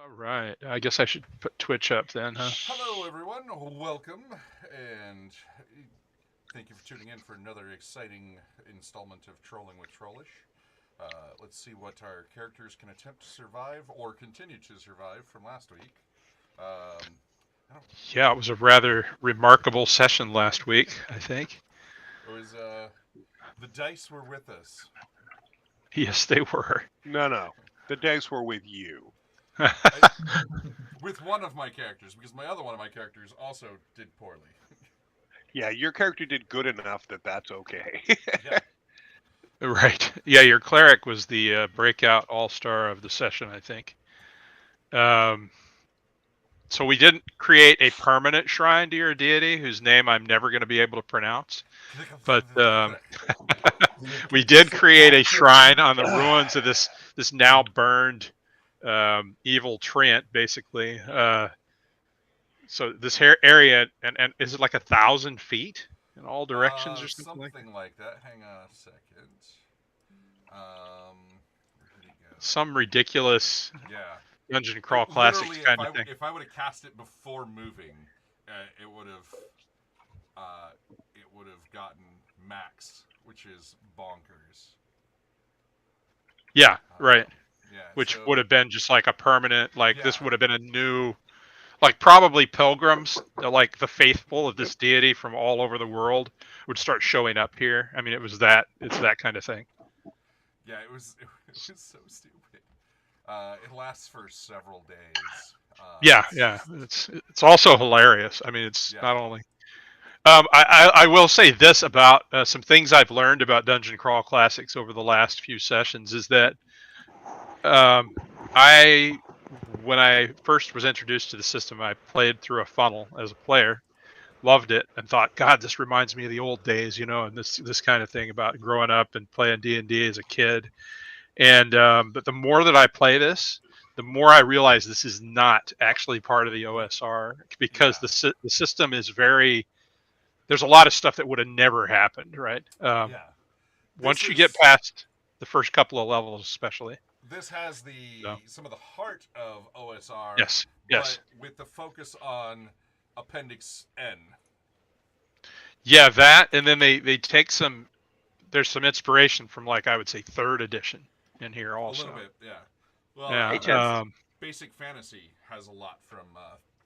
All right. I guess I should put Twitch up then, huh? Hello, everyone. Welcome, and thank you for tuning in for another exciting installment of Trolling with Trollish. Let's see what our characters can attempt to survive or continue to survive from last week. Um, I don't. Yeah, it was a rather remarkable session last week, I think. It was the dice were with us. Yes, they were. No. The dice were with you. I, with one of my characters, because my other one of my characters also did poorly. Yeah, your character did good enough that that's okay. Yeah. Right. Yeah, your cleric was the breakout all-star of the session, I think. So we didn't create a permanent shrine to your deity, whose name I'm never going to be able to pronounce. But we did create a shrine on the ruins of this now burned evil treant, basically. So this area, and is it like 1,000 feet in all directions or something like that? Something like that. Hang on a second. Where did he go? Some ridiculous Yeah. dungeon crawl Literally, classics kind of thing. if I would have cast it before moving, it would have gotten max, which is bonkers. Yeah, right. Yeah, Which so, would have been just like a permanent, like this Yeah. would have been a new, like probably pilgrims, like the faithful of this deity from all over the world would start showing up here. I mean, it's that kind of thing. Yeah, it was so stupid. It lasts for several days. Yeah. It's also hilarious. I mean, it's Yeah. not only. I will say this about some things I've learned about Dungeon Crawl Classics over the last few sessions is that when I first was introduced to the system, I played through a funnel as a player, loved it, and thought, God, this reminds me of the old days, and this kind of thing about growing up and playing D&D as a kid. And but the more that I play this, the more I realize this is not actually part of the OSR because the system is very. There's a lot of stuff that would have never happened, right? Once you get past the first couple of levels, especially. This has some of the heart of OSR, Yes. but with the focus on Appendix N. Yeah, that, and then they take some. There's some inspiration from, like, I would say, 3rd edition in here also. A little bit, yeah. Well, yeah, Basic Fantasy has a lot from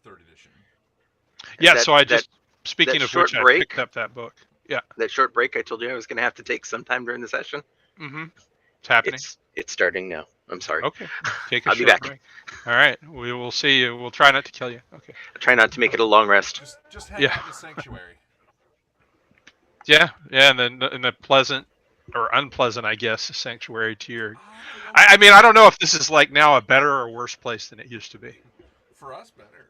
3rd edition. Yeah, so I just speaking of which, I picked up that book. Yeah, that short break I told you I was going to have to take sometime during the session. Mm-hmm. It's happening. It's starting now. I'm sorry. Okay, take a I'll be back. Break. All right, we will see you. We'll try not to kill you. Okay. I'll try not to make it a long rest. Just hang out in the sanctuary. Yeah, and then in the pleasant or unpleasant, I guess, sanctuary to your. I mean, I don't know if this is like now a better or worse place than it used to be. For us, better.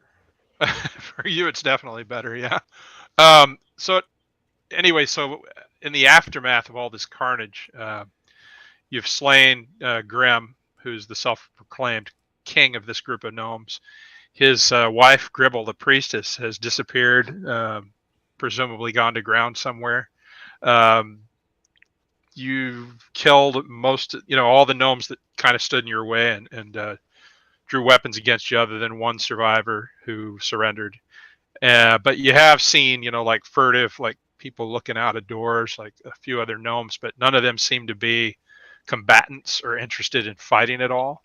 For you, it's definitely better. Yeah. So anyway, so in the aftermath of all this carnage, you've slain Grim, who's the self-proclaimed king of this group of gnomes. His wife, Gribble, the priestess, has disappeared, presumably gone to ground somewhere. You've killed all the gnomes that kind of stood in your way and drew weapons against you, other than one survivor who surrendered. But you have seen, like furtive, like people looking out of doors, like a few other gnomes, but none of them seem to be combatants or interested in fighting at all.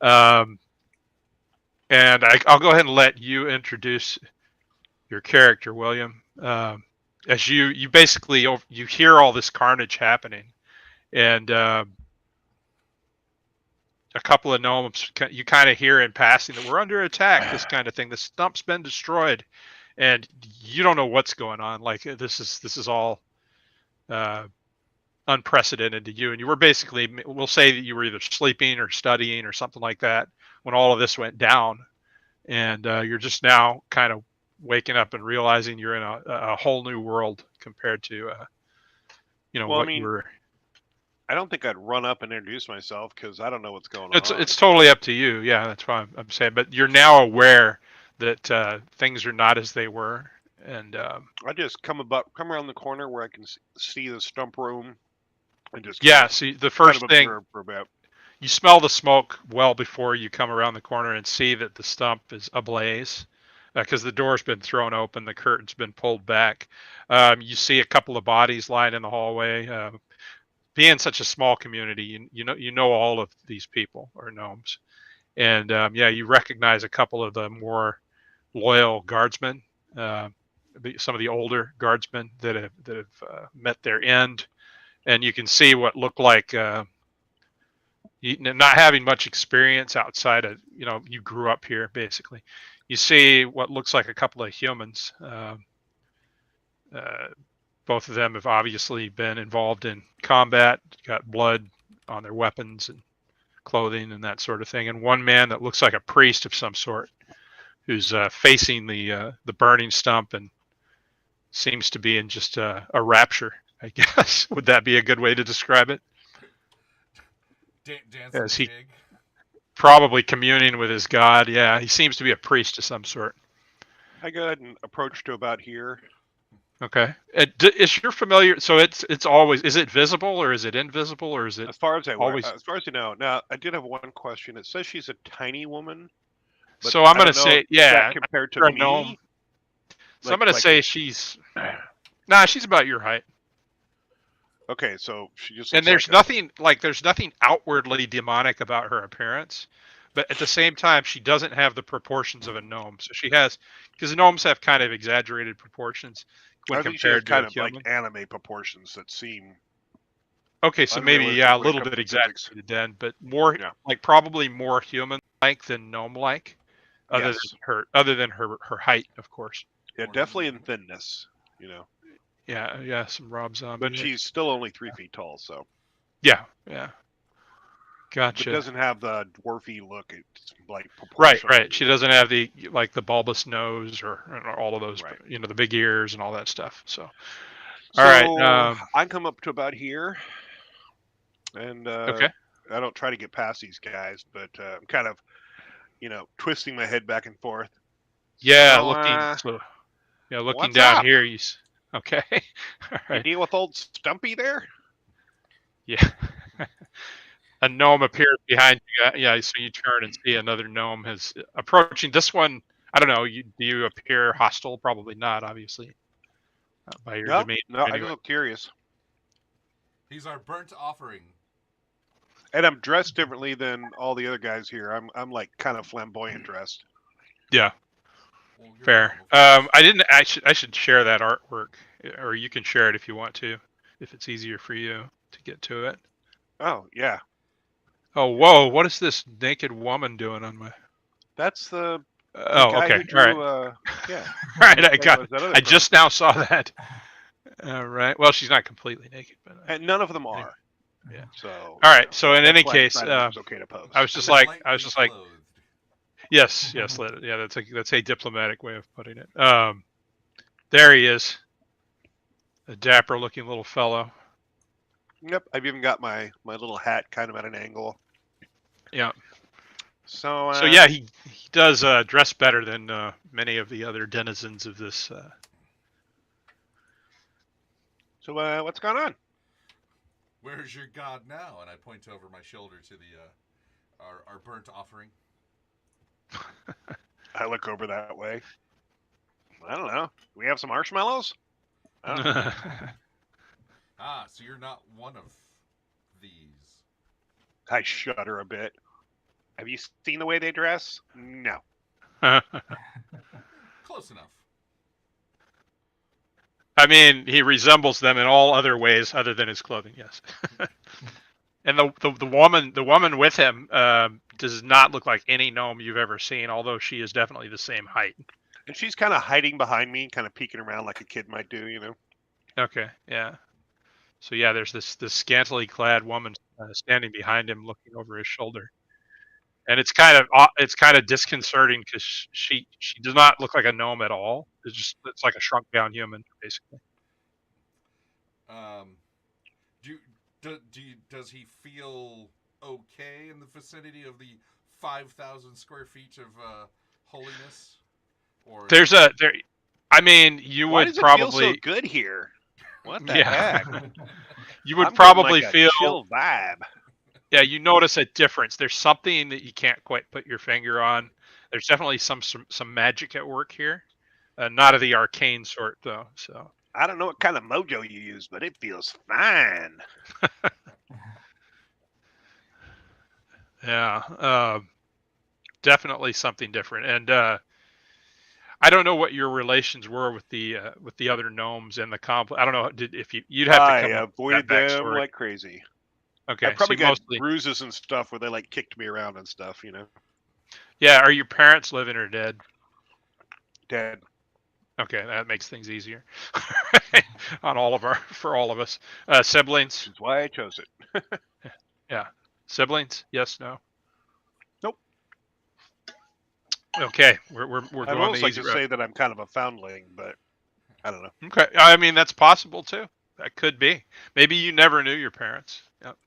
And I'll go ahead and let you introduce your character, William. As you basically you hear all this carnage happening, and a couple of gnomes you kind of hear in passing that we're under attack, this kind of thing. The stump's been destroyed, and you don't know what's going on. Like this is all unprecedented to you, and you were basically, we'll say that you were either sleeping or studying or something like that when all of this went down, and you're just now kind of waking up and realizing you're in a whole new world compared to what you were. I don't think I'd run up and introduce myself because I don't know what's going on. It's totally up to you. Yeah, that's why I'm saying. But you're now aware that things are not as they were, and I just come around the corner where I can see the stump room, and just see the first thing. For about. You smell the smoke well before you come around the corner and see that the stump is ablaze because the door's been thrown open, the curtain's been pulled back. You see a couple of bodies lying in the hallway. Being such a small community, you know all of these people are gnomes, and yeah, you recognize a couple of the more loyal guardsmen, some of the older guardsmen that have met their end, and you can see what looked like. Not having much experience outside of, you grew up here basically. You see what looks like a couple of humans. Both of them have obviously been involved in combat, got blood on their weapons and clothing and that sort of thing. And one man that looks like a priest of some sort, who's facing the burning stump and seems to be in just a rapture, I guess. Would that be a good way to describe it? Dancing As he jig. probably communing with his god. Yeah, he seems to be a priest of some sort. I go ahead and approach to about here. Okay. Is you're familiar? So it's always, is it visible or is it invisible or is it As far as always? as far as you know. Now, I did have one question. It says she's a tiny woman. But So I'm I going to don't know say, if yeah, that compared to you're a me. gnome. So I'm Like- going to like- say she's, nah, she's about your height. Okay, so she just. And looks there's nothing outwardly demonic about her appearance, but at the same time, she doesn't have the proportions of a gnome. So she has, because gnomes have kind of exaggerated proportions when I think she has compared to kind a of human. like anime proportions that seem. Okay, so maybe, unrealistic yeah, a when it little comes bit to physics. exaggerated then, but more, Yeah. like probably more human-like than gnome-like, other Yes. than her height, of course. Yeah, definitely in thinness. You know, Yeah, some Rob Zombie. but she's still only 3 feet tall, so. yeah. But Gotcha. doesn't have the dwarfy look. It's like Right. proportionally. She doesn't have the bulbous nose or all of those, Right. the big ears and all that stuff. So, So all right. I come up to about here, and Okay. I don't try to get past these guys, but I'm kind of, twisting my head back and forth. Yeah, So, looking what's down up? here. Okay. All You right. deal with old Stumpy there? Yeah. A gnome appears behind you. Yeah, so you turn and see another gnome is approaching. This one, I don't know. Do you appear hostile? Probably not, obviously, by your demeanor. No, I Anyway. just look curious. He's our burnt offering. And I'm dressed differently than all the other guys here. I'm like kind of flamboyant dressed. Yeah, Well, you're fair. welcome. I didn't. I should share that artwork, or you can share it if you want to, if it's easier for you to get to it. Oh yeah, Oh, whoa! What is this naked woman doing on my? that's the Oh, guy okay. who drew, All right. yeah. All right. I That got. was that other I person. just now saw that. All right. Well, she's not completely naked, but. And none of them are. Yeah. So. All right. So in that's any why I case, decided it was okay to post. I was just like, Lightly clothed. yes. Yeah, that's a diplomatic way of putting it. There he is, a dapper-looking little fellow. Yep, I've even got my little hat kind of at an angle. Yeah. So. So yeah, he does dress better than many of the other denizens of this. So what's going on? Where's your god now? And I point over my shoulder to the our burnt offering. I look over that way. I don't know. Do we have some marshmallows? I don't know. Ah, so you're not one of these. I shudder a bit. Have you seen the way they dress? No. Close enough. I mean, he resembles them in all other ways other than his clothing. Yes. And the woman with him does not look like any gnome you've ever seen, although she is definitely the same height. And she's kind of hiding behind me, kind of peeking around like a kid might do, you know. Okay, yeah. So yeah, there's this scantily clad woman standing behind him, looking over his shoulder, and it's kind of disconcerting because she does not look like a gnome at all. It's like a shrunk down human, basically. Does he feel okay in the vicinity of the 5,000 square feet of holiness? Or I mean, you Why would does it probably feel so good here? What the Yeah. heck? you would I'm getting probably like a feel chill vibe. Yeah, you notice a difference. There's something that you can't quite put your finger on. There's definitely some magic at work here. Not of the arcane sort, though. So I don't know what kind of mojo you use, but it feels fine. yeah, definitely something different. And I don't know what your relations were with the other gnomes in the complex. I don't know if you'd have to I come up with avoided that them backstory. like crazy. I Okay, so probably you got mostly bruises and stuff where they like kicked me around and stuff. yeah. Are your parents living or dead? Dead. Okay, that makes things easier on for all of us. Siblings? Which is why I chose it. Yeah. Siblings? Yes, no. Nope. Okay, we're I'd going the almost like easy to route. say that I'm kind of a foundling, but I don't know. Okay, I mean that's possible too. That could be. Maybe you never knew your parents. Yep.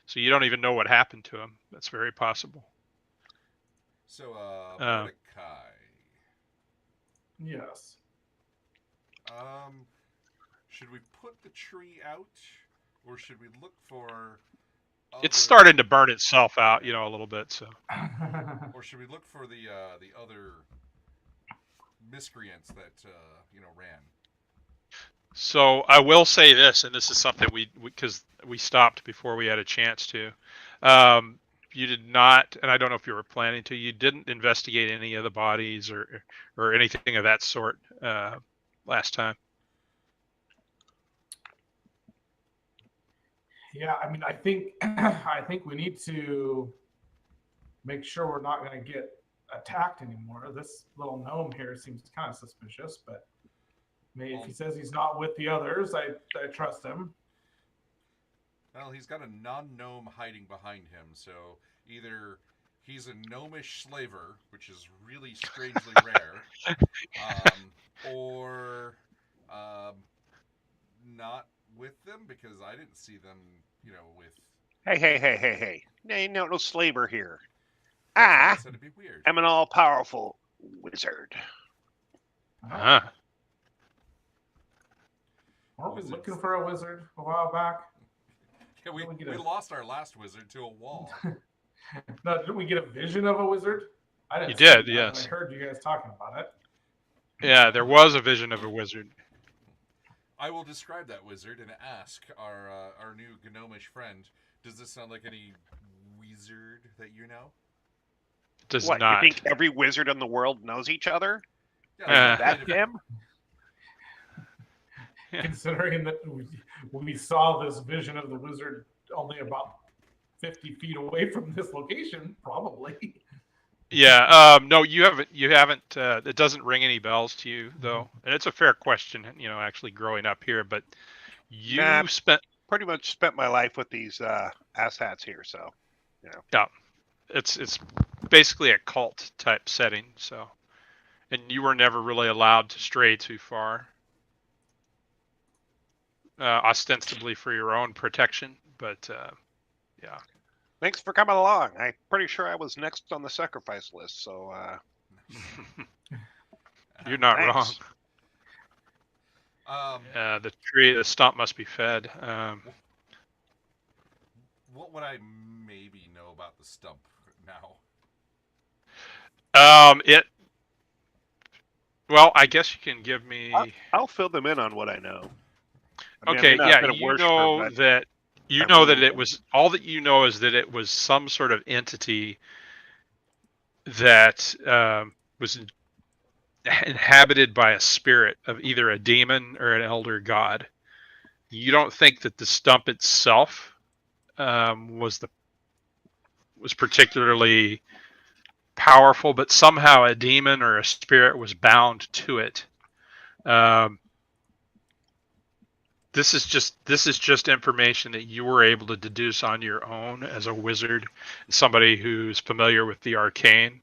So you don't even know what happened to them. That's very possible. So, Mordecai. Yes. Should we put the tree out, or should we look for? It's starting to burn itself out, a little bit. So. Or should we look for the other miscreants that ran? So I will say this, and this is something because we stopped before we had a chance to. You did not, and I don't know if you were planning to. You didn't investigate any of the bodies or anything of that sort last time. Yeah, I mean, I think we need to make sure we're not going to get attacked anymore. This little gnome here seems kind of suspicious, but maybe if he says he's not with the others, I trust him. Well, he's got a non-gnome hiding behind him, so either he's a gnomish slaver, which is really strangely rare, or not with them, because I didn't see them, with... Hey. Ain't no slaver here. I said it'd be weird. I'm an all-powerful wizard. Uh-huh. Weren't we looking for a wizard a while back? Yeah, we lost our last wizard to a wall. No, didn't we get a vision of a wizard? I didn't. You did, that, yes. I heard you guys talking about it. Yeah, there was a vision of a wizard. I will describe that wizard and ask our new gnomish friend, does this sound like any wizard that you know? Does what, not. You think every wizard in the world knows each other? Yeah, That's him? Yeah. Considering that we saw this vision of the wizard only about 50 feet away from this location, probably. Yeah. No, you haven't. It doesn't ring any bells to you, though, and it's a fair question. Actually growing up here, but you spent pretty much spent my life with these asshats here, so Yeah, it's basically a cult type setting. So, and you were never really allowed to stray too far, ostensibly for your own protection. But yeah. Thanks for coming along. I'm pretty sure I was next on the sacrifice list, so You're not thanks. wrong. The stump must be fed. What would I maybe know about the stump now? Well, I guess you can give me. I'll fill them in on what I know. Okay, yeah, you know that it was all that you know is that it was some sort of entity that was inhabited by a spirit of either a demon or an elder god. You don't think that the stump itself was particularly powerful, but somehow a demon or a spirit was bound to it. This is just information that you were able to deduce on your own as a wizard, somebody who's familiar with the arcane.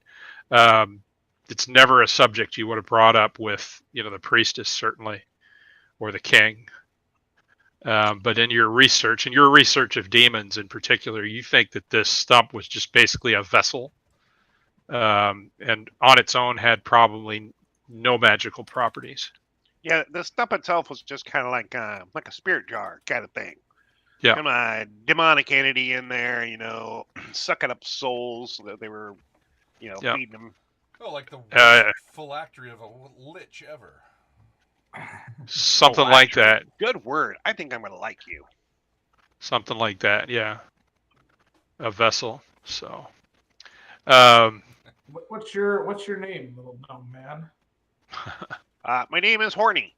It's never a subject you would have brought up with, the priestess certainly, or the king. But in your research of demons in particular, you think that this stump was just basically a vessel, and on its own had probably no magical properties. Yeah, the stump itself was just kind of like a spirit jar kind of thing. Yeah. Come on, demonic entity in there, sucking up souls that they were, Yeah. feeding them. Oh, like the worst Uh, phylactery of a lich ever. something like that. Good word. I think I'm gonna like you. Something like that. Yeah. A vessel. So. Um, What's your name, little gnome man? My name is Horny.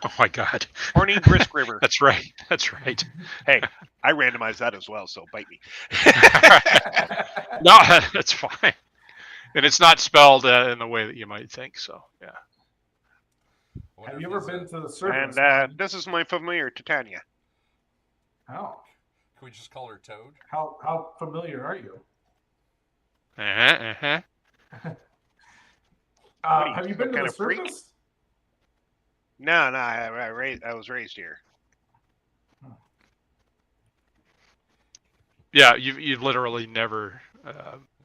oh my God. Horny Brisk River. That's right. That's right. Hey, I randomized that as well, so bite me. No, that's fine. And it's not spelled in the way that you might think. So yeah. I wonder Have if you ever he's been a- to the surface? And this is my familiar Titania. How Can we just call her Toad? how familiar are you? Uh-huh. What are you, Have you some been to kind the of freak? surface? No, I was raised here. Yeah, you've literally never,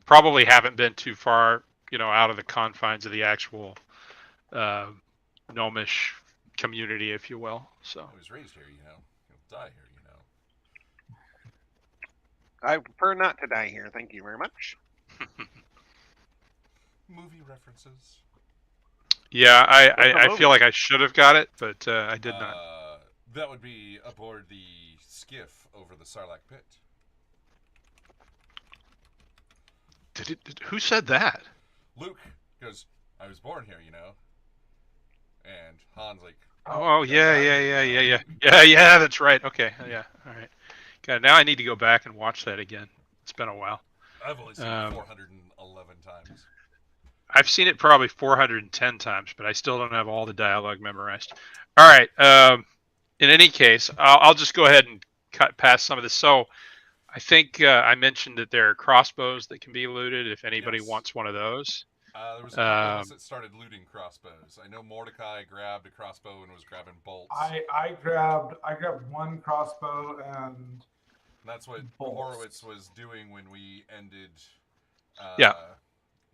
probably haven't been too far, out of the confines of the actual gnomish community, if you will. So I was raised here, He'll die here, I prefer not to die here. Thank you very much. Movie references. yeah, What's the I movie? feel like I should have got it, but I did not. That would be aboard the skiff over the Sarlacc pit. Who said that? Luke goes, I was born here, And Han's like, Oh yeah, died yeah, here, yeah, you know? yeah, yeah, yeah. That's right. Okay, yeah, all right. God, now I need to go back and watch that again. It's been a while. I've only seen it 411 times. I've seen it probably 410 times, but I still don't have all the dialogue memorized. All right. In any case, I'll just go ahead and cut past some of this. So I think I mentioned that there are crossbows that can be looted if anybody Yes. wants one of those. There was a couple of us that started looting crossbows. I know Mordecai grabbed a crossbow and was grabbing bolts. I grabbed one crossbow and That's what bolts. Horowitz was doing when we ended. Yeah.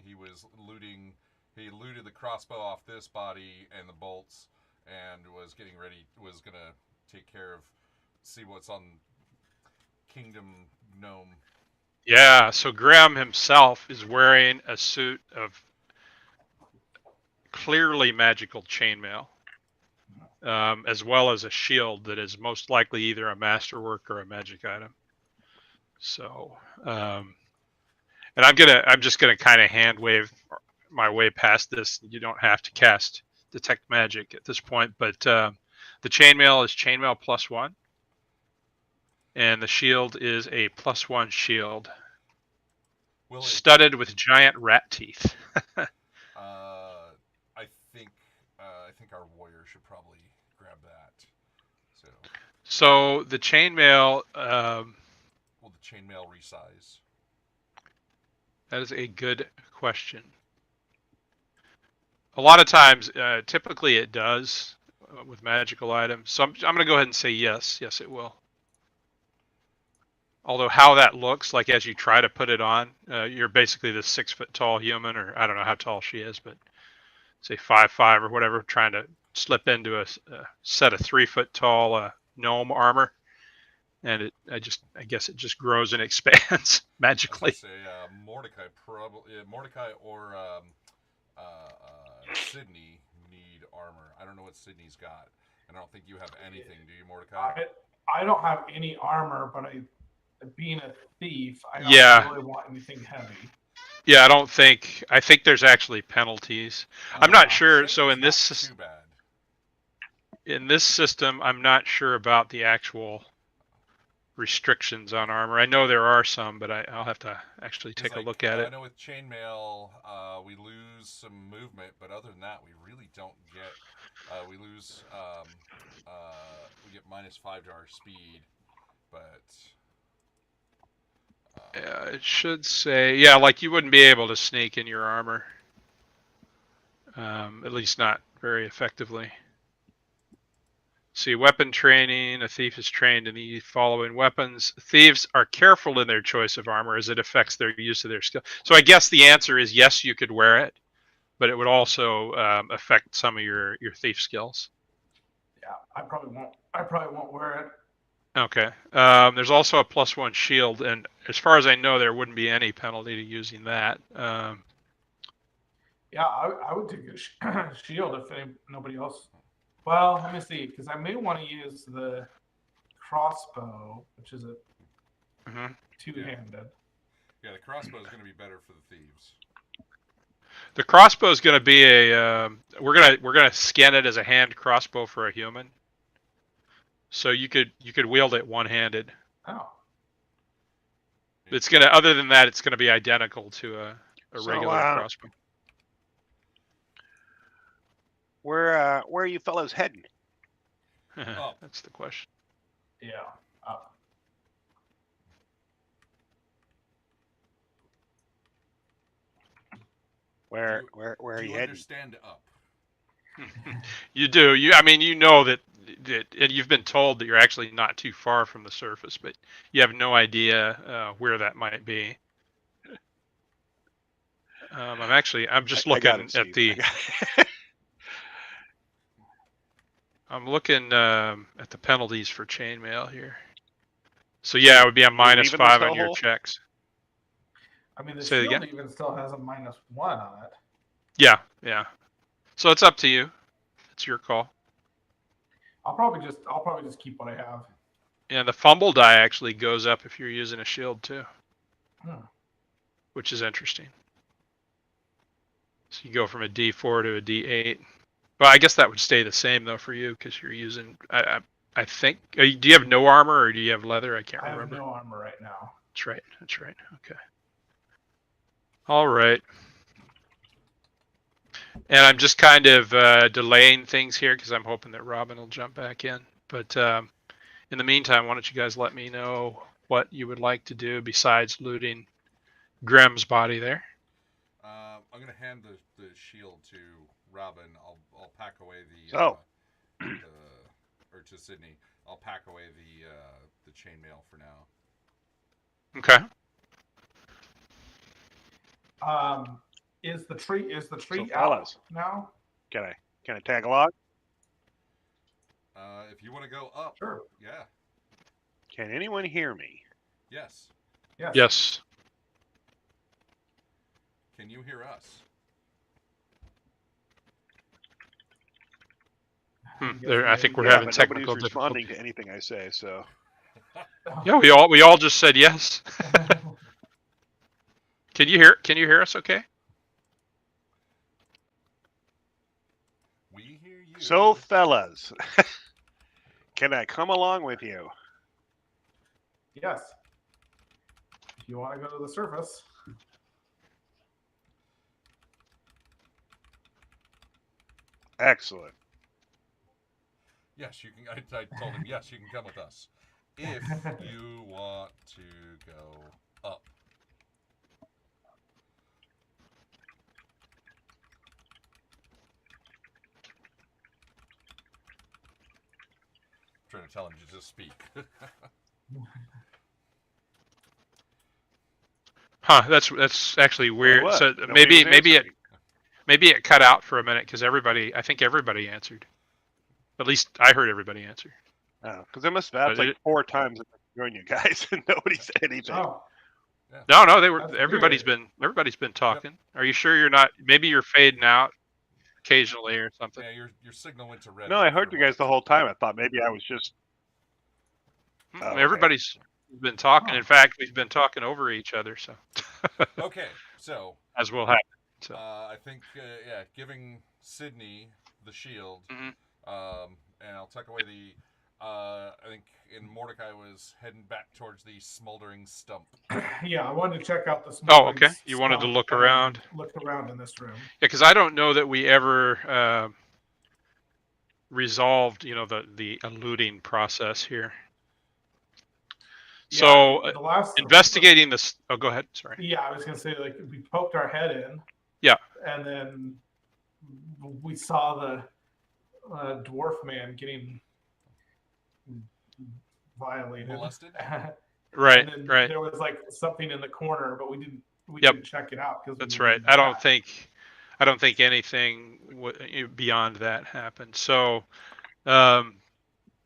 He was looting. He looted the crossbow off this body and the bolts, and was getting ready. Was gonna take care of, see what's on Kingdom Gnome. Yeah. So Graham himself is wearing a suit of clearly magical chainmail, as well as a shield that is most likely either a masterwork or a magic item. So, and I'm just gonna kind of hand wave my way past this. You don't have to cast detect magic at this point, but the chainmail is chainmail +1, and the shield is a +1 shield, studded with giant rat teeth. I think our warrior should probably grab that. So the chainmail. Will the chainmail resize? That is a good question. A lot of times, typically it does with magical items. So I'm going to go ahead and say yes. Yes, it will. Although how that looks, like as you try to put it on, you're basically this 6 foot tall human, or I don't know how tall she is, but say 5'5" or whatever, trying to slip into a set of 3 foot tall gnome armor. And I guess it just grows and expands magically. I was gonna say Mordecai or Sydney need armor. I don't know what Sydney's got, and I don't think you have anything, do you, Mordecai? I don't have any armor, but being a thief, I don't really want anything heavy. Yeah, I think there's actually penalties. I'm not sure. So in this too bad. In this system, I'm not sure about the actual restrictions on armor. I know there are some, but I'll have to actually take a look at it. I know with chainmail, we lose some movement, but other than that, we really don't get. We lose. We get -5 to our speed, but. It should say, yeah, like you wouldn't be able to sneak in your armor. At least not very effectively. See, weapon training. A thief is trained in the following weapons. Thieves are careful in their choice of armor as it affects their use of their skill. So I guess the answer is yes, you could wear it, but it would also affect some of your thief skills. Yeah, I probably won't wear it. Okay. There's also a +1 shield, and as far as I know, there wouldn't be any penalty to using that. Yeah, I would take a shield if nobody else. Well, let me see, because I may want to use the crossbow, which is a Mhm. two-handed. Yeah, the crossbow is going to be better for the thieves. The crossbow is going to be a. We're gonna scan it as a hand crossbow for a human. So you could wield it one-handed. Oh, It's gonna. Other than that, it's gonna be identical to a So, regular crossbow. where are you fellas heading? Up. That's the question. yeah. Up. Where Do are you you heading? understand up? You do. I mean, you know that and you've been told that you're actually not too far from the surface, but you have no idea where that might be. I'm just I got looking it, at Steve. the. I'm looking at the penalties for chainmail here. So yeah, it would be a We're leaving this -5 on your hellhole? checks. I mean, the Say it shield again? even still has a -1 on it. Yeah, yeah. So it's up to you. It's your call. I'll probably just keep what I have. And the fumble die actually goes up if you're using a shield too, Hmm. which is interesting. So you go from a D4 to a D8. Well, I guess that would stay the same though for you because you're using. I think. Do you have no armor or do you have leather? I can't I have remember. no armor right now. That's right. That's right. Okay. All right. And I'm just kind of delaying things here because I'm hoping that Robin will jump back in. But in the meantime, why don't you guys let me know what you would like to do besides looting Grimm's body there? I'm going to hand the shield to Robin. I'll pack away the So. or to Sydney. I'll pack away the chainmail for now. Okay. Is the tree So, out fellas, now? can I tag along? If you want to go up, Sure. yeah, Can anyone hear me? yes. Yes. Yes. Can you hear us? I think we're Yeah, having but technical nobody's responding difficulties. to anything I say. So Yeah, we all just said yes. Can you hear us okay? We hear you. So, fellas, can I come along with you? Yes. If you want to go to the surface. Excellent. Yes, you can. I told him, yes, you can come with us. If you want to go up. I'm trying to tell him to just speak. Huh? That's actually weird. What? So Nobody was maybe it cut out for a minute because I think everybody answered. At least I heard everybody answer. Because I must have asked like 4 times to join you guys, and nobody said anything. Oh, No, That's everybody's weird. been talking. Are you sure you're not? Maybe you're fading out occasionally or something. Yeah, your signal went to red. No, I heard you guys the whole time. I thought maybe I was just. Oh, okay. Everybody's been talking. In fact, we've been talking over each other. So. Okay, so As will happen. So. I think giving Sydney the shield, Mhm. and I'll tuck away the. I think Mordecai was heading back towards the smoldering stump. yeah. I wanted to check out the. Oh, okay. You wanted to look around. Look around in this room. Yeah, because I don't know that we ever resolved, the looting process here. So the last investigating this. Oh, go ahead. Sorry. Yeah, I was gonna say like we poked our head in. Yeah. And then we saw the dwarf man getting violated. Molested? Right. And then Right. there was like something in the corner, but we didn't Yep. didn't check it out because That's right. I don't think anything beyond that happened. So,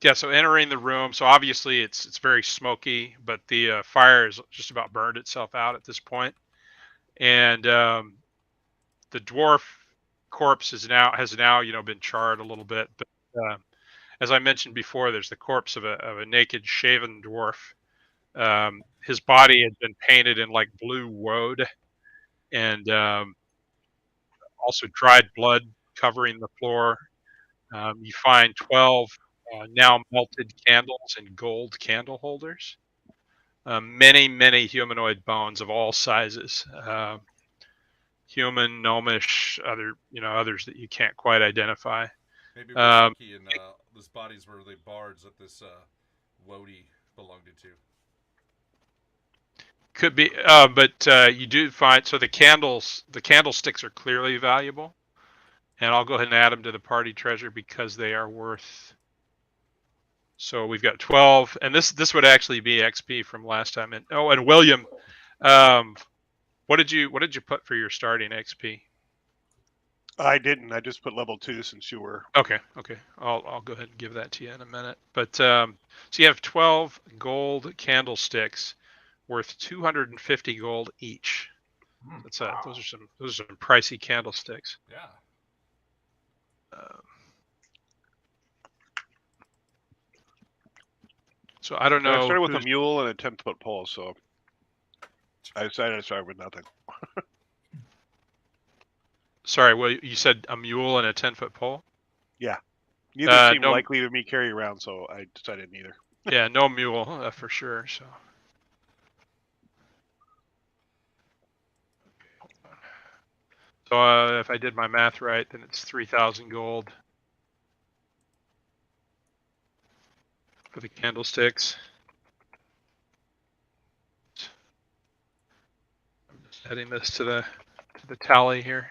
Yeah, so entering the room, so obviously it's very smoky, but the fire has just about burned itself out at this point, and the dwarf corpse has now been charred a little bit. But as I mentioned before, there's the corpse of a naked, shaven dwarf. His body had been painted in like blue woad, and also dried blood covering the floor. You find 12 now melted candles and gold candle holders. Many humanoid bones of all sizes. Human, gnomish, others that you can't quite identify. Maybe we're lucky and those bodies were the bards that this Wody belonged to. Could be, but you do find, so the candlesticks are clearly valuable, and I'll go ahead and add them to the party treasure because they are worth. So we've got 12, and this would actually be XP from last time. And William, what did you put for your starting XP? I didn't. I just put level 2 since you were. Okay. I'll go ahead and give that to you in a minute. But so you have 12 gold candlesticks worth 250 gold each. That's Wow. those are some pricey candlesticks. Yeah. So I don't know. I started with a mule and a 10-foot pole, so I decided to start with nothing. Sorry, well, you said a mule and a 10-foot pole? Neither seemed no- likely to me carry around, so I decided neither. Yeah, no mule for sure. So. So if I did my math right, then it's 3,000 gold for the candlesticks. I'm just adding this to the tally here.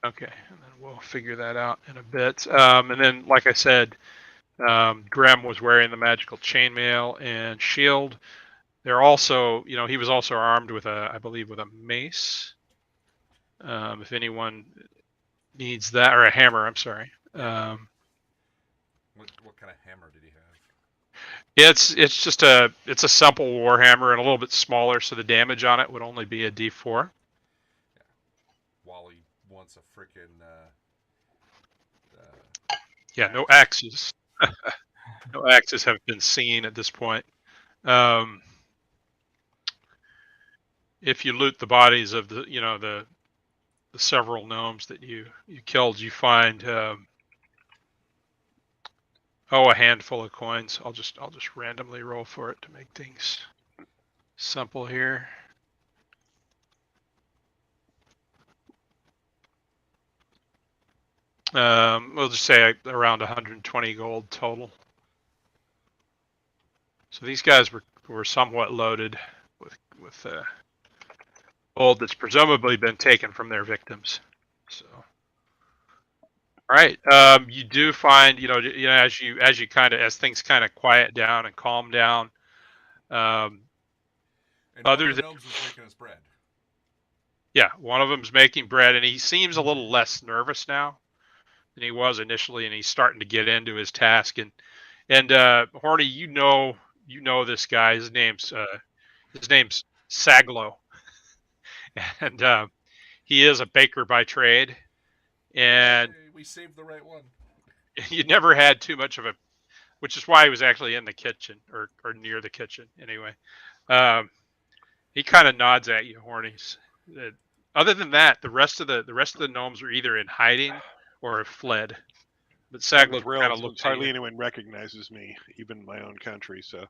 Okay, and then we'll figure that out in a bit. And then, like I said, Graham was wearing the magical chainmail and shield. They're also, he was also armed with I believe, with a mace. If anyone needs that, or a hammer, I'm sorry. What kind of hammer did he have? It's just a simple warhammer and a little bit smaller, so the damage on it would only be a D4. Yeah. Wally wants a frickin' Yeah, no axes. No axes have been seen at this point. If you loot the bodies of the several gnomes that you killed, you find a handful of coins. I'll just randomly roll for it to make things simple here. We'll just say around 120 gold total. So these guys were somewhat loaded with gold that's presumably been taken from their victims. So, all right, you do find as things kind of quiet down and calm down. and other one of the than- gnomes was making us bread. Yeah, one of them's making bread, and he seems a little less nervous now than he was initially, and he's starting to get into his task. And Horny, you know this guy. His name's Saglo, and he is a baker by trade. And Yay, we saved the right one. you never had too much of a, which is why he was actually in the kitchen or near the kitchen anyway. He kind of nods at you, Hornies. Other than that, the rest of the gnomes are either in hiding or have fled. But Saglo kind of looks at hardly you. anyone recognizes me, even in my own country. So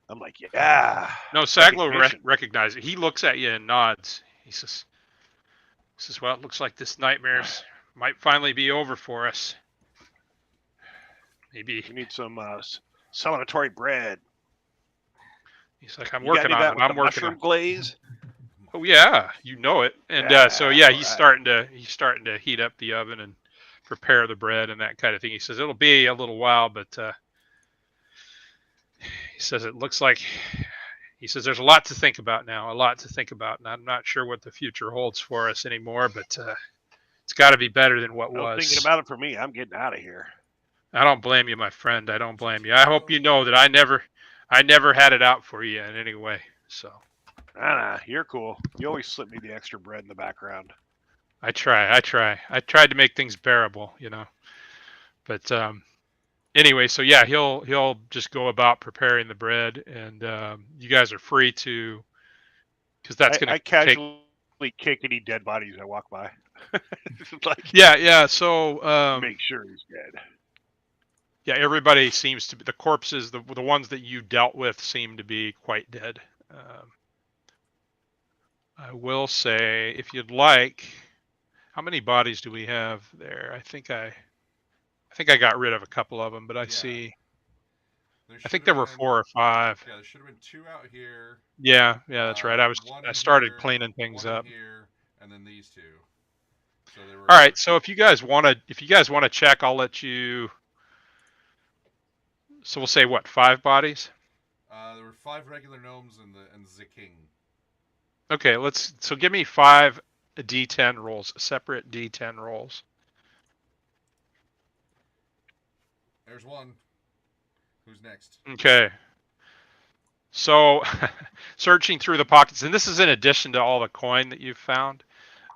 I'm like, yeah. No, Saglo recognition. recognizes it. He looks at you and nods. He says, well, it looks like this nightmares might finally be over for us. Maybe. We need some celebratory bread. He's like, I'm You got working any of on that it. with I'm the working mushroom on it. glaze? Oh yeah, you know it. And so Yeah, he's alright. starting to heat up the oven and prepare the bread and that kind of thing. He says it'll be a little while, but he says it looks like, he says there's a lot to think about now, and I'm not sure what the future holds for us anymore, but It's got to be better than what No thinking was. about it for me. I'm getting out of here. I don't blame you, my friend. I don't blame you. I hope you know that I never had it out for you in any way. So Nah, you're cool. You always slip me the extra bread in the background. I try. I tried to make things bearable, you know. But anyway, so yeah, he'll just go about preparing the bread, and you guys are free to, because that's I gonna take. casually kick any dead bodies I walk by. Like, Yeah. So make sure he's dead. yeah, everybody seems to be, the corpses, the ones that you dealt with seem to be quite dead. I will say, if you'd like, how many bodies do we have there? I think I got rid of a couple of them, but I see. I think there were 4 or 5. Yeah, there should have been 2 out here. Yeah, that's right. One I in started here, cleaning things one up. in here, and then these 2. So there were. All right. So if you guys want to check, I'll let you. So we'll say what, 5 bodies? There were 5 regular gnomes and the king. Okay. So give me 5 D10 rolls, separate D10 rolls. There's one. Who's next? Okay. So searching through the pockets, and this is in addition to all the coin that you've found.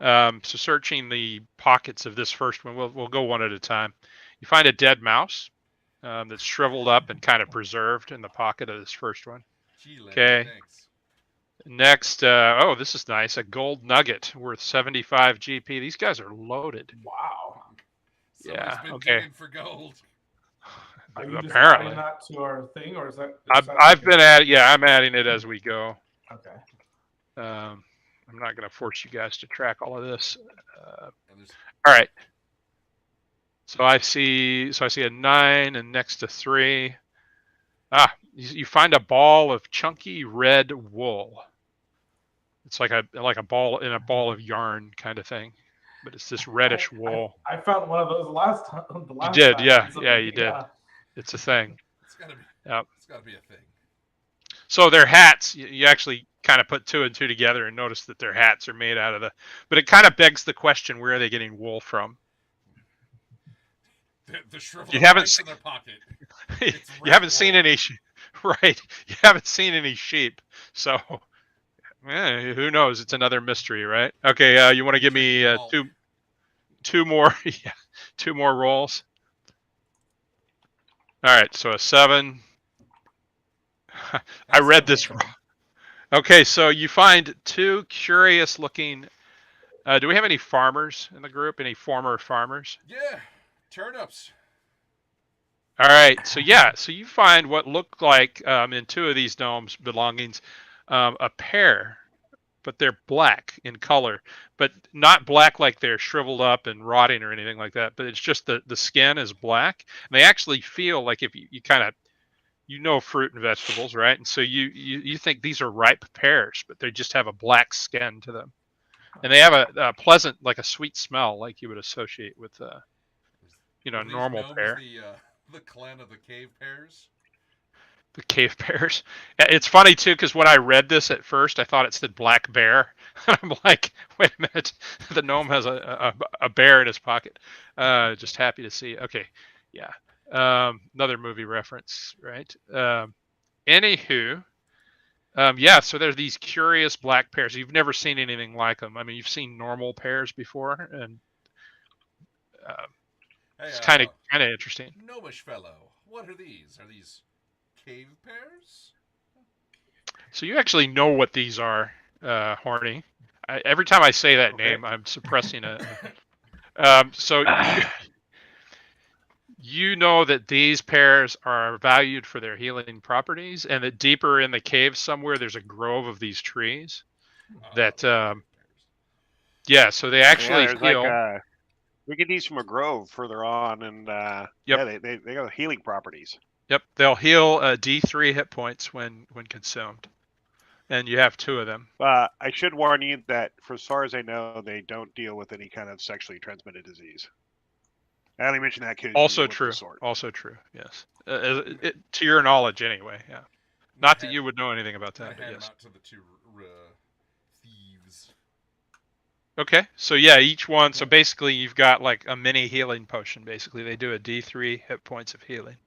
So searching the pockets of this first one, we'll go one at a time. You find a dead mouse that's shriveled up and kind of preserved in the pocket of this first one. Okay. Thanks. Next, oh, this is nice. A gold nugget worth 75 GP. These guys are loaded. Wow. Somebody's been okay. digging for gold. Are you just Apparently. adding that to our thing, or is that? I've been I'm adding it as we go. Okay. I'm not going to force you guys to track all of this. All And right. So I see a 9 and next to 3. You find a ball of chunky red wool. It's like a ball in a ball of yarn kind of thing, but it's this reddish wool. I found one of those last time. You did, yeah, you did. It's a thing. It's gotta be. Yep. It's gotta be a thing. So their hats, you actually kind of put 2 and 2 together and notice that their hats are made out of but it kind of begs the question, where are they getting wool from? The shriveled You haven't in their pocket. You haven't seen any, right? You haven't seen any sheep, so who knows? It's another mystery, right? Okay, you want to give me two more, yeah, 2 more rolls. All right, so a 7. I read this wrong. Okay, so you find 2 curious-looking. Do we have any farmers in the group? Any former farmers? Yeah, turnips. All right, so you find what looked like in 2 of these gnomes' belongings a pair, but they're black in color, but not black like they're shriveled up and rotting or anything like that. But it's just the skin is black, and they actually feel like, if you kind of, fruit and vegetables, right? And so you think these are ripe pears, but they just have a black skin to them, and they have a pleasant, like a sweet smell, like you would associate with normal pear. The clan of the cave pears. The cave bears. It's funny too, because when I read this at first, I thought it said black bear. I'm like, wait a minute, the gnome has a bear in his pocket. Just happy to see. Okay, yeah. Another movie reference, right? Anywho, so there's these curious black pears. You've never seen anything like them. I mean, you've seen normal pears before, and it's kind of interesting. Gnomish fellow, what are these? Are these cave pears? So you actually know what these are, Horny. Every time I say that name, I'm suppressing it. So you know that these pears are valued for their healing properties, and that deeper in the cave somewhere, there's a grove of these trees that, so they actually heal. We get these from a grove further on, and they got healing properties. Yep, they'll heal D3 hit points when consumed, and you have 2 of them. I should warn you that, for as far as I know, they don't deal with any kind of sexually transmitted disease. I only mention that because also true. Also true. Yes, to your knowledge, anyway. Yeah, not that you would know anything about that, but yes. Out to the 2 thieves. Okay, so yeah, each one. So basically, you've got like a mini healing potion. Basically, they do a D3 hit points of healing.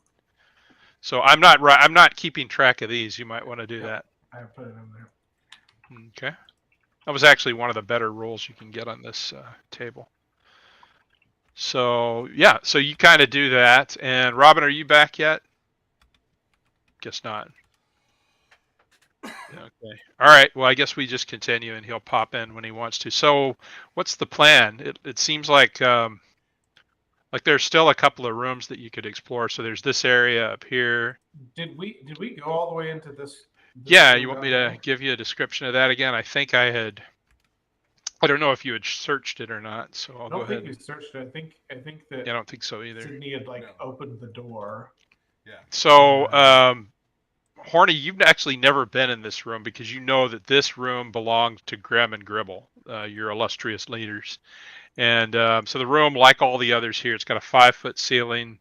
So I'm not keeping track of these. You might want to do Yeah. I put it in there. that. Okay, that was actually one of the better rules you can get on this table. So yeah, so you kind of do that. And Robin, are you back yet? Guess not. Okay. All right. Well, I guess we just continue, and he'll pop in when he wants to. So, what's the plan? It seems like there's still a couple of rooms that you could explore. So there's this area up here. Did we go all the way into this Yeah, room you want down me to here? give you a description of that again? I think I had. I don't know if you had searched it or not, so I'll I go don't think ahead. we searched it. I think that Yeah, I don't think so either. Sydney had like No. opened the door. Yeah. So, Horny, you've actually never been in this room because you know that this room belonged to Grem and Gribble, your illustrious leaders. And so the room, like all the others here, it's got a 5-foot ceiling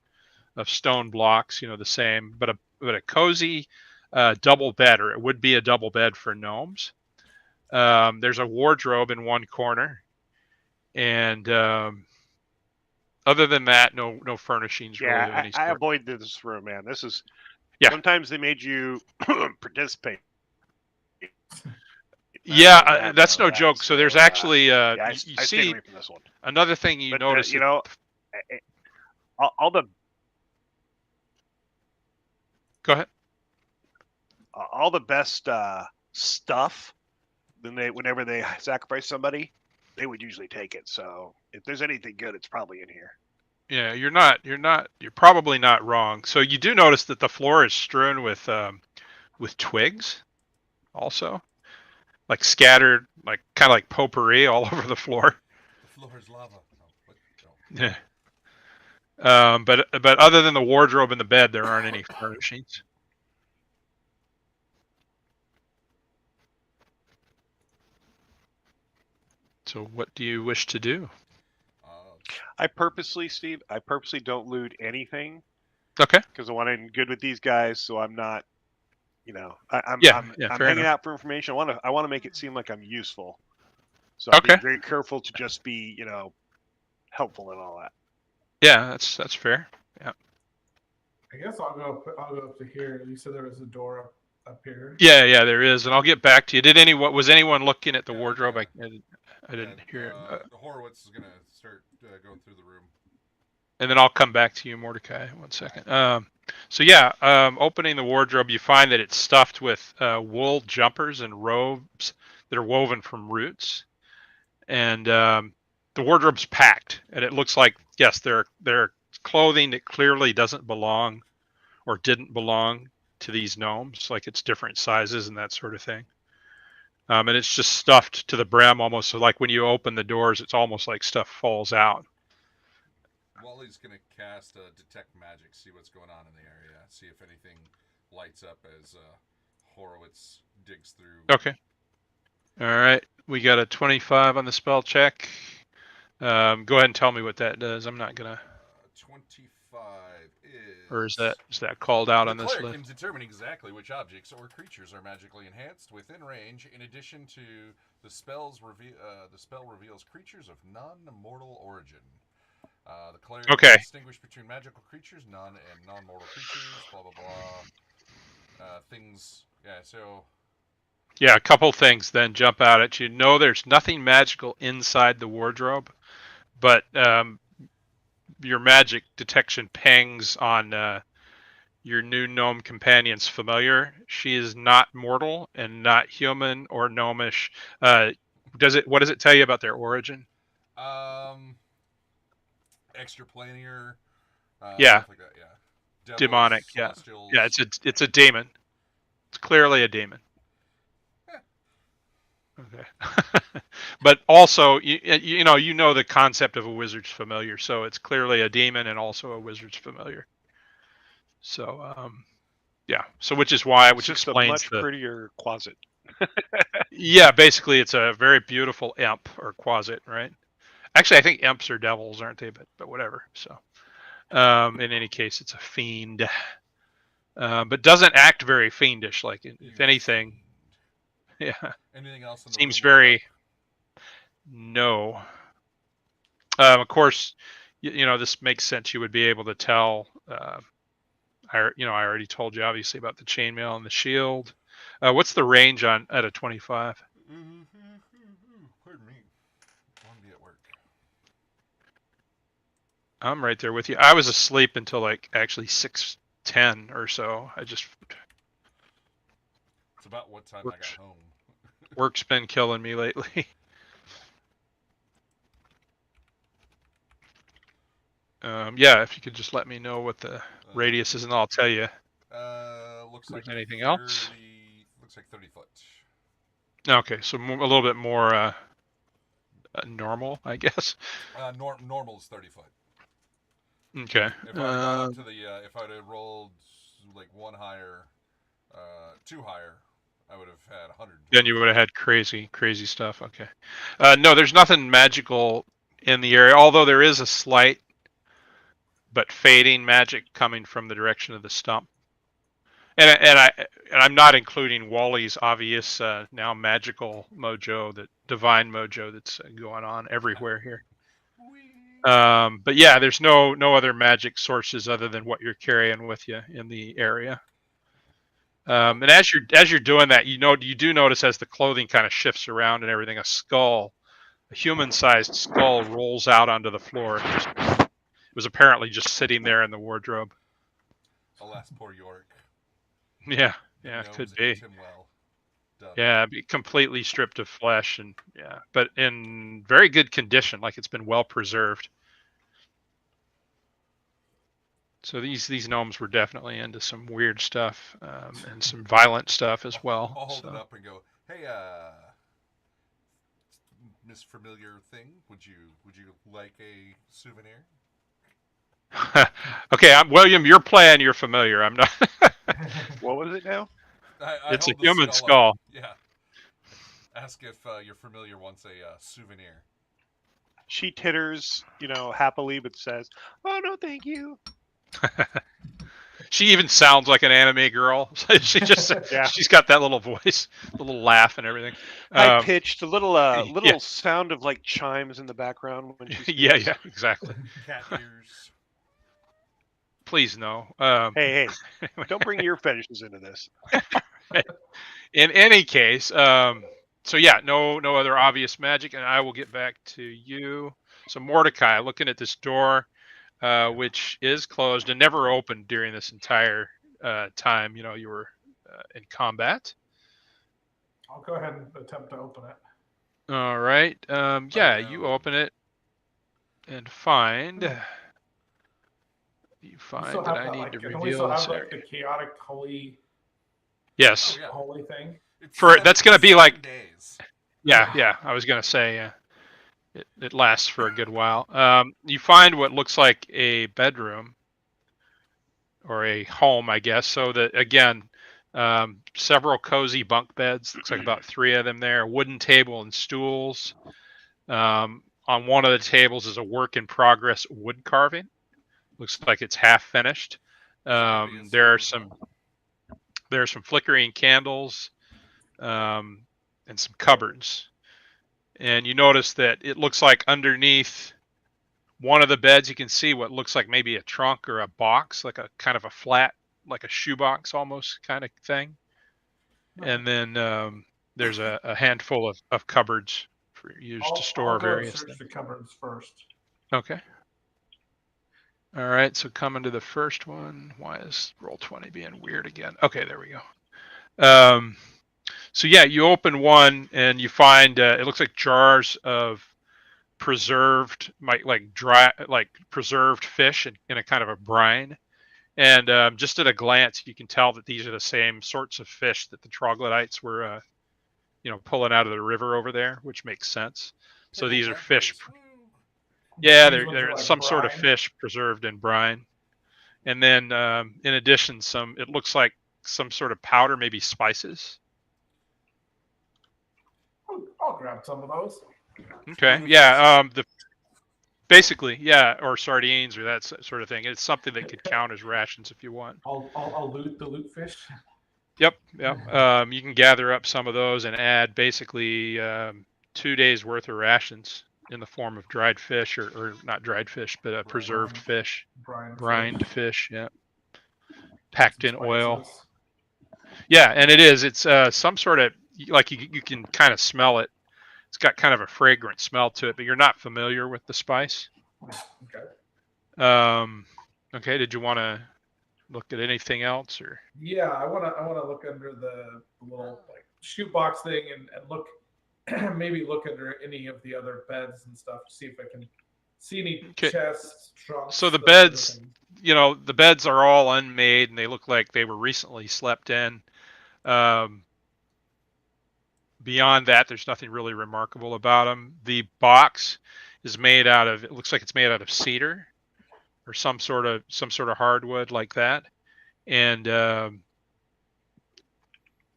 of stone blocks, the same, but a cozy double bed, or it would be a double bed for gnomes. There's a wardrobe in one corner, and other than that, no furnishings really of Yeah, any I sort. avoid this room, man. This is Yeah. Sometimes they made you participate. Yeah, None of that's no that, joke. So there's so, actually, yeah, I you stayed see away from this one. another thing you But notice. all the Go ahead. all the best stuff. Whenever they sacrifice somebody, they would usually take it. So if there's anything good, it's probably in here. Yeah, you're probably not wrong. So you do notice that the floor is strewn with twigs, also, like scattered, like kind of like potpourri all over the floor. The floor is lava. Yeah. But other than the wardrobe and the bed, there aren't any furnishings. So what do you wish to do? I purposely don't loot anything Okay. because I want to end good with these guys. So I'm not, I'm Yeah, I'm fair hanging enough. out for information. I want to make it seem like I'm useful. So I'm Okay. being very careful to just be, helpful and all that. Yeah, that's fair. Yeah. I guess I'll go up to here. You said there was a door up here. Yeah, there is, and I'll get back to you. Was anyone looking at the wardrobe? I didn't hear it. Horowitz is gonna start going through the room. And then I'll come back to you, Mordecai. 1 second. So yeah, opening the wardrobe, you find that it's stuffed with wool jumpers and robes that are woven from roots, and the wardrobe's packed, and it looks like, yes, they're clothing that clearly doesn't belong or didn't belong to these gnomes, like it's different sizes and that sort of thing. And it's just stuffed to the brim, almost so like when you open the doors, it's almost like stuff falls out. Wally's gonna cast detect magic, see what's going on in the area, see if anything lights up as Horowitz digs through. Okay. All right, we got a 25 on the spell check. Go ahead and tell me what that does. I'm not gonna. 25 is. Or is that called out the on this cleric list? can determine exactly which objects or creatures are magically enhanced within range. In addition to the spell reveals creatures of non-mortal origin. The cleric can distinguish between magical creatures, and non-mortal creatures. Blah blah blah. Things. Yeah. So. Yeah, a couple things then jump out at you. No, there's nothing magical inside the wardrobe, but your magic detection pangs on your new gnome companion's familiar. She is not mortal and not human or gnomish. What does it tell you about their origin? Extraplanar. Yeah. Stuff like that, yeah. Devils, Demonic. Yeah. celestials. Yeah. It's a demon. It's clearly a demon. Okay. But also, you know the concept of a wizard's familiar, so it's clearly a demon and also a wizard's familiar. So, yeah. So which explains a much prettier closet. Yeah, basically, it's a very beautiful imp or quasit, right? Actually, I think imps are devils, aren't they? But whatever. So, in any case, it's a fiend, but doesn't act very fiendish. Like, if anything, yeah. Anything else in the Seems room very. No. Of course, this makes sense. You would be able to tell. I already told you obviously about the chainmail and the shield. What's the range on at a 25? Pardon me. I'm gonna be at work. I'm right there with you. I was asleep until like actually 6:10 or so. It's about what time I got home. Work's been killing me lately. Yeah, if you could just let me know what the radius is, and I'll tell you. Looks If like there's anything 30, else? Looks like 30 foot. Okay, so a little bit more normal, I guess. Normal is 30 foot. Okay. If I'd have gone up to the, if I'd have rolled like one higher, two higher, I would have had 100. Then you would have had crazy stuff. Okay. No, there's nothing magical in the area, although there is a slight but fading magic coming from the direction of the stump. And I'm not including Wally's obvious now magical mojo, that divine mojo that's going on everywhere here. But yeah, there's no other magic sources other than what you're carrying with you in the area. And as you're doing that, you do notice as the clothing kind of shifts around and everything, a human-sized skull rolls out onto the floor. It was apparently just sitting there in the wardrobe. Alas, poor York. Yeah, could be. Him well. Done. Yeah, be completely stripped of flesh, and but in very good condition, like it's been well preserved. So these gnomes were definitely into some weird stuff and some violent stuff as well. I'll hold it up and go, hey, Miss Familiar Thing, would you like a souvenir? Okay, William. You're playing. You're familiar. I'm not. What was it now? It's a human skull. Yeah. Ask if your familiar wants a souvenir. She titters, happily, but says, "Oh no, thank you." She even sounds like an anime girl. She just she's got that little voice, a little laugh and everything. High pitched, a little sound of like chimes in the background when she speaks. Yeah, exactly. Cat ears. Please no. Hey, don't bring your fetishes into this. In any case, so yeah, no other obvious magic, and I will get back to you. So Mordecai, looking at this door, which is closed and never opened during this entire time, you were in combat. I'll go ahead and attempt to open it. All right. You open it and find. You find that I need to reveal. Can we still have like the chaotic holy? Yes. Oh, yeah. Holy thing. That's going to be like days. Yeah. I was going to say it lasts for a good while. You find what looks like a bedroom or a home, I guess. So that again, several cozy bunk beds. Looks like about 3 of them there. A wooden table and stools. On one of the tables is a work in progress wood carving. Looks like it's half finished. There are some flickering candles and some cupboards. And you notice that it looks like underneath one of the beds you can see what looks like maybe a trunk or a box, like a kind of a flat, like a shoebox almost kind of thing. And then there's a handful of cupboards used to store various things. I'll search the cupboards first. Okay. All right, so coming to the first one. Why is Roll20 being weird again? Okay, there we go. So yeah, you open one and you find it looks like jars of preserved, preserved fish in a kind of a brine. And just at a glance, you can tell that these are the same sorts of fish that the troglodytes were, pulling out of the river over there, which makes sense. So these are fish. Yeah, they're like some sort of fish preserved in brine. And then in addition, it looks like some sort of powder, maybe spices. I'll grab some of those. Okay, yeah. Basically, yeah, or sardines or that sort of thing. It's something that could count as rations if you want. I'll loot the loot fish. Yep. You can gather up some of those and add basically 2 days worth of rations in the form of dried fish, or not dried fish, but preserved fish, brined fish. Yeah, packed in oil. Yeah, and it is. It's some sort of, like, you can kind of smell it. It's got kind of a fragrant smell to it, but you're not familiar with the spice. Okay. Okay. Did you want to look at anything else, or? Yeah, I wanna look under the little like shoebox thing and look maybe look under any of the other beds and stuff to see if I can see any Okay. chests, trunks. So the those sort of beds, things. the beds are all unmade and they look like they were recently slept in. Beyond that, there's nothing really remarkable about them. The box is made out of, it looks like it's made out of cedar or some sort of hardwood like that. And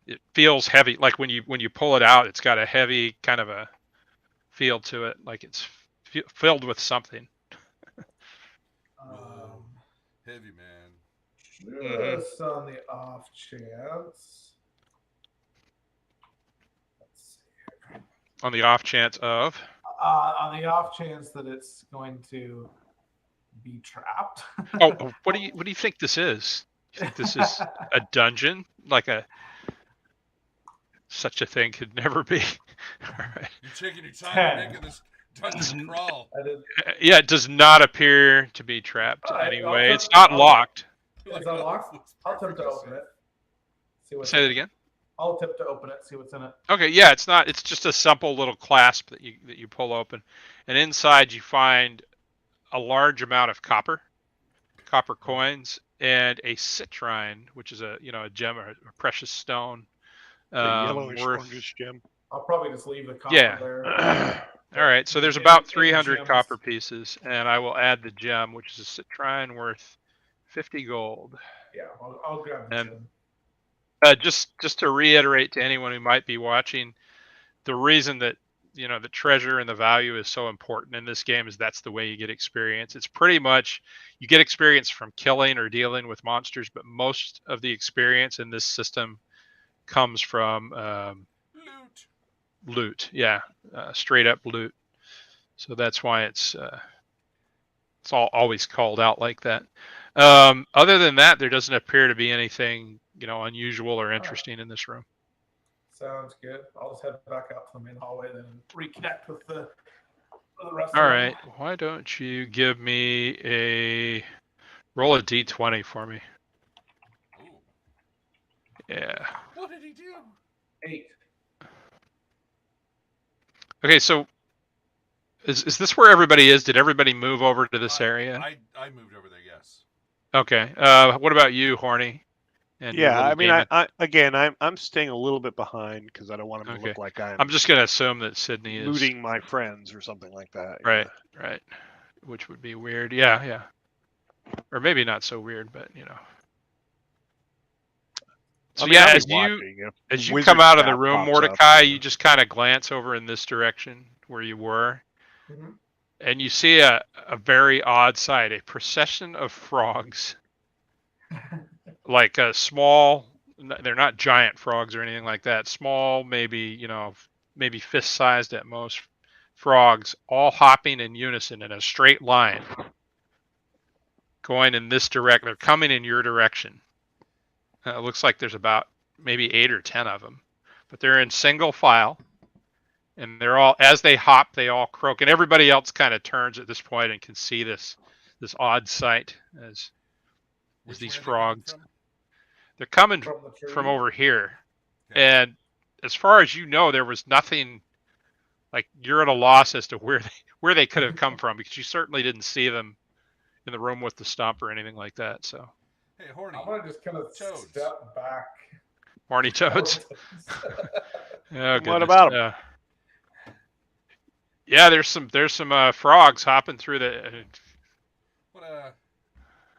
it feels heavy. Like when you pull it out, it's got a heavy kind of a feel to it, like it's filled with something. Whoa. Heavy, man. Just on the off chance. Let's see. On the off chance of? On the off chance that it's going to be trapped. Oh, what do you think this is? You think this is a dungeon? Like such a thing could never be. All right. You're taking your time making this dungeon crawl. Yeah, it does not appear to be trapped anyway. It's not locked. It's unlocked. I'll attempt to open it. See what's Say that again. I'll attempt to open it. See what's in it. Okay, yeah, it's not. It's just a simple little clasp that you pull open, and inside you find a large amount of copper coins, and a citrine, which is a gem or a precious stone. Yellowish orangish gem. I'll probably just leave the copper there. All right, so there's about 300 copper pieces, and I will add the gem, which is a citrine worth 50 gold. Yeah, I'll grab the gem. Just to reiterate to anyone who might be watching, the reason that the treasure and the value is so important in this game is that's the way you get experience. It's pretty much, you get experience from killing or dealing with monsters, but most of the experience in this system comes from loot. Yeah, straight up loot. So that's why it's always called out like that. Other than that, there doesn't appear to be anything unusual or interesting in this room. Sounds good. I'll just head back out to the main hallway then and reconnect with the rest. All right. Why don't you give me roll a d20 for me? Ooh. Yeah. What did he do? 8. Okay, so is this where everybody is? Did everybody move over to this area? I moved over there, yes. Okay. What about you, Horny? And yeah, I mean, I'm staying a little bit behind because I don't want him to look like I'm just going to assume that Sydney is looting my friends or something like that. Right, right. Which would be weird. Yeah. Or maybe not so weird, but So yeah, as you come out of the room, Mordecai, you just kind of glance over in this direction where you were, and you see a very odd sight: a procession of frogs, like a small. They're not giant frogs or anything like that. Small, maybe maybe fist-sized at most, frogs, all hopping in unison in a straight line, going in this direction. They're coming in your direction. It looks like there's about maybe 8 or 10 of them, but they're in single file, and they're all, as they hop, they all croak, and everybody else kind of turns at this point and can see this odd sight as these frogs. They're coming from over here, and as far as you know, there was nothing. Like, you're at a loss as to where they could have come from, because you certainly didn't see them in the room with the stump or anything like that. So. Hey, Horny. I'm gonna just kind of step back. Horny toads. What about them? Yeah, there's some frogs hopping through the.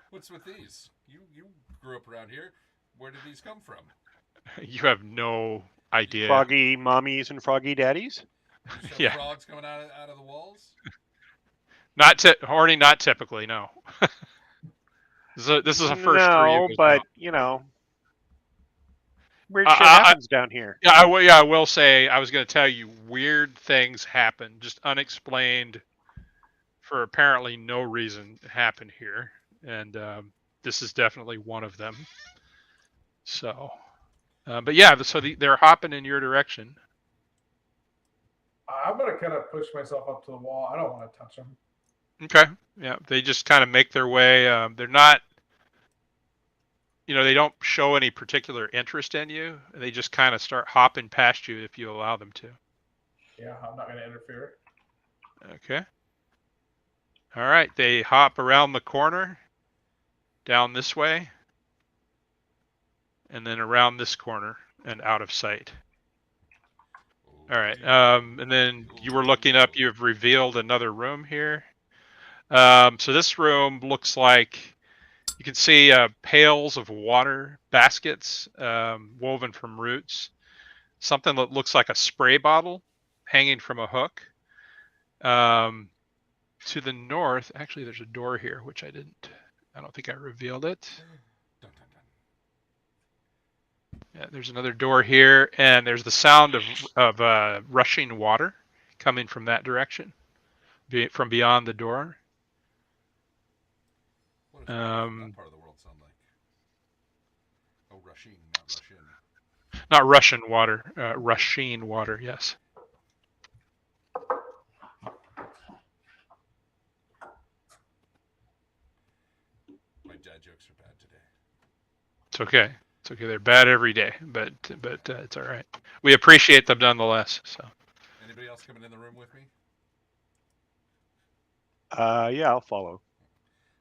What's with these? You grew up around here. Where did these come from? You have no idea. Froggy mommies and froggy daddies. Yeah. Frogs coming out of the walls. Horny, not typically. No. This is a first for you. No, but Weird shit happens down here. Yeah, I will say, I was going to tell you, weird things happen, just unexplained, for apparently no reason happen here, and this is definitely one of them. So, but yeah, so they're hopping in your direction. I'm gonna kind of push myself up to the wall. I don't want to touch them. Okay, yeah, they just kind of make their way. They're not, they don't show any particular interest in you. They just kind of start hopping past you if you allow them to. Yeah, I'm not gonna interfere. Okay. All right, they hop around the corner, down this way, and then around this corner and out of sight. All right, and then you were looking up, you've revealed another room here. So this room looks like, you can see pails of water, baskets woven from roots, something that looks like a spray bottle hanging from a hook. To the north, actually, there's a door here, which I don't think I revealed it. Yeah, there's another door here, and there's the sound of rushing water coming from that direction, from beyond the door. What does that part of the world sound like? Oh, rushing, not rush in. Not Russian water, rushing water, yes. My dad jokes are bad today. It's okay. It's okay. They're bad every day, but it's all right. We appreciate them nonetheless. So. Anybody else coming in the room with me? Yeah, I'll follow.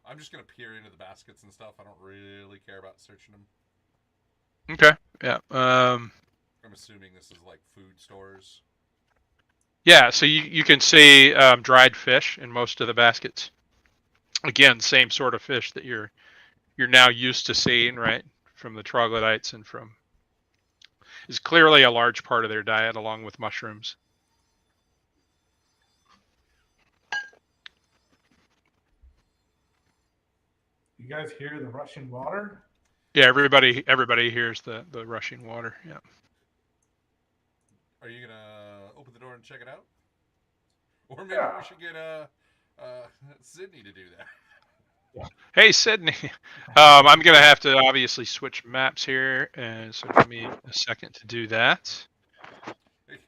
I'm just gonna peer into the baskets and stuff. I don't really care about searching them. Okay. Yeah. I'm assuming this is like food stores. Yeah. So you can see dried fish in most of the baskets. Again, same sort of fish that you're now used to seeing, right, from the troglodytes and from. Is clearly a large part of their diet, along with mushrooms. You guys hear the rushing water? Yeah, everybody hears the rushing water. Yeah. Are you gonna open the door and check it out? Or maybe Yeah. we should get Sydney to do that. Hey, Sydney. I'm gonna have to obviously switch maps here, and so give me a second to do that. Hey,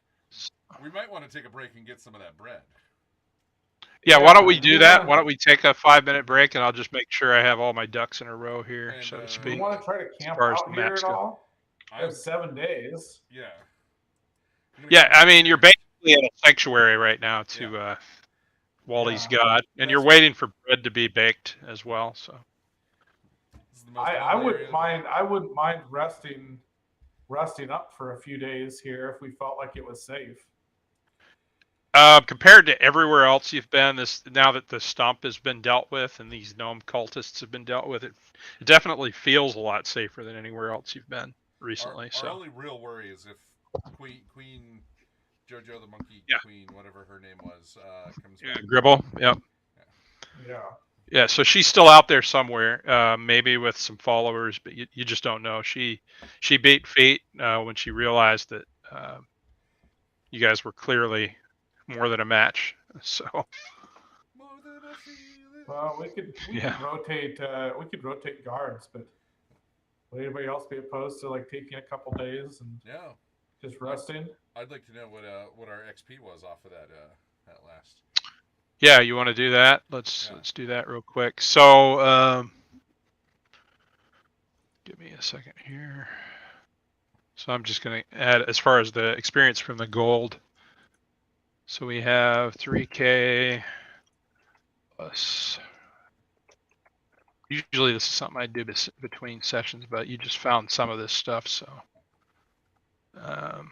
we might want to take a break and get some of that bread. Yeah, why don't we do that? Why don't we take a 5-minute break, and I'll just make sure I have all my ducks in a row here, And, so to Do you speak. want to try to camp far as out the here maps at go. all? We have 7 days. Yeah. Yeah, I mean, you're basically in a sanctuary right now to Wally's God, and you're waiting for bread to be baked as well. So I wouldn't mind. I wouldn't mind resting up for a few days here if we felt like it was safe. compared to everywhere else you've been, now that the stump has been dealt with and these gnome cultists have been dealt with, it definitely feels a lot safer than anywhere else you've been recently. Our only real worry is if Queen Jojo the Monkey Queen, whatever her name was, comes back. Gribble. Yep. Yeah. Yeah, so she's still out there somewhere, maybe with some followers, but you just don't know. She beat feet when she realized that you guys were clearly more than a match. So. Well, we could rotate. We could rotate guards, but would anybody else be opposed to like taking a couple days and just resting? I'd like to know what our XP was off of that last. Yeah, you want to do that? Let's do that real quick. So, give me a second here. So I'm just going to add as far as the experience from the gold. So we have 3K plus. Usually this is something I do between sessions, but you just found some of this stuff, so. I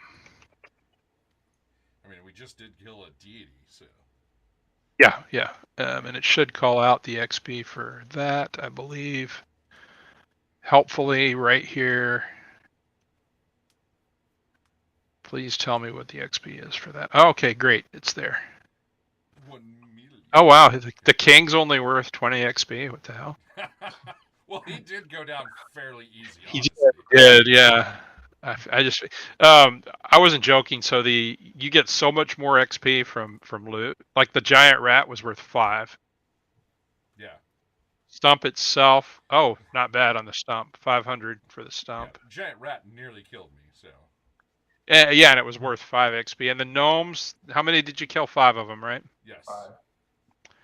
mean, we just did kill a deity, so. Yeah. And it should call out the XP for that, I believe. Helpfully, right here. Please tell me what the XP is for that. Oh, okay, great. It's there. 1 million. Oh, wow. The king's only worth 20 XP. What the hell? Well, he did go down fairly easy. He did, yeah. I just, I wasn't joking. So you get so much more XP from loot. Like the giant rat was worth 5. Yeah. Stump itself, oh, not bad on the stump. 500 for the stump. Yeah. Giant rat nearly killed me. So. Yeah, and it was worth 5 XP. And the gnomes, how many did you kill? 5 of them, right? Yes. 5.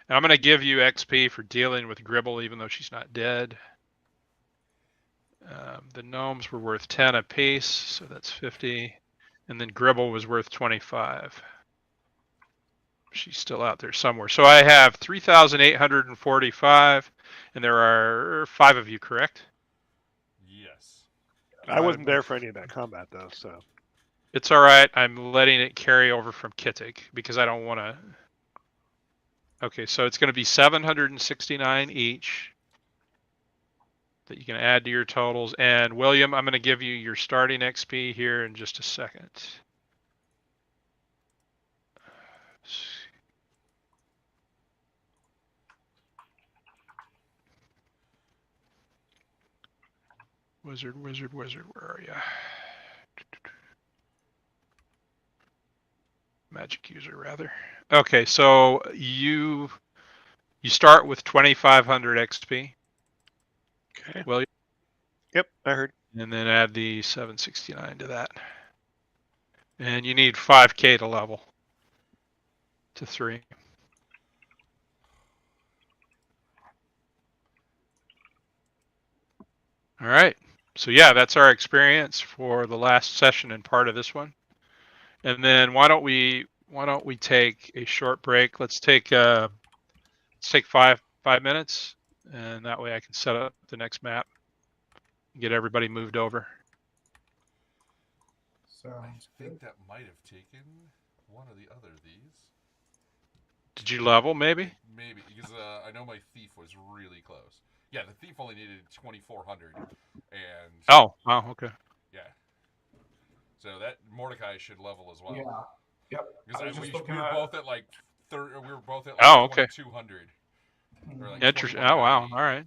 And I'm going to give you XP for dealing with Gribble, even though she's not dead. The gnomes were worth 10 apiece, so that's 50. And then Gribble was worth 25. She's still out there somewhere. So I have 3,845, and there are 5 of you, correct? Yes. I wasn't there for any of that combat though, so. It's all right. I'm letting it carry over from Kittig because I don't want to. Okay, so it's going to be 769 each that you can add to your totals. And William, I'm going to give you your starting XP here in just a second. Wizard, where are you? Magic user, rather. Okay, so you start with 2,500 XP. Okay. William? Yep, I heard. And then add the 769 to that. And you need 5K to level to 3. All right. So yeah, that's our experience for the last session and part of this one. And then why don't we take a short break? Let's take 5 minutes, and that way I can set up the next map, get everybody moved over. Sounds I think good. that might have taken one or the other of these. Did you level maybe? Maybe because I know my thief was really close. Yeah, the thief only needed 2,400, and Oh, wow, okay. yeah. So that Mordecai should level as well. Yeah. Yep. Because I was we just looking were at. both at like we were both at Oh, like okay. 2,200. Or like Interesting. Oh, wow. 2190. All right.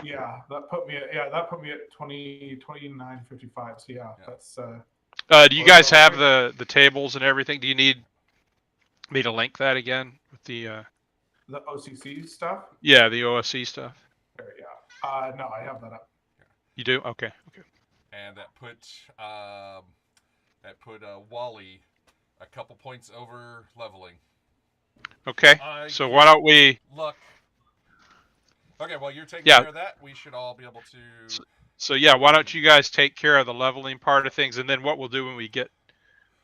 Yeah, that put me at 29.55. So yeah, that's Do you guys have the tables and everything? Do you need me to link that again with the OCC stuff? Yeah, the OSC stuff. There, yeah. No, I have that up. You do? Okay. And that put Wally a couple points over leveling. Okay. So why don't we? Luck. Okay, well you're taking Yeah. care of that. We should all be able to. So yeah, why don't you guys take care of the leveling part of things, and then what we'll do when we get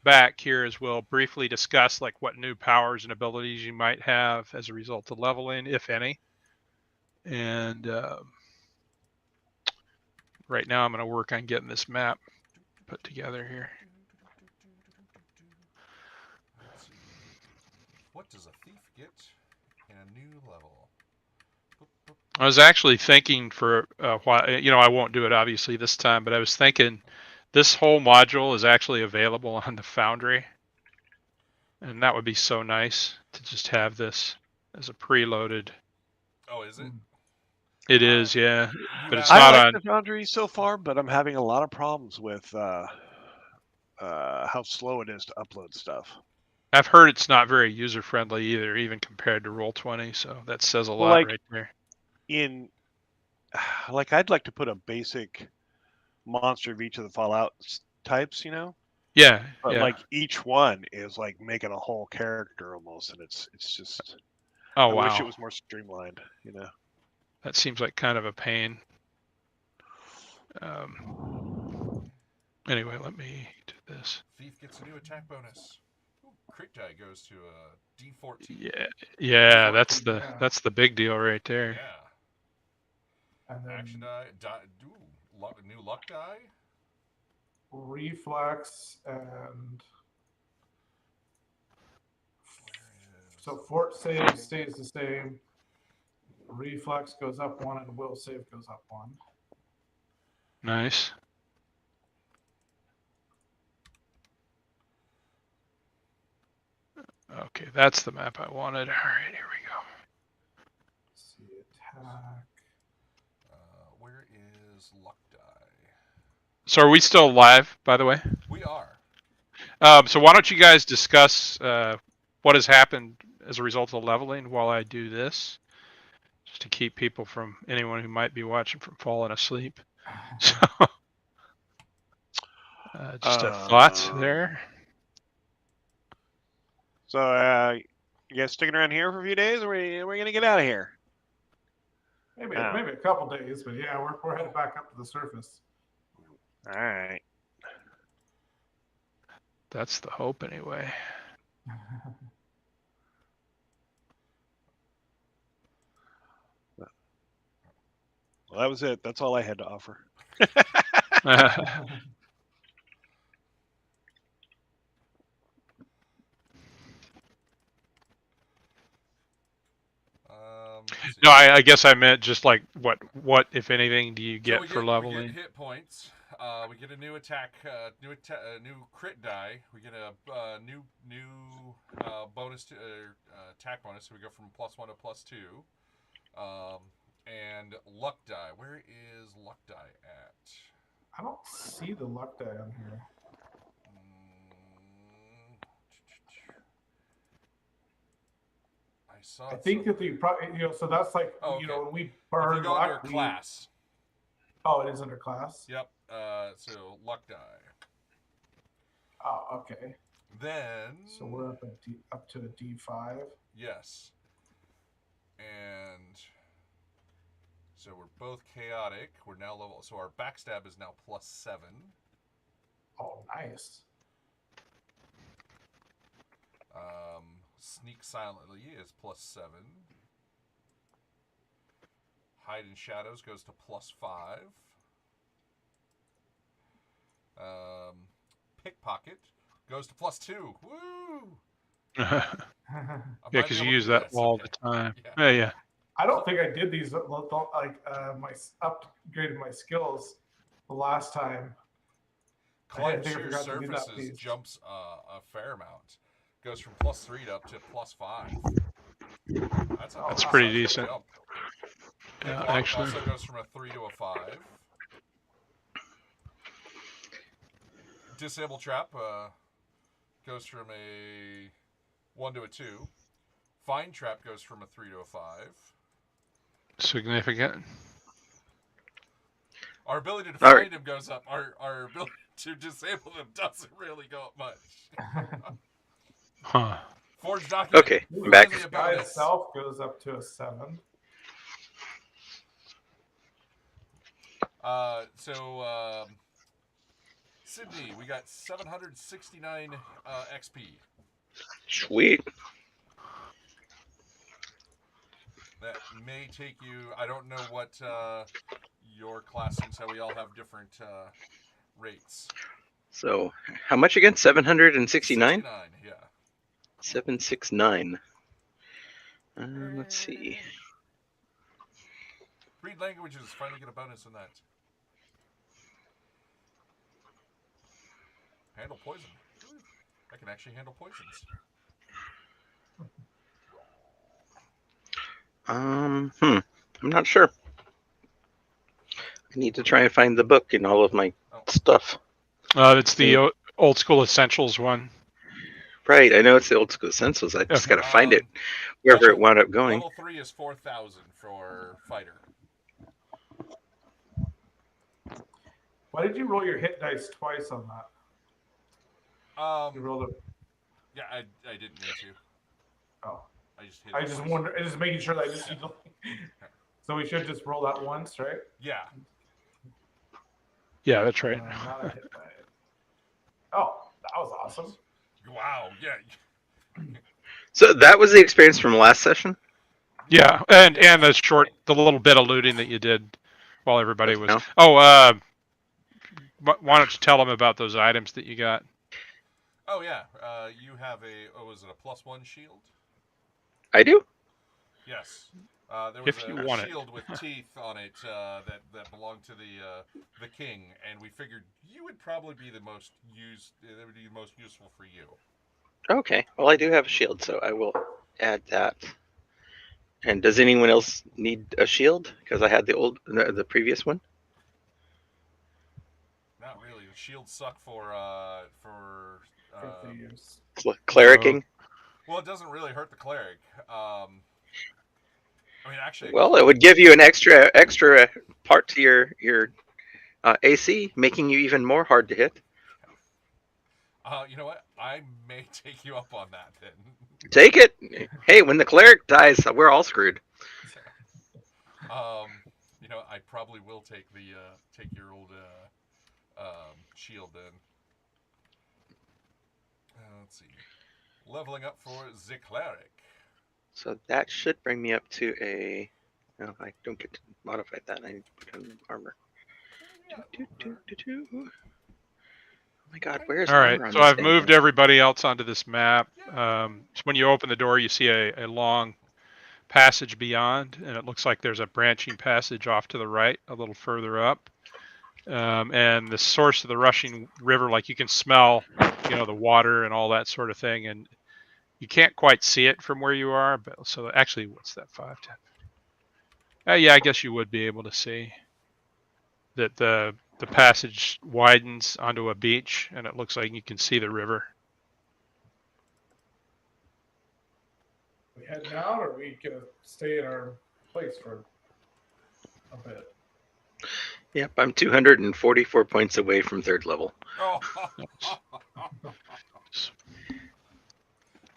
back here is we'll briefly discuss like what new powers and abilities you might have as a result of leveling, if any. And right now I'm going to work on getting this map put together here. Let's see. What does a thief get in a new level? I was actually thinking for a while, I won't do it obviously this time, but I was thinking this whole module is actually available on the Foundry. And that would be so nice to just have this as a preloaded. Oh, is it? It is, yeah. But it's I not like on the Foundry so far, but I'm having a lot of problems with how slow it is to upload stuff. I've heard it's not very user friendly either, even compared to Roll20. So that says a lot right there. I'd like to put a basic monster of each of the Fallout types, Yeah. But yeah. like each one is like making a whole character almost, and it's just. Oh, I wow. wish it was more streamlined, That seems like kind of a pain. Anyway, let me do this. Thief gets a new attack bonus. Ooh, crit die goes to a D14. Yeah, D14, that's the big deal right there. Yeah. And then Action die. New luck die. reflex and so fort save stays the same. Reflex goes up 1 and will save goes up 1. Nice. Okay, that's the map I wanted. All right, here we go. Let's see, attack. Where is luck die? So are we still live, by the way? We are. So why don't you guys discuss what has happened as a result of leveling while I do this, just to keep people from anyone who might be watching from falling asleep. So, just a thought there. So, you guys sticking around here for a few days, or we're gonna get out of here? Maybe Oh. maybe a couple days, but yeah, we're headed back up to the surface. All right. That's the hope, anyway. Well, that was it. That's all I had to offer. Let's see. No, I guess I meant just like what if anything do you So get we for We leveling? get hit points. We get a new attack, new crit die. We get a new bonus to attack bonus. So we go from +1 to +2. And luck die. Where is luck die at? I don't see the luck die on here. I saw. I think that you probably so that's like Oh, okay. when we If burn you go luck, under class. Oh, it is under class. Yep. So luck die. Oh, okay. Then. So we're up to a D5. Yes. And so we're both chaotic. We're now level. So our backstab is now +7. Oh, nice. Sneak silently is +7. Hide in shadows goes to +5. Pickpocket goes to +2. Woo! Yeah, because you use that all the time. Yeah, yeah. I don't think I did these like my upgraded my skills the last time. Climb sheer surfaces jumps a fair amount. Goes from +3 to up to +5. That's pretty decent. Jump. Yeah, Clock actually. also goes from a 3 to a 5. Disable trap goes from a 1 to a 2. Find trap goes from a 3 to a 5. Significant. Our ability to find him goes up. Our ability to disable them doesn't really go up much. Huh. Forged document. Okay, I'm back. The guy itself goes up to a 7. Sydney, we got 769 XP. Sweet. That may take you. I don't know what your class is. How we all have different rates. So, how much again? 769? 69, yeah. 769. Let's see. Read languages. Finally get a bonus in that. Handle poison. I can actually handle poisons. I'm not sure. I need to try and find the book in all of my stuff. It's the old school essentials one. Right, I know it's the old school essentials. I just got to find it wherever it wound up going. Level 3 is 4,000 for fighter. Why did you roll your hit dice twice on that? You rolled it. Yeah, I didn't need to. Oh. I just wonder. I just making sure that I just. So we should just roll that once, right? Yeah. Yeah, that's right. Not a hit die. Oh, that was awesome. Wow. Yeah. So that was the experience from last session. Yeah, and the little bit of looting that you did while everybody was. No. Oh, why don't you tell them about those items that you got? Oh yeah, you have was it a +1 shield? I do. Yes. There was If you a want shield with teeth on it that belonged to the king, and we figured you would probably be the most used. That would be the most useful for you. Okay. Well, I do have a shield, so I will add that. And does anyone else need a shield? Because I had the previous one. Not shields suck for thieves. Clericing. well, it doesn't really hurt the cleric. I mean, actually, Well, it would give you an extra part to your AC, making you even more hard to hit. you know what? I may take you up on that then. Take it. Hey, when the cleric dies, we're all screwed. You know, I probably will take your old shield then. Let's see. Leveling up for the cleric. So that should bring me up to a. No, I don't get to modify that. I need to put on armor. Oh my God, where's All right, armor on so this I've damn moved thing? everybody else onto this map. So when you open the door, you see a long passage beyond, and it looks like there's a branching passage off to the right, a little further up. And the source of the rushing river, like you can smell, the water and all that sort of thing, and you can't quite see it from where you are. But so actually, what's that 5, 10? Yeah, I guess you would be able to see that the passage widens onto a beach, and it looks like you can see the river. We heading out, or we gonna stay in our place for a bit? Yep, I'm 244 points away from 3rd level. Oh.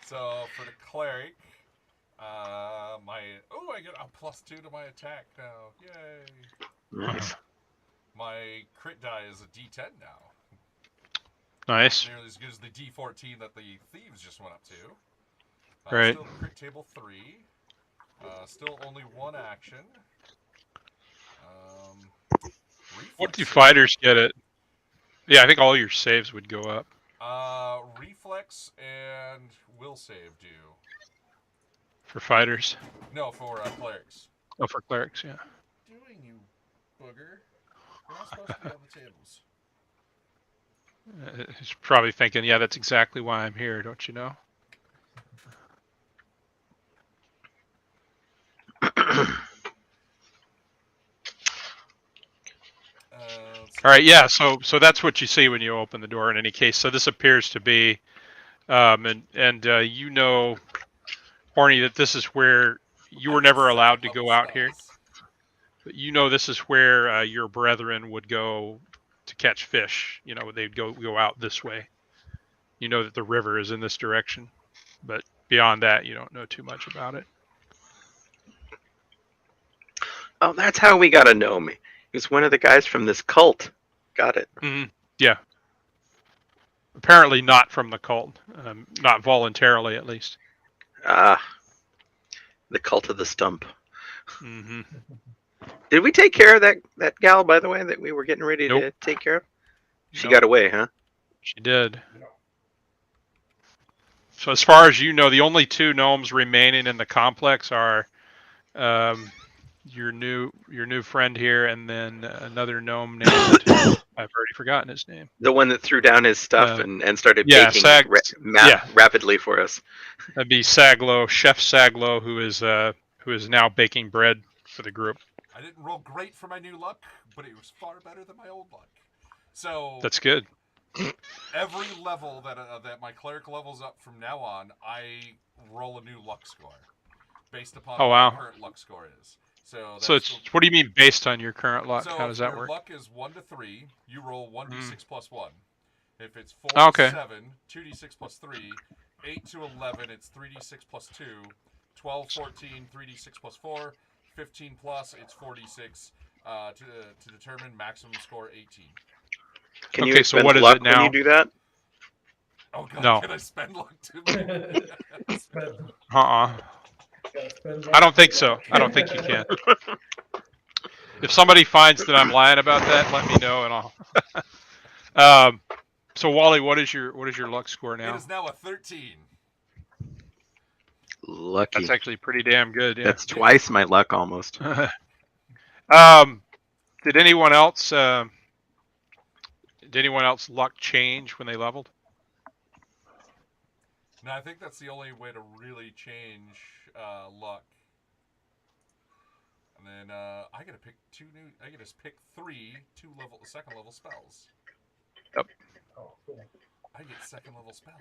So for the cleric, I get a +2 to my attack now. Yay! Nice. My crit die is a D10 now. Nice. Nearly as good as the D14 that the thieves just went up to. Right. Still crit table 3. Still only 1 action. What do Reflex fighters get it? Yeah, I think all your saves would go up. reflex and will save do. For fighters. No, for clerics. Oh, for clerics, yeah. Doing you booger. You're not supposed to be on the tables. He's probably thinking, yeah, that's exactly why I'm here, don't you know? All right, yeah. So that's what you see when you open the door. In any case, so this appears to be, Horny, that this is where you were never allowed to go out here. But this is where your brethren would go to catch fish. They'd go out this way. You know that the river is in this direction, but beyond that, you don't know too much about it. Oh, that's how we got to know me. He was one of the guys from this cult. Got it. Mm-hmm. Yeah. Apparently not from the cult. Not voluntarily, at least. The cult of the stump. Mm-hmm. Did we take care of that gal, by the way, that we were getting ready to take care of? She got away, huh? She did. So as far as you know, the only 2 gnomes remaining in the complex are your new friend here, and then another gnome named I've already forgotten his name. The one that threw down his stuff and started baking rapidly for us. That'd be Saglo, Chef Saglo, who is now baking bread for the group. I didn't roll great for my new luck, but it was far better than my old luck. So that's good. Every level that my cleric levels up from now on, I roll a new luck score based upon what my current luck score is. So what do you mean based on your current luck? So how does that work? Your luck is 1 to 3. You roll 1d6 plus 1. If it's 4 to 7, 2d6 plus 3. 8 to 11, it's 3d6 plus 2. 12, 14, 3d6 plus 4. 15 plus, it's 4d6 to determine maximum score 18. Can you spend what is luck it now? when you do that? Oh God, no. Can I spend luck too? I don't think so. I don't think you can. If somebody finds that I'm lying about that, let me know and I'll. So Wally, what is your luck score now? It is now a 13. Lucky. That's actually pretty damn good. Yeah. That's twice my luck almost. Did anyone else luck change when they leveled? No, I think that's the only way to really change luck. And then I get to pick 3 second level spells. Oh, cool. I get second level spells.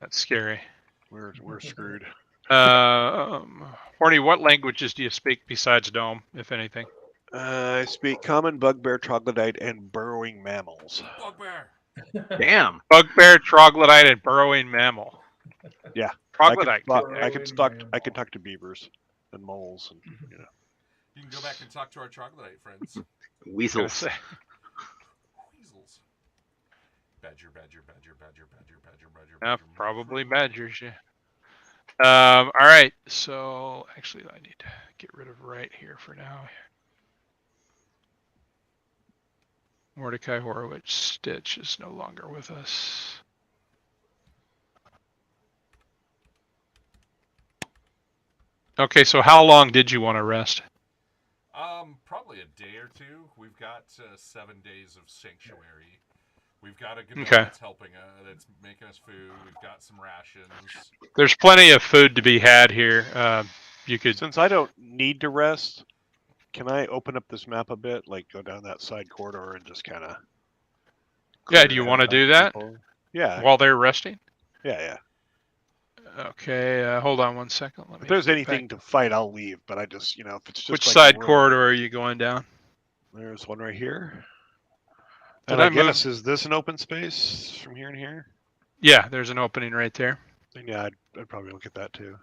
That's scary. We're screwed. Horny, what languages do you speak besides Dome, if anything? I speak common, bugbear, troglodyte, and burrowing mammals. Bugbear. Damn. Bugbear, troglodyte, and burrowing mammal. Yeah, Troglodyte. I can talk to beavers and moles, and You can go back and talk to our troglodyte friends. Weasels. Weasels. Badger, badger, badger, badger, badger, badger, badger, Yeah, badger. probably badgers, yeah. All right, so actually I need to get rid of right here for now. Mordecai Horowitz Stitch is no longer with us. Okay, so how long did you want to rest? Probably a day or two. We've got 7 days of sanctuary. We've got a gnome Okay. that's helping that's making us food. We've got some rations. There's plenty of food to be had here. You could. since I don't need to rest, can I open up this map a bit, like go down that side corridor and just kind of? Yeah, do you want to do that Yeah, while they're resting? yeah. Okay, hold on 1 second. Let me. If there's get anything back. to fight, I'll leave. But I just, if it's just Which like side a room- corridor are you going down? There's one right here. Did And I I move- guess is this an open space from here and here? Yeah, there's an opening right there. Then yeah, I'd probably look at that too.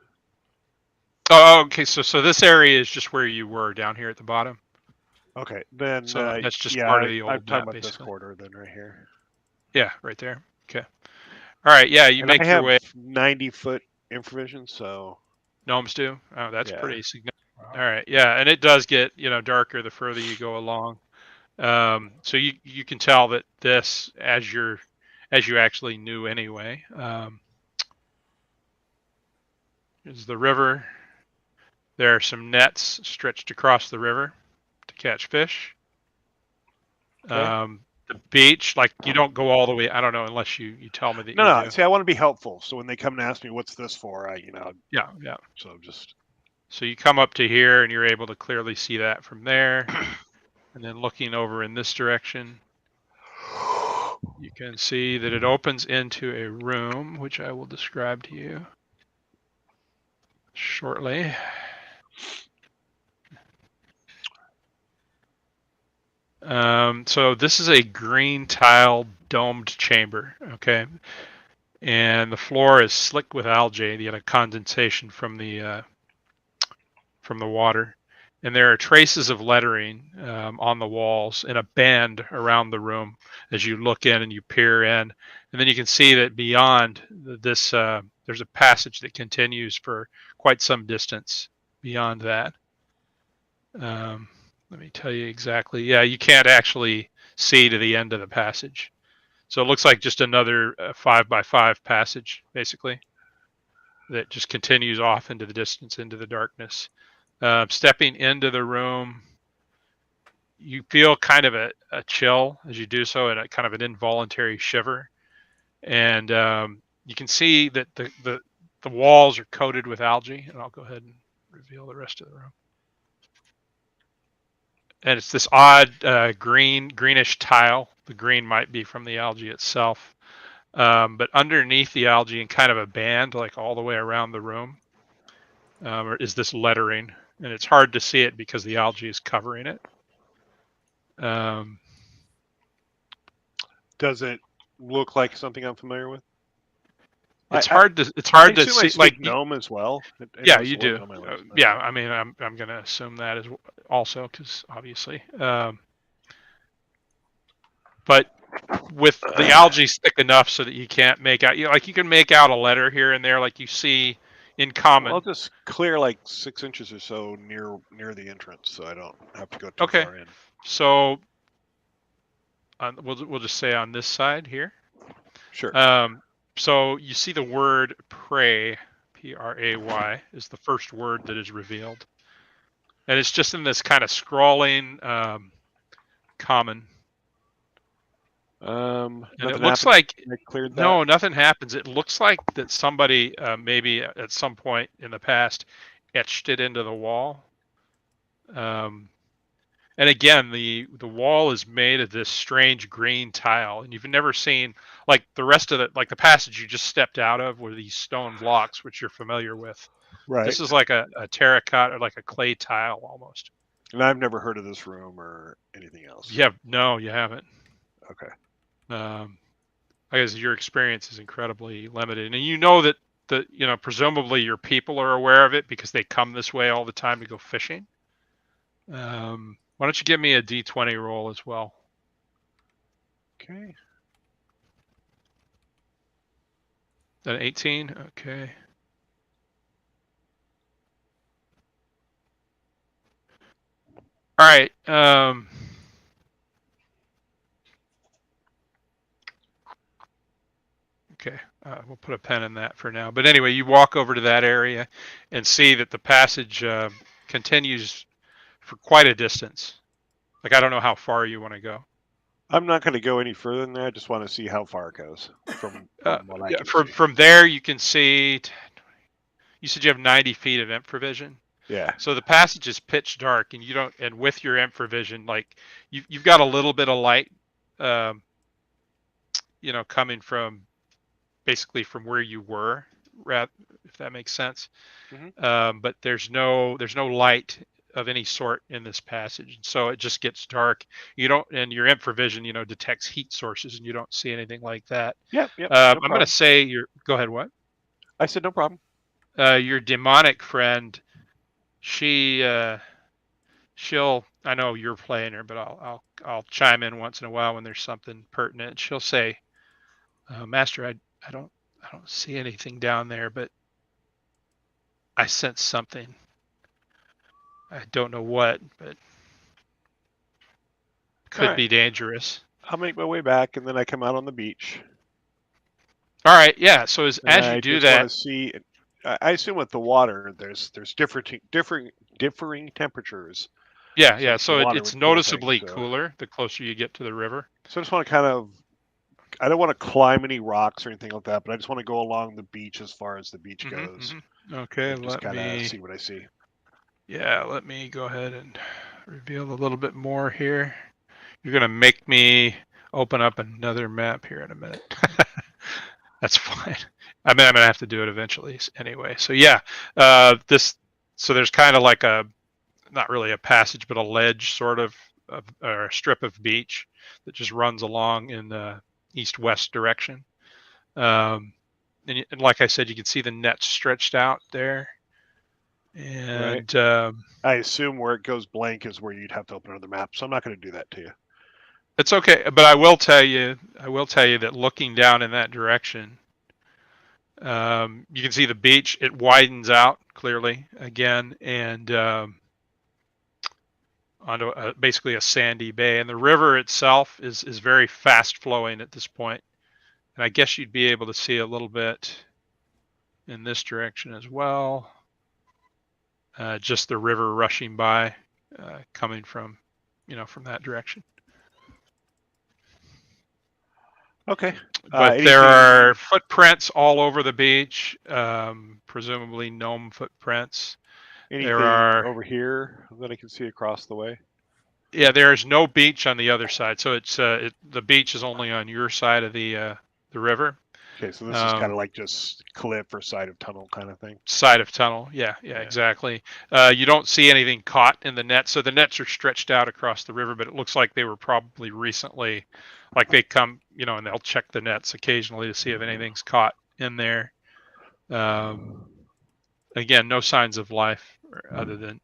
Oh, okay. So this area is just where you were down here at the bottom. Okay, then So that's just yeah, part of the old I'm talking map, about this basically. corridor then right here. Yeah, right there. Okay. All right. Yeah, you And make I your have way. 90-foot infravision, so Gnomes do. Oh, that's Yeah. pretty significant. Wow. All right. Yeah, and it does get darker the further you go along. So you can tell that this as you actually knew anyway. Is the river. There are some nets stretched across the river to catch fish. Okay. The beach, like you don't go all the way. I don't know unless you tell me that you no. do. See, I want to be helpful, so when they come and ask me what's this for, Yeah. so just So you come up to here and you're able to clearly see that from there. And then looking over in this direction, you can see that it opens into a room, which I will describe to you shortly. So this is a green tile domed chamber, okay? And the floor is slick with algae, condensation from the water. And there are traces of lettering on the walls and a band around the room as you look in and you peer in. And then you can see that beyond this, there's a passage that continues for quite some distance beyond that. Let me tell you exactly. Yeah, you can't actually see to the end of the passage. So it looks like just another 5x5 passage, basically, that just continues off into the distance, into the darkness. Stepping into the room, you feel kind of a chill as you do so, and a kind of an involuntary shiver. And you can see that the walls are coated with algae. And I'll go ahead and reveal the rest of the room. And it's this odd greenish tile. The green might be from the algae itself. But underneath the algae and kind of a band, like all the way around the room, is this lettering. And it's hard to see it because the algae is covering it. does it look like something I'm familiar with? It's hard to see. Like gnome as well. Yeah, you do. Yeah, I mean, I'm going to assume that as also because obviously, but with the algae thick enough so that you can't make out. You can make out a letter here and there, like you see in common. I'll just clear like 6 inches or so near the entrance, so I don't have to go too far in. So we'll just say on this side here. Sure. So you see the word pray, P-R-A-Y, is the first word that is revealed. And it's just in this kind of scrawling common. And it looks like no, nothing happens. It looks like that somebody maybe at some point in the past etched it into the wall. And again, the wall is made of this strange green tile, and you've never seen like the rest of like the passage you just stepped out of were these stone blocks, which you're familiar with. Right. This is like a terracotta or like a clay tile almost. And I've never heard of this room or anything else. No, you haven't. Okay. I guess your experience is incredibly limited, and you know that presumably your people are aware of it because they come this way all the time to go fishing. Why don't you give me a D20 roll as well? Okay. An 18? Okay. All right. Okay. We'll put a pen in that for now. But anyway, you walk over to that area and see that the passage continues for quite a distance. Like, I don't know how far you want to go. I'm not going to go any further than that. I just want to see how far it goes from what I can see. From there, you can see. You said you have 90 feet of infravision. Yeah. So the passage is pitch dark, and you don't. And with your infravision, like you've got a little bit of light, coming from basically from where you were, if that makes sense. Mm-hmm. But there's no light of any sort in this passage, so it just gets dark. You don't, and your infravision, detects heat sources, and you don't see anything like that. Yep. I'm going to say go ahead. What? I said no problem. Your demonic friend, she'll. I know you're playing her, but I'll chime in once in a while when there's something pertinent. She'll say, "Master, I don't see anything down there, but I sense something. I don't know what, but could be dangerous." I'll make my way back, and then I come out on the beach. All right, yeah. So as you do that, see, I assume with the water, there's differing temperatures. Yeah. So it's noticeably cooler the closer you get to the river. So I just want to I don't want to climb any rocks or anything like that, but I just want to go along the beach as far as the beach goes. Okay, just kind of see what I see. Yeah, let me go ahead and reveal a little bit more here. You're going to make me open up another map here in a minute. That's fine. I mean, I'm going to have to do it eventually anyway. So yeah, so there's kind of like not really a passage, but a ledge sort of, or a strip of beach that just runs along in the east-west direction. And like I said, you can see the net stretched out there. And I assume where it goes blank is where you'd have to open another map, so I'm not going to do that to you. It's okay, but I will tell you that looking down in that direction, you can see the beach. It widens out clearly again, and onto basically a sandy bay. And the river itself is very fast flowing at this point. And I guess you'd be able to see a little bit in this direction as well. Just the river rushing by, coming from that direction. Okay. But there are footprints all over the beach, presumably gnome footprints. Anything over here that I can see across the way? Yeah, there's no beach on the other side, so it's the beach is only on your side of the river. Okay, so this is kind of like just cliff or side of tunnel kind of thing. Side of tunnel, yeah, exactly. You don't see anything caught in the net, so the nets are stretched out across the river, but it looks like they were probably recently, like they come, and they'll check the nets occasionally to see if anything's caught in there. Again, no signs of life other than,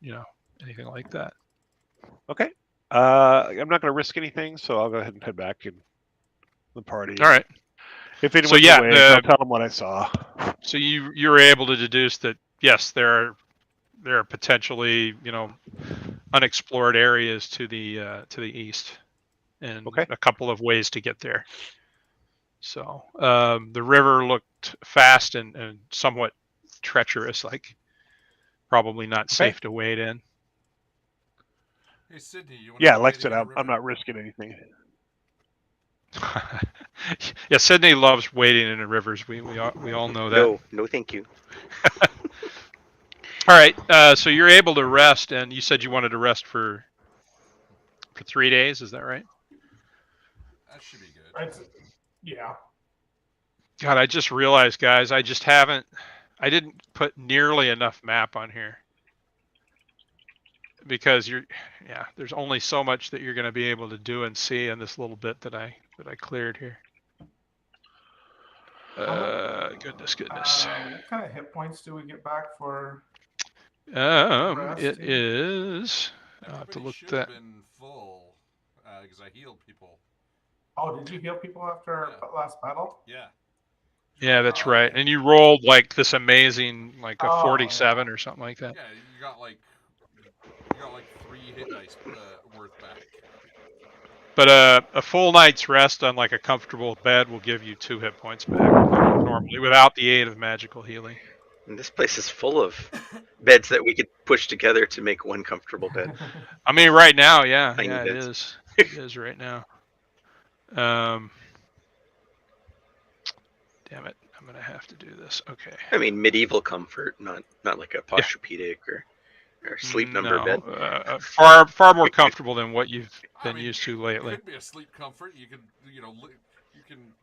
anything like that. Okay. I'm not going to risk anything, so I'll go ahead and head back in the party. All right. If anyone's awake, I'll tell them what I saw. So you're able to deduce that, yes, there are potentially, unexplored areas to the east, and a couple of ways to get there. So the river looked fast and somewhat treacherous, like probably not safe to wade in. Hey, Sydney, like I said, I'm not risking anything. Yeah, Sydney loves wading in the rivers. We all know that. No, thank you. All right, so you're able to rest, and you said you wanted to rest for for 3 days. Is that right? That should be good. Yeah. God, I just realized, guys, I didn't put nearly enough map on here because there's only so much that you're going to be able to do and see in this little bit that I cleared here. Goodness. What kind of hit points do we get back for? It resting? is. I'll have to Everybody look should that. have been full because I healed people. Oh, did you heal people after our last battle? Yeah. Yeah, that's Oh, right. okay. And you rolled like this amazing, like a Oh, 47 yeah. or something like that. Yeah, you got like 3 hit dice worth back. But a full night's rest on like a comfortable bed will give you 2 hit points back normally without the aid of magical healing. And this place is full of beds that we could push together to make one comfortable bed. I mean, right now, Tiny it beds. is. It is right now. Damn it! I'm gonna have to do this. Okay. I mean, medieval comfort, not like a posturepedic or sleep number bed. Far more comfortable than what you've been used to It lately. could be a sleep comfort. You can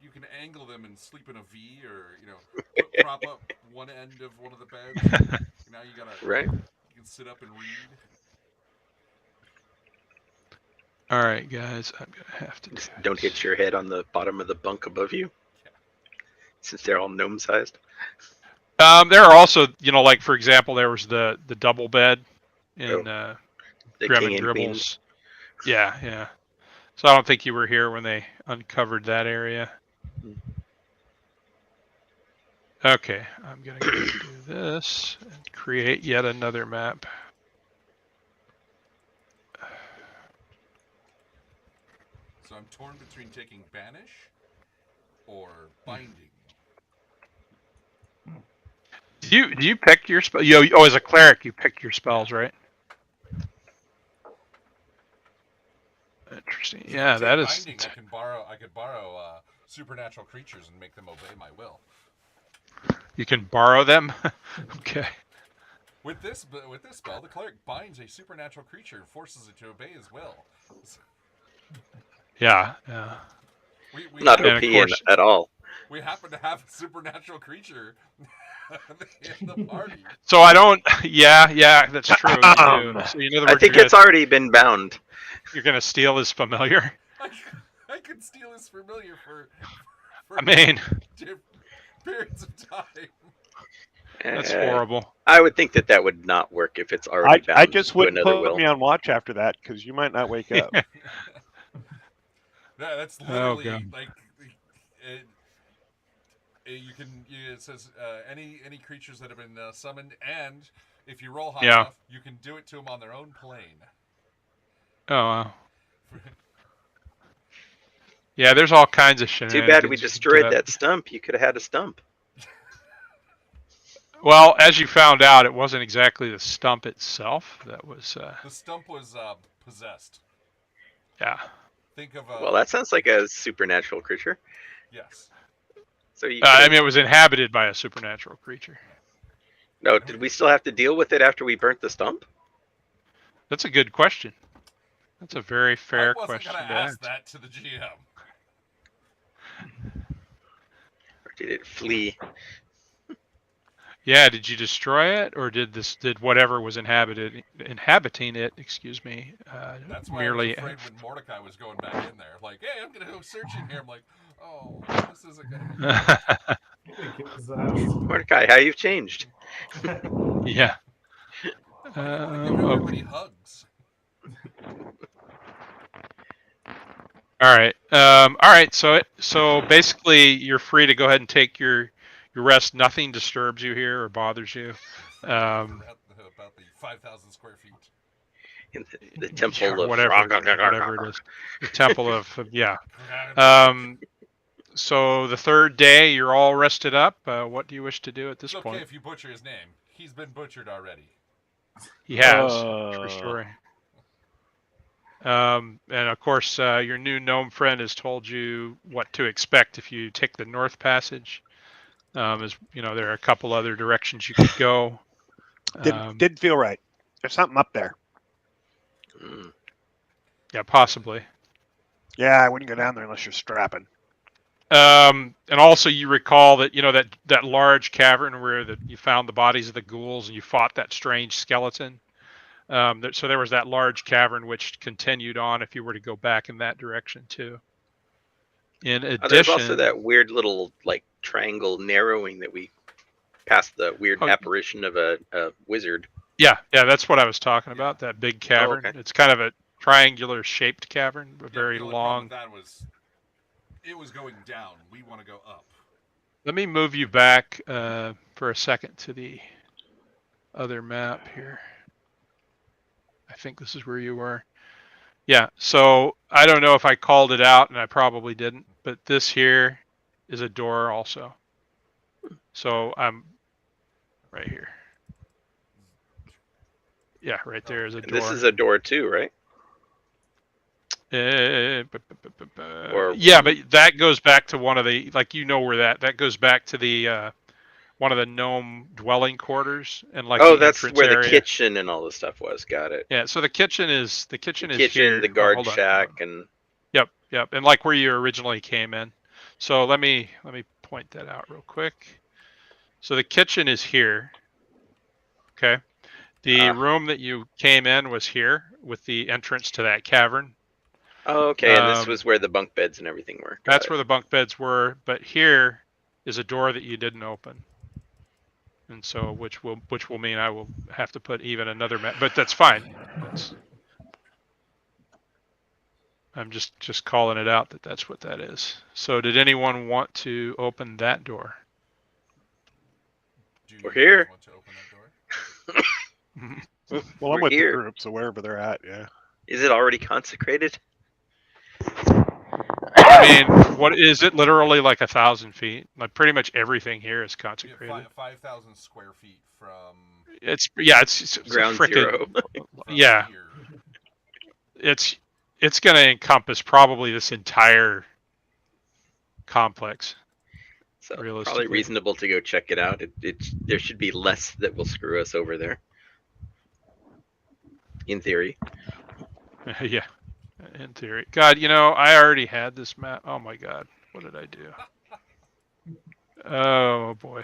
you can angle them and sleep in a V, or prop up one end of one of the beds. Now you gotta Right. You can sit up and read. All right, guys, I'm gonna have to Just don't hit your head on the bottom of the bunk above you, since they're all gnome-sized. There are also, like for example, there was the double bed in the Grim king and and queen. Gribbles. Yeah. So I don't think you were here when they uncovered that area. Okay, I'm gonna go do this and create yet another map. So I'm torn between taking banish or binding. Do you pick your spell? As a cleric, you pick your spells, right? Interesting. Yeah, that is. Binding, I could borrow supernatural creatures and make them obey my will. You can borrow them. Okay. With this spell, the cleric binds a supernatural creature and forces it to obey his will. Yeah. We Not and OP of course- at all. We happen to have a supernatural creature in the party. So I don't. Yeah, that's true. You do. So in other I words, think it's already been bound. you're gonna steal his familiar. I could steal his familiar for I mean, periods of time. that's horrible. I would think that would not work if it's already bound I just to wouldn't another put will. me on watch after that because you might not wake up. Yeah, that's literally God. like it says any creatures that have been summoned, and if you roll high enough, you can do it to them on their own plane. Oh wow. Yeah, there's all kinds of shenanigans. Too bad we you can destroyed get. that stump. You could have had a stump. Well, as you found out, it wasn't exactly the stump itself that was. The stump was possessed. Yeah. Think of Well, that sounds like a supernatural creature. yes. So you I could've- mean, it was inhabited by a supernatural creature. No, did we still have to deal with it after we burnt the stump? That's a good question. That's a very fair I wasn't question gonna to ask ask. that to the GM. Or did it flee? Yeah, did you destroy it, or did whatever was inhabiting it? Excuse me. That's why merely. I was afraid when Mordecai was going back in there. Like, hey, I'm gonna go search in here. I'm like, oh, this isn't gonna be. Mordecai, how you've changed. Yeah. I want to give everybody hugs. All right. All right. So basically, you're free to go ahead and take your rest. Nothing disturbs you here or bothers you. About the 5,000 square feet. In the temple of whatever it is. The temple of yeah. So the third day, you're all rested up. What do you wish to do at this It's okay point? if you butcher his name. He's been butchered already. He has. True story. And of course, your new gnome friend has told you what to expect if you take the North Passage. As you know, there are a couple other directions you could go. Didn't feel right. There's something up there. Yeah, possibly. Yeah, I wouldn't go down there unless you're strapping. And also, you recall that that large cavern where you found the bodies of the ghouls and you fought that strange skeleton. So there was that large cavern which continued on if you were to go back in that direction too. In There's also addition, that weird little like triangle narrowing that we passed the weird Oh. apparition of a wizard. yeah, that's what I was talking about. That big cavern. okay. It's kind of a triangular shaped cavern, a very the only problem long. with that was it was going down. We want to go up. Let me move you back for a second to the other map here. I think this is where you were. Yeah, so I don't know if I called it out, and I probably didn't, but this here is a door also. So I'm right here. Yeah, right there is a And door. this is a door too, right? Or yeah, but that goes back to one of the, like, where that goes back to the one of the gnome dwelling quarters and like oh, the that's entrance where the area. kitchen and all the stuff was. Got it. Yeah, so the kitchen is The here. the guard Hold on. shack, and Yep, and like where you originally came in. So let me point that out real quick. So the kitchen is here. Okay. The room that you came in was here with the entrance to that cavern. oh, okay. And this was where the bunk beds and everything were. That's where the bunk beds were, but here is a door that you didn't open. And so which will mean I will have to put even another map, but that's fine. I'm just calling it out that that's what that is. So did anyone want to open that door? Do you We're guys here. want to open that door? Well, I'm We're with here. the group, so wherever they're at, yeah. Is it already consecrated? I mean, what is it? Literally like 1,000 feet. Like pretty much everything here is consecrated. 5,000 square feet from It's Ground frickin', zero. from yeah. here. It's going to encompass probably this entire complex. So probably Realistically. reasonable to go check it out. There should be less that will screw us over there. In theory. Yeah, in theory. God, I already had this map. Oh my God, what did I do? Oh boy.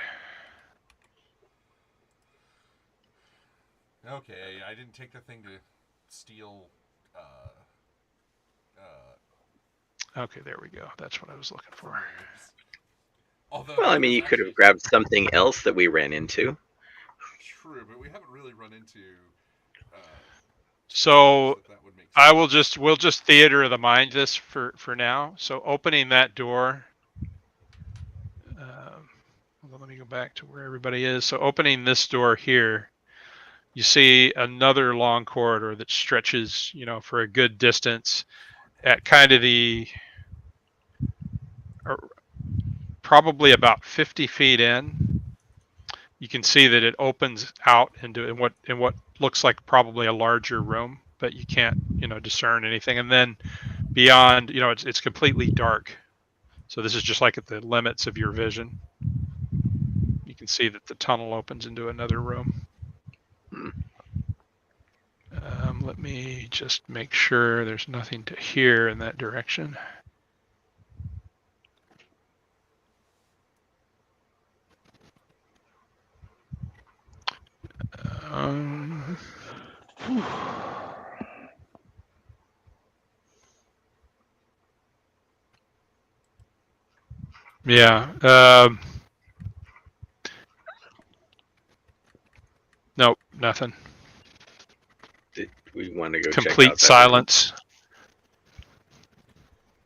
Okay, I didn't take the thing to steal. Okay, there we go. That's what I was looking for. Although Well, I that mean, was you could have actually grabbed something else that we ran into. true, but we haven't really run into. So that would make sense. we'll just theater of the mind this for now. So opening that door. Let me go back to where everybody is. So opening this door here, you see another long corridor that stretches, for a good distance at kind of the probably about 50 feet in. You can see that it opens out into what looks like probably a larger room, but you can't, discern anything. And then beyond, it's completely dark. So this is just like at the limits of your vision. You can see that the tunnel opens into another room. Let me just make sure there's nothing to hear in that direction. Yeah. Nope, nothing. Did we want to go check out Complete that silence.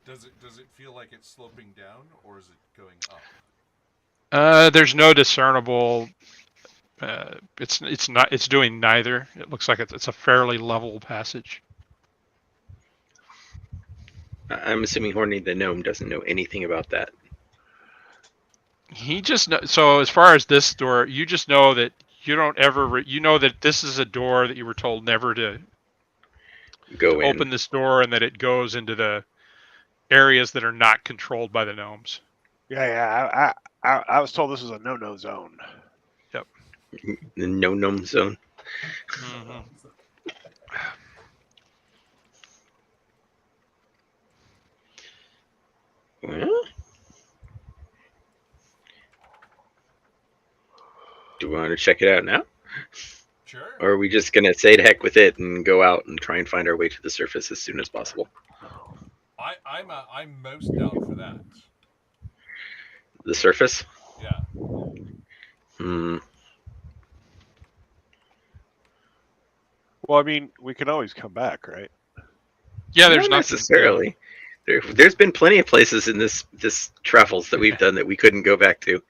Does it feel like it's sloping down, or is it going up? There's no discernible. It's doing neither. It looks like it's a fairly level passage. I'm assuming Horny the gnome doesn't know anything about that. He just so as far as this door, you just know that you don't ever. You know that this is a door that you were told never to go in. Open this door, and that it goes into the areas that are not controlled by the gnomes. Yeah. I was told this was a no-no zone. Yep. The no gnome zone. Mm-hmm. Well, do we want to check it out now? Sure. Or are we just going to say to heck with it and go out and try and find our way to the surface as soon as possible? I'm most down for that. The surface? Yeah. Hmm. Well, I mean, we can always come back, right? Yeah, there's Not nothing. necessarily. There's been plenty of places in this travels that we've done that we couldn't go back to.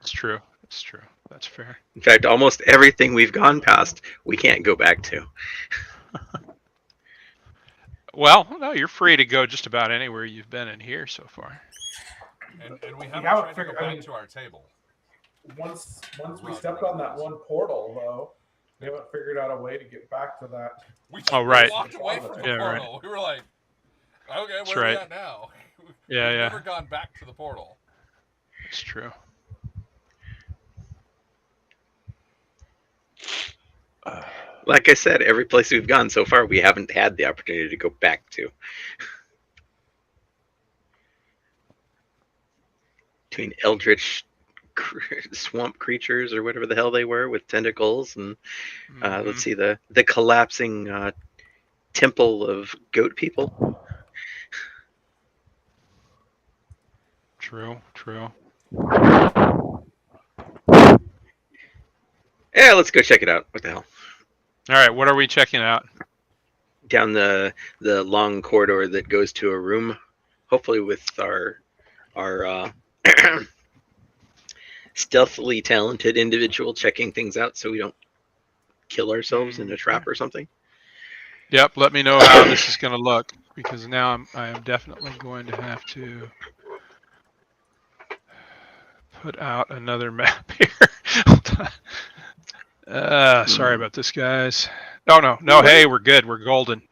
It's true. It's true. That's fair. In fact, almost everything we've gone past, we can't go back to. Well, no, you're free to go just about anywhere you've been in here so far. And we We haven't haven't tried to figured- go I back mean- to our table. Once we stepped on that one portal, though, we haven't figured out a way to get back to that. We Oh, right. walked away from the Yeah, right. portal. We were like, okay, That's where are right. we at now? Yeah, We've yeah. never gone back to the portal. It's true. Like I said, every place we've gone so far, we haven't had the opportunity to go back to. Between eldritch swamp creatures or whatever the hell they were with tentacles, and Mhm. let's see, the collapsing temple of goat people. True. True. Yeah, let's go check it out. What the hell? All right. What are we checking out? Down the long corridor that goes to a room, hopefully with our stealthily talented individual checking things out so we don't kill ourselves in a trap or something. Yep. Let me know how this is going to look, because now I am definitely going to have to put out another map here. Hold on. Sorry about this, guys. No. Hey, we're good. We're golden.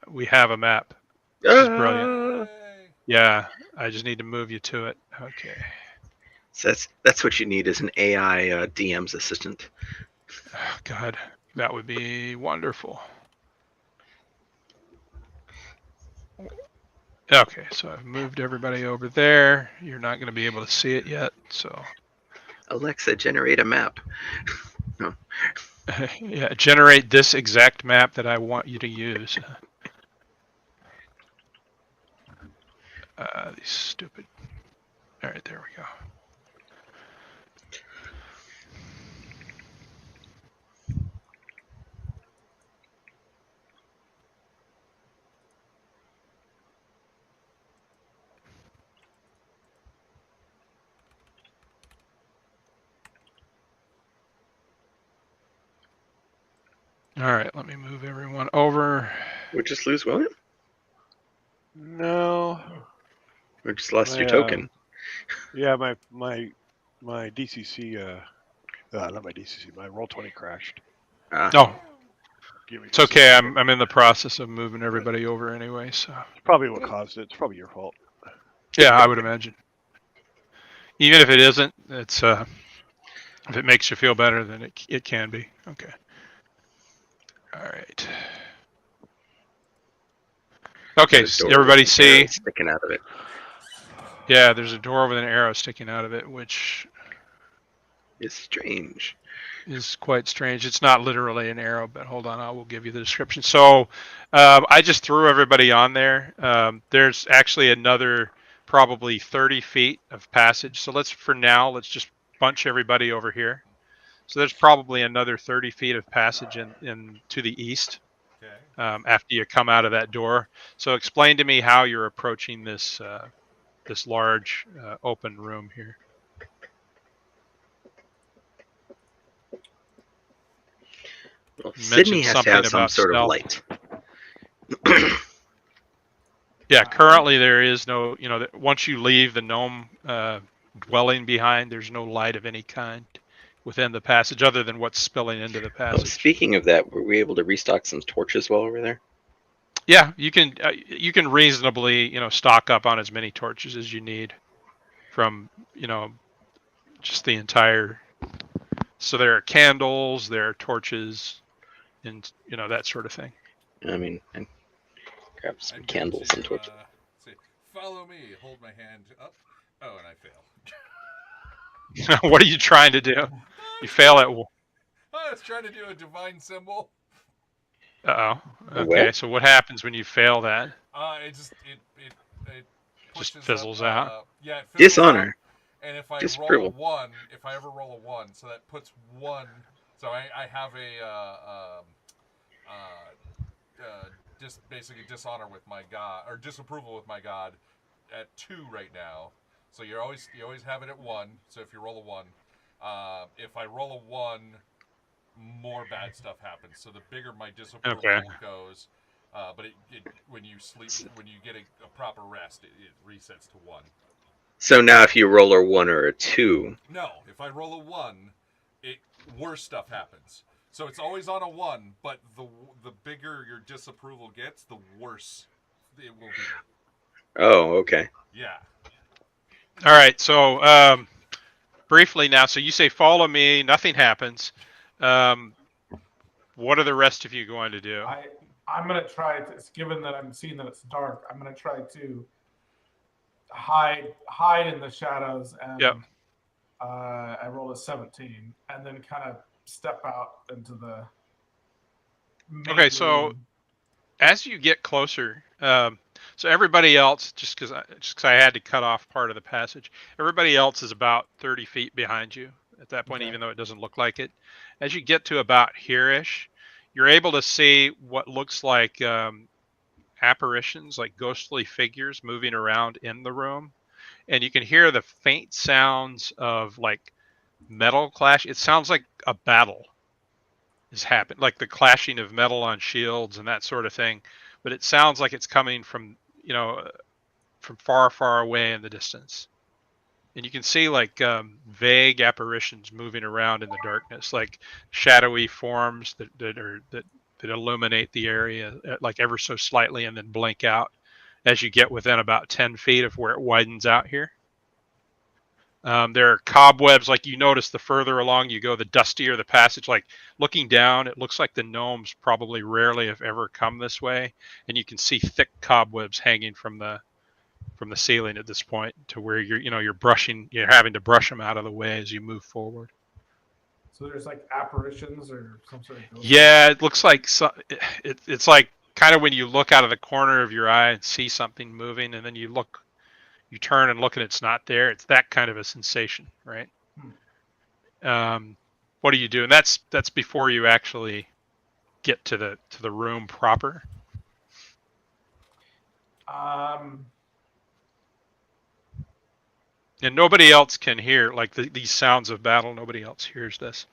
We have a map. This is brilliant. Yay. Yeah. I just need to move you to it. Okay. So that's what you need is an AI DM's assistant. Oh, God, that would be wonderful. Okay, so I've moved everybody over there. You're not going to be able to see it yet, so Alexa, generate a map. yeah, generate this exact map that I want you to use. These stupid. All right, there we go. All right, let me move everyone over. We just lose William? No. We just lost your My, token. Yeah, my DCC, not my DCC, my Roll20 crashed. No, Give me it's just a okay. second. I'm in the process of moving everybody over anyway, so It's probably what caused it. It's probably your fault. yeah, I would imagine. Even if it isn't, it's if it makes you feel better, then it can be. Okay. All right. Okay, There's a door everybody with an arrow see? sticking out of it. Yeah, there's a door with an arrow sticking out of it, which It's strange. is quite strange. It's not literally an arrow, but hold on, I will give you the description. So I just threw everybody on there. There's actually another probably 30 feet of passage. So let's just bunch everybody over here. So there's probably another 30 feet of passage in to the east Okay. after you come out of that door. So explain to me how you're approaching this this large open room here. Well, You Sydney mentioned has to have something some about sort of stealth. light. Yeah, currently there is no, once you leave the gnome dwelling behind, there's no light of any kind within the passage other than what's spilling into the Oh, passage. speaking of that, were we able to restock some torches while we were there? Yeah, you can reasonably, stock up on as many torches as you need from, just the entire. So there are candles, there are torches, and that sort of thing. I mean, and grab I some did candles to, and torches. see, Follow me. Hold my hand up. Oh, and I fail. What are you trying to do? You fail at. I was trying to do a divine symbol. Uh oh. Okay, What? so what happens when you fail that? It Just pushes fizzles up. out. Yeah, it fizzles out. Dishonor. And if I roll a Disapproval. 1, if I ever roll a 1, so that puts 1. So I have a just basically dishonor with my god, or disapproval with my god, at 2 right now. So you always have it at 1. So if you roll a 1, if I roll a 1, more bad stuff happens. So the bigger my disapproval Okay. goes, but when you sleep, when you get a proper rest, it resets to 1. So now if you roll a 1 or a 2. No, if I roll a 1, worse stuff happens. So it's always on a 1, but the bigger your disapproval gets, the worse it will be. Oh, okay. Yeah. All right. So briefly now, so you say follow me. Nothing happens. What are the rest of you going to do? I'm gonna try to. Given that I'm seeing that it's dark, I'm gonna try to hide in the shadows, and Yep. I rolled a 17, and then kind of step out into the main Okay, so room. as you get closer, so everybody else, just because I had to cut off part of the passage, everybody else is about 30 feet behind you at that point, Okay. even though it doesn't look like it. As you get to about here-ish, you're able to see what looks like apparitions, like ghostly figures moving around in the room. And you can hear the faint sounds of like metal clash. It sounds like a battle has happened, like the clashing of metal on shields and that sort of thing. But it sounds like it's coming from, from far, far away in the distance. And you can see like vague apparitions moving around in the darkness, like shadowy forms that illuminate the area like ever so slightly and then blink out as you get within about 10 feet of where it widens out here. There are cobwebs, like you notice the further along you go, the dustier the passage. Like looking down, it looks like the gnomes probably rarely have ever come this way, and you can see thick cobwebs hanging from the ceiling at this point, to where you're having to brush them out of the way as you move forward. So there's like apparitions or some sort of ghost. Yeah, it looks like it's like kind of when you look out of the corner of your eye and see something moving, and then you turn and look and it's not there. It's that kind of a sensation, right? What do you do? And that's before you actually get to the room proper. And nobody else can hear like these sounds of battle. Nobody else hears this.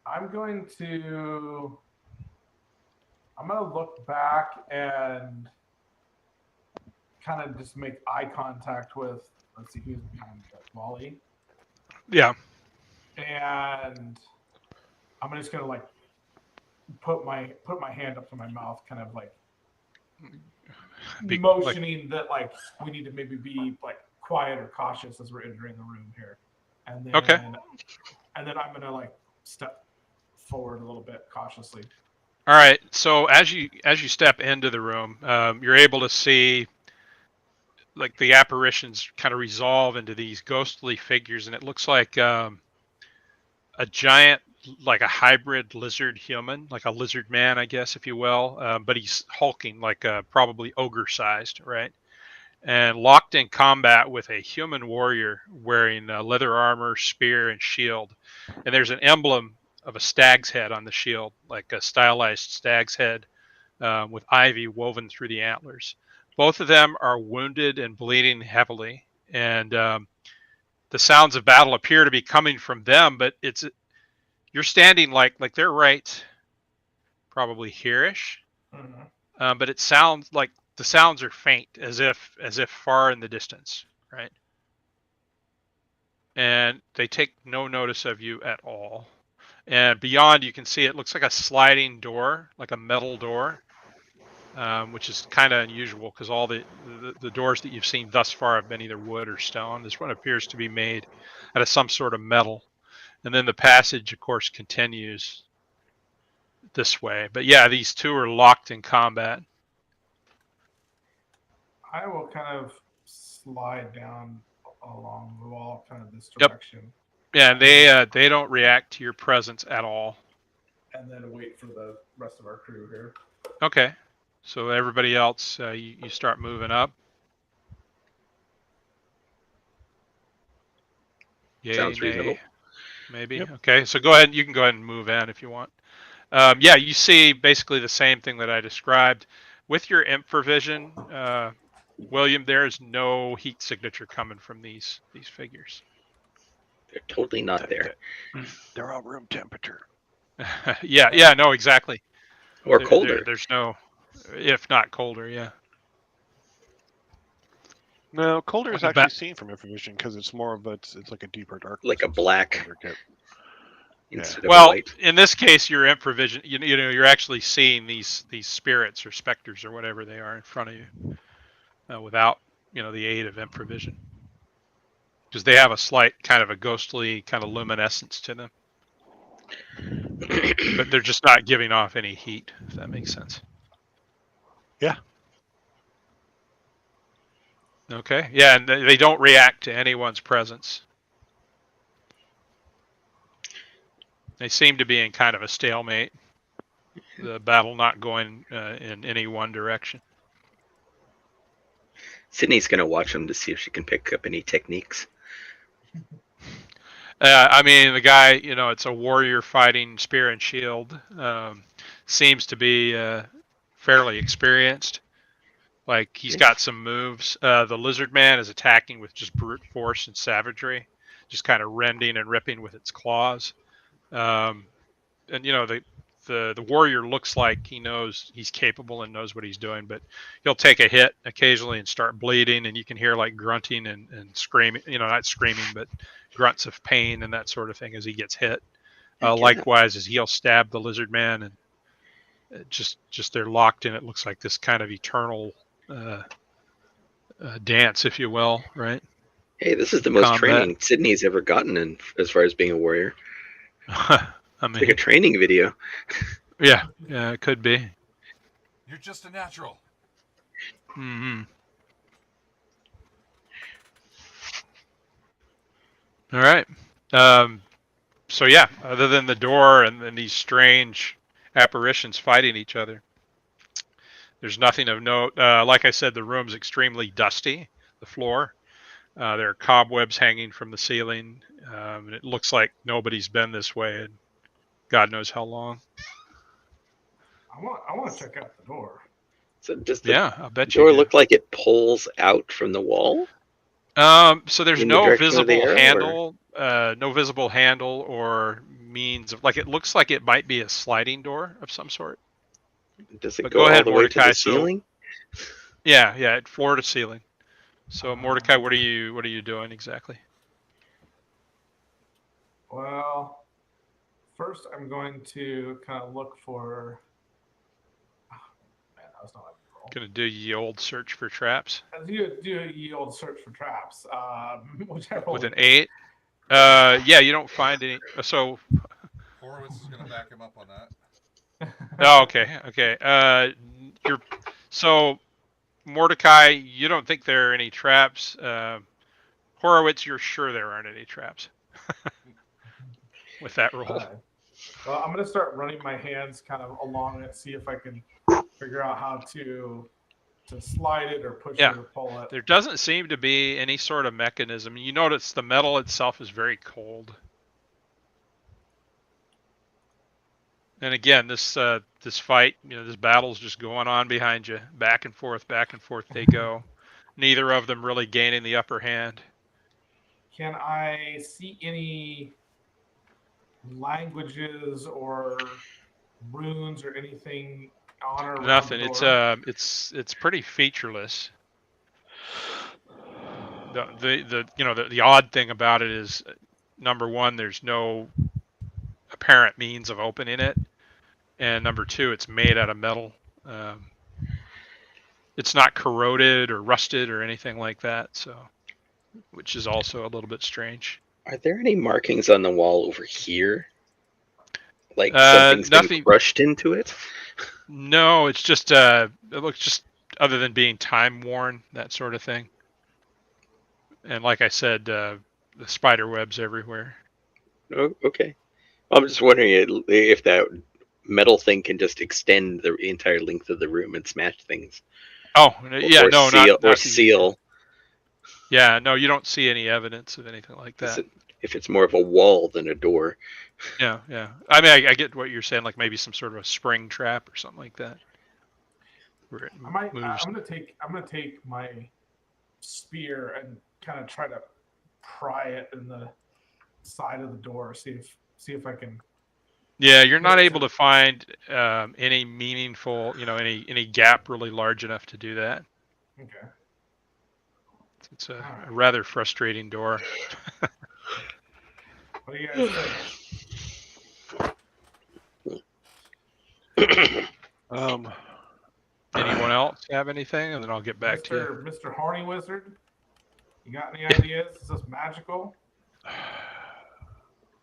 I'm gonna look back and kind of just make eye contact with, let's see who's behind Wally. Yeah. And I'm just gonna like put my hand up to my mouth, kind of like motioning that like we need to maybe be like quiet or cautious as we're entering the room here. And then and then I'm gonna like step forward a little bit cautiously. All right. So as you step into the room, you're able to see like the apparitions kind of resolve into these ghostly figures, and it looks like a giant, like a hybrid lizard human, like a lizard man, I guess, if you will. But he's hulking, like probably ogre sized, right? And locked in combat with a human warrior wearing leather armor, spear, and shield. And there's an emblem of a stag's head on the shield, like a stylized stag's head with ivy woven through the antlers. Both of them are wounded and bleeding heavily, and the sounds of battle appear to be coming from them. But you're standing like they're right, probably here-ish, but it sounds like the sounds are faint, as if far in the distance, right? And they take no notice of you at all. And beyond, you can see it looks like a sliding door, like a metal door, which is kind of unusual because all the doors that you've seen thus far have been either wood or stone. This one appears to be made out of some sort of metal. And then the passage, of course, continues this way. But yeah, these two are locked in combat. I will kind of slide down along the wall, kind of this Yep. direction, Yeah, and they don't react to your presence at all. and then wait for the rest of our crew here. Okay. So everybody else, you start moving up. Yay, Sounds nay, reasonable. maybe. Yep. Okay, so go ahead. You can go ahead and move in if you want. Yeah, you see basically the same thing that I described. With your infravision, William, there's no heat signature coming from these figures. They're totally not there. They're all room temperature. Yeah, no, exactly. Or colder. There's no, if not colder, yeah. No, colder is The actually ba- seen from infravision because it's more of it's like a deeper darkness. Like a It's black. colder kit. Instead of Well, white. in this case, your infravision, you know, you're actually seeing these spirits or specters or whatever they are in front of you, without, you know, the aid of infravision, because they have a slight kind of a ghostly kind of luminescence to them, but they're just not giving off any heat, if that makes sense. Yeah. Okay. Yeah, and they don't react to anyone's presence. They seem to be in kind of a stalemate. The battle not going in any one direction. Sydney's gonna watch them to see if she can pick up any techniques. I mean, the guy, you know, it's a warrior fighting spear and shield. Seems to be fairly experienced. Like, he's got some moves. The lizard man is attacking with just brute force and savagery, just kind of rending and ripping with its claws. And you know, the warrior looks like he knows he's capable and knows what he's doing, but he'll take a hit occasionally and start bleeding, and you can hear like grunting and screaming, you know, not screaming, but grunts of pain and that sort of thing as he gets hit. Likewise, as he'll stab the lizard man, and just they're locked in, it looks like this kind of eternal dance, if you will, right? Hey, this is the most Combat. training Sydney's ever gotten in as far as being a warrior. I It's mean, like a training video. yeah, it could be. You're just a natural. Mm-hmm. All right. So yeah, other than the door and then these strange apparitions fighting each other, there's nothing of note. Like I said, the room's extremely dusty. The floor. There are cobwebs hanging from the ceiling. And it looks like nobody's been this way in God knows how long. I want to check out the door. So does the Yeah, I bet you door do. look like it pulls out from the wall? So there's In the no direction of the visible arrow, handle, no visible handle or means of, like, it looks like it might be a sliding door of some sort. Does it But go, go all ahead, the way to Mordecai, the so- ceiling? Yeah, floor to ceiling. So Mordecai, what are you doing exactly? Well, first I'm going to kind of look for. Oh, man, that was not a good roll. Gonna do ye old search for traps Do ye old search for traps. Which I rolled with an a- 8. Yeah, you don't find any. So, Horowitz is going to back him up on that. oh, okay. So Mordecai, you don't think there are any traps. Horowitz, you're sure there aren't any traps with that roll. Alright. Well, I'm going to start running my hands kind of along it, see if I can figure out how to slide it or push Yeah. it or pull it. There doesn't seem to be any sort of mechanism. You notice the metal itself is very cold. And again, this fight, you know, this battle's just going on behind you, back and forth they go. Neither of them really gaining the upper hand. Can I see any languages or runes or anything on or around Nothing. the door? It's pretty featureless. The odd thing about it is, number one, there's no apparent means of opening it, and number two, it's made out of metal. It's not corroded or rusted or anything like that, so, which is also a little bit strange. Are there any markings on the wall over here? Like something's nothing. been crushed into it? No, it's just it looks just other than being time worn, that sort of thing. And like I said, the spider webs everywhere. Oh, okay. I'm just wondering if that metal thing can just extend the entire length of the room and smash things. Oh, yeah, or no, seal, not or the usual. seal. Yeah, no, you don't see any evidence of anything like that. If it's more of a wall than a door. Yeah, yeah. I mean, I get what you're saying, like maybe some sort of a spring trap or something like that. Where it moves. I'm gonna take my spear and kind of try to pry it in the side of the door. See if I can. Yeah, you're not It's able to find any meaningful, any gap really large enough to do that. Okay. It's a rather frustrating door. What do you guys think? Anyone else have anything? And then I'll get back to you. Mr. Horny Wizard, you got any ideas? Is this magical?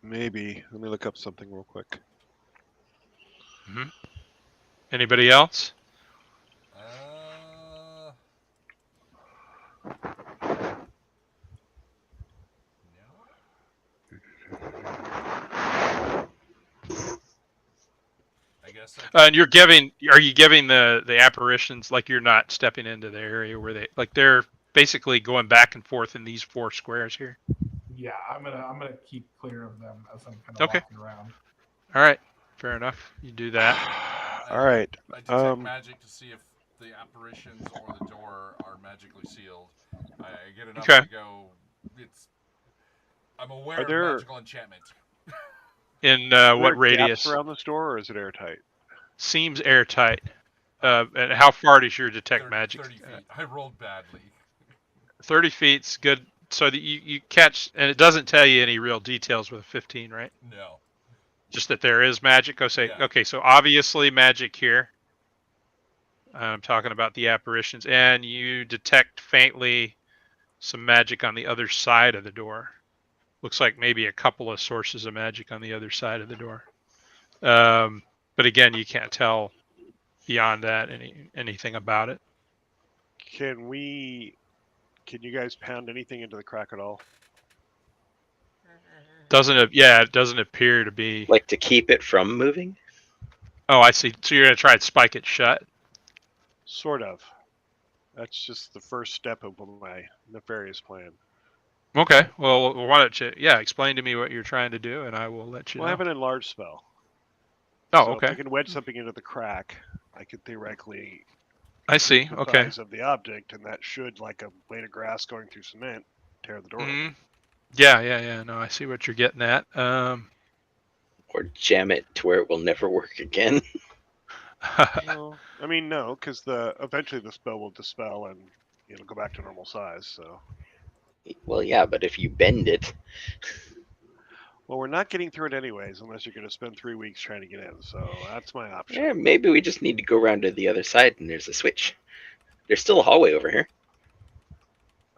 Maybe. Let me look up something real quick. Mm-hmm. Anybody else? I guess. And are you giving the apparitions, like, you're not stepping into the area where they're basically going back and forth in these 4 squares here? Yeah, I'm gonna keep clear of them as I'm kind of walking around. All right, fair enough. You do that. All right. I detect magic to see if the apparitions or the door are magically sealed. I get enough to go. I'm aware of magical enchantment. In what radius? Gaps around this door, or is it airtight? Seems airtight. And how far does your detect magic? 30 feet. I rolled badly. 30 feet's good. So that you catch, and it doesn't tell you any real details with a 15, right? No. Just that there is magic. Yeah. Okay, so obviously magic here. I'm talking about the apparitions, and you detect faintly some magic on the other side of the door. Looks like maybe a couple of sources of magic on the other side of the door. But again, you can't tell beyond that anything about it. Can you guys pound anything into the crack at all? It doesn't appear to be. Like to keep it from moving? Oh, I see. So you're going to try and spike it shut? Sort of. That's just the first step of my nefarious plan. Okay. Well, why don't you, explain to me what you're trying to do, and I will let you know. I have an enlarge spell. Oh, so okay. If I can wedge something into the crack, I could theoretically... I see. The Okay. size of the object, and that should, like a blade of grass going through cement, tear the door open. Yeah. No, I see what you're getting at. Or jam it to where it will never work again. Well, I mean, no, because eventually the spell will dispel and it'll go back to normal size. So. Well, yeah, but if you bend it. Well, we're not getting through it anyways, unless you're going to spend 3 weeks trying to get in. So that's my option. Yeah, maybe we just need to go around to the other side, and there's a switch. There's still a hallway over here.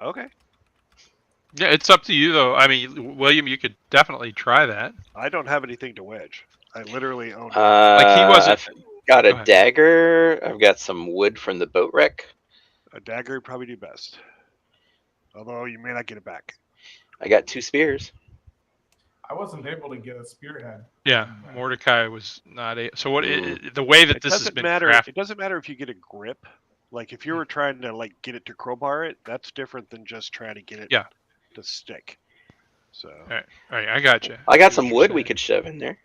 Okay. Yeah, it's up to you, though. I mean, William, you could definitely try that. I don't have anything to wedge. I literally own it. Like he wasn't. I've got a dagger. I've got some wood from the boat wreck. A dagger would probably do best. Although you may not get it back. I got 2 spears. I wasn't able to get a spearhead. Yeah, Mordecai was not a. So what? The way that this has been crafted. It doesn't matter if you get a grip. Like if you were trying to get it to crowbar it, that's different than just trying to get it to stick. So. All right, I got you. I got some wood we could shove in there.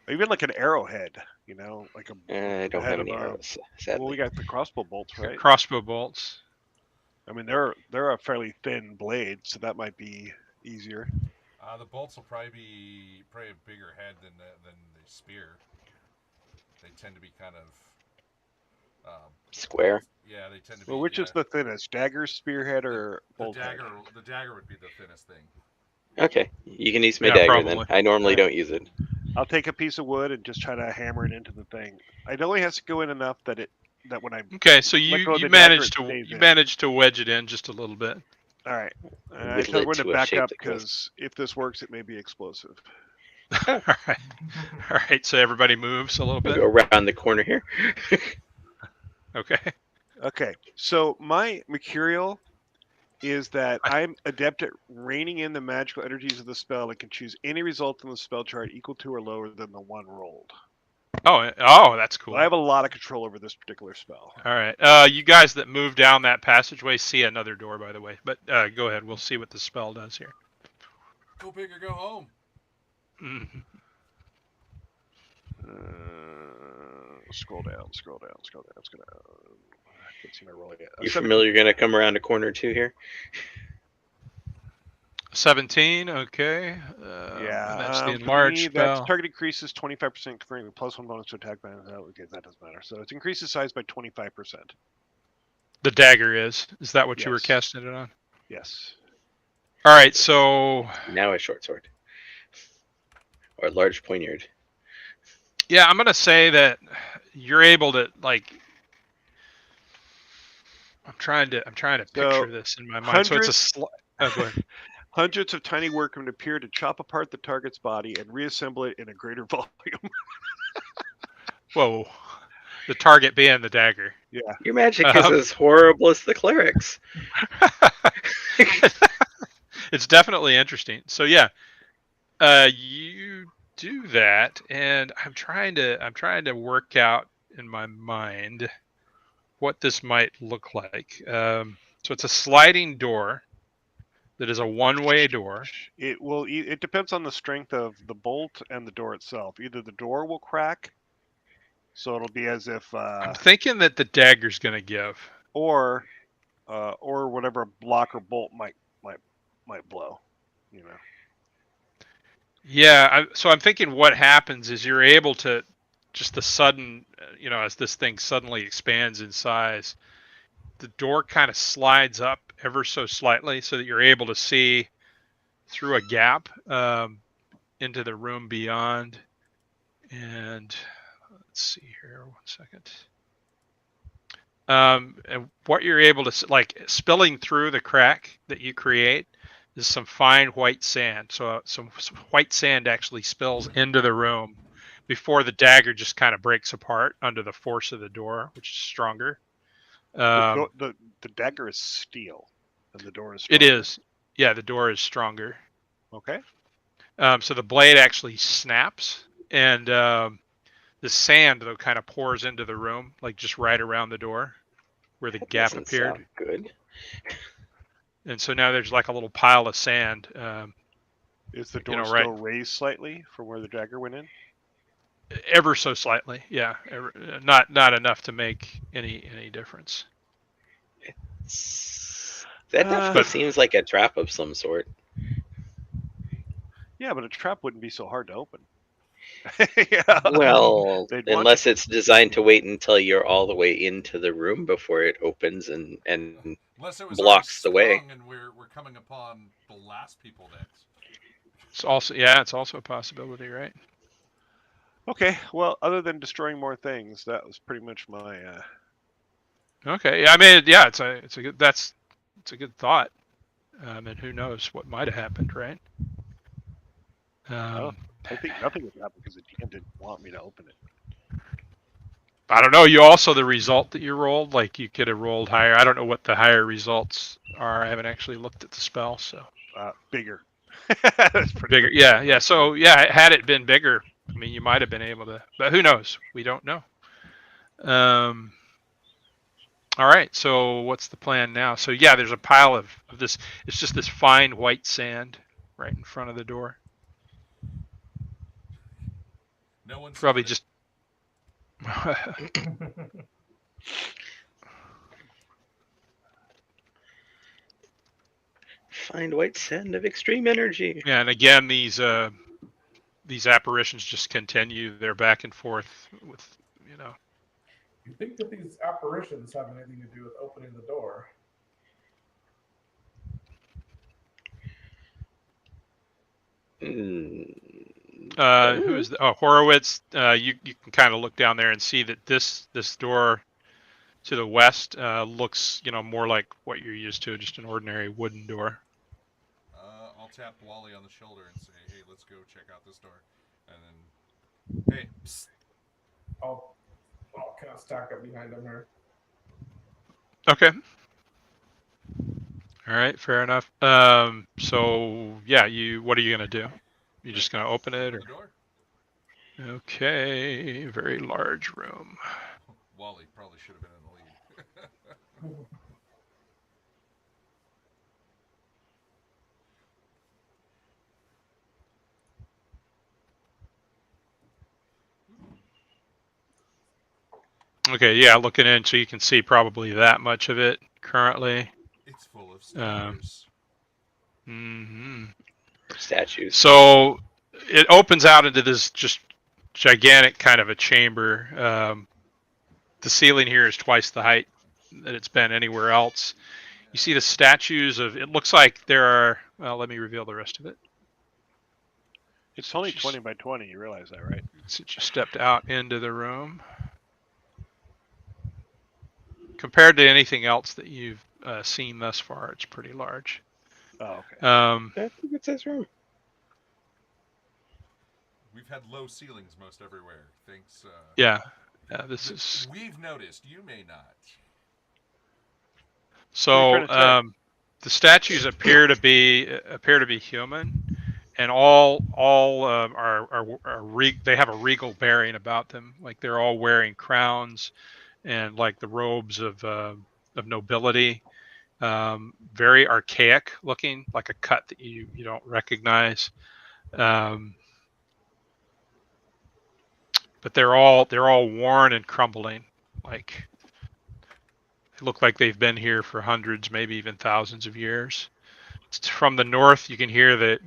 Even like an arrowhead, like I don't have any arrows. Sadly. Well, we got the crossbow bolts, right? Crossbow bolts. I mean, they're a fairly thin blade, so that might be easier. The bolts will probably a bigger head than the spear. They tend to be kind of square. Yeah, they tend to be. Well, which is the thinnest, dagger, spearhead, or bolt? The dagger would be the thinnest thing. Okay, you can use my dagger probably. then. I normally don't use it. I'll take a piece of wood and just try to hammer it into the thing. It only has to go in enough that when I so you managed to wedge it in just a little bit. All right. I tell everyone to back up because if this works, it may be explosive. All right. So everybody moves a little bit. We'll go around the corner here. Okay. Okay, so my mercurial is that I'm adept at reining in the magical energies of the spell and can choose any result in the spell chart equal to or lower than the one rolled. Oh, that's cool. I have a lot of control over this particular spell. All right. You guys that move down that passageway see another door, by the way. But go ahead. We'll see what the spell does here. Go big or go home. Mhm. Scroll down, scroll down, scroll down, scroll down. I can't see my roll yet. You familiar gonna come around a corner too here? 17. Okay. Yeah, And that's the for me, enlarged that's spell. target increases 25%, conferring with +1 bonus to attack. Okay, that doesn't matter. So it increases size by 25%. The dagger is. Is that what you were Yes. casting it on? Yes. All right. So Now a short sword. Or a large poignard. yeah, I'm gonna say that you're able to like. I'm trying to picture this in my mind. So it's a. Go ahead. Hundreds of tiny workmen appear to chop apart the target's body and reassemble it in a greater volume. Whoa. The target being the dagger. Yeah. Your magic is as horrible as the cleric's. It's definitely interesting. So yeah, you do that, and I'm trying to work out in my mind what this might look like. So it's a sliding door that is a one-way door. It will. It depends on the strength of the bolt and the door itself. Either the door will crack, so it'll be as if, I'm thinking that the dagger's going to give. or whatever block or bolt might blow. You know. Yeah, so I'm thinking what happens is you're able to just the sudden, as this thing suddenly expands in size, the door kind of slides up ever so slightly so that you're able to see through a gap into the room beyond. And let's see here, 1 second. And what you're able to like spilling through the crack that you create is some fine white sand. So some white sand actually spills into the room before the dagger just kind of breaks apart under the force of the door, which is stronger. The dagger is steel, and the door is It stronger. is. Yeah, the door is stronger. Okay. So the blade actually snaps, and the sand though kind of pours into the room, like just right around the door where the That gap doesn't appeared. sound good. And so now there's like a little pile of sand. Is the door right. still raised slightly from where the dagger went in? Ever so slightly, yeah. Not enough to make any difference. That definitely seems like a trap of some sort. Yeah, but a trap wouldn't be so hard to open. Well, They'd want unless it's designed to wait until you're all the way into the room before it opens and Unless it was blocks the already way. sprung and we're coming upon the last people next. It's also a possibility, right? Okay, well, other than destroying more things, that was pretty much my. Okay, yeah, I mean, yeah, it's a good thought. And who knows what might have happened, right? I think nothing would happen because the DM didn't want me to open it. I don't know. You also the result that you rolled, like you could have rolled higher. I don't know what the higher results are. I haven't actually looked at the spell, so Bigger. bigger. Yeah. So yeah, had it been bigger, I mean, you might have been able to, but who knows? We don't know. All right. So what's the plan now? So yeah, there's a pile of this. It's just this fine white sand right in front of the door. No one's Probably just. Find white sand of extreme energy. Yeah, and again, these apparitions just continue their back and forth with, You think that these apparitions have anything to do with opening the door? Who is Horowitz? You can kind of look down there and see that this door to the west looks more like what you're used to, just an ordinary wooden door. I'll tap Wally on the shoulder and say, "Hey, let's go check out this door." And then, hey, psst. I'll kind of stack up behind him here. Okay. All right, fair enough. So yeah, what are you gonna do? You just gonna open it, Open or? the door. Okay, very large room. Wally probably should have been in the lead. Okay, yeah, looking in, so you can see probably that much of it currently. It's full of Um, stairs. hmm Statues. So it opens out into this just gigantic kind of a chamber. The ceiling here is twice the height that it's been anywhere else. You see the statues of. It looks like there are. Well, let me reveal the rest of it. It's only 20 by 20. You realize that, right? Since you stepped out into the room, compared to anything else that you've seen thus far, it's pretty large. Oh, okay. That's a good sized room. We've had low ceilings most everywhere. Thanks. Yeah, this is. We've noticed. You may not. What are you So trying to say? the statues appear to be human, and all they have a regal bearing about them. Like they're all wearing crowns and like the robes of nobility. Very archaic looking, like a cut that you don't recognize. But they're all worn and crumbling. Like they look like they've been here for hundreds, maybe even thousands of years. From the north, you can hear the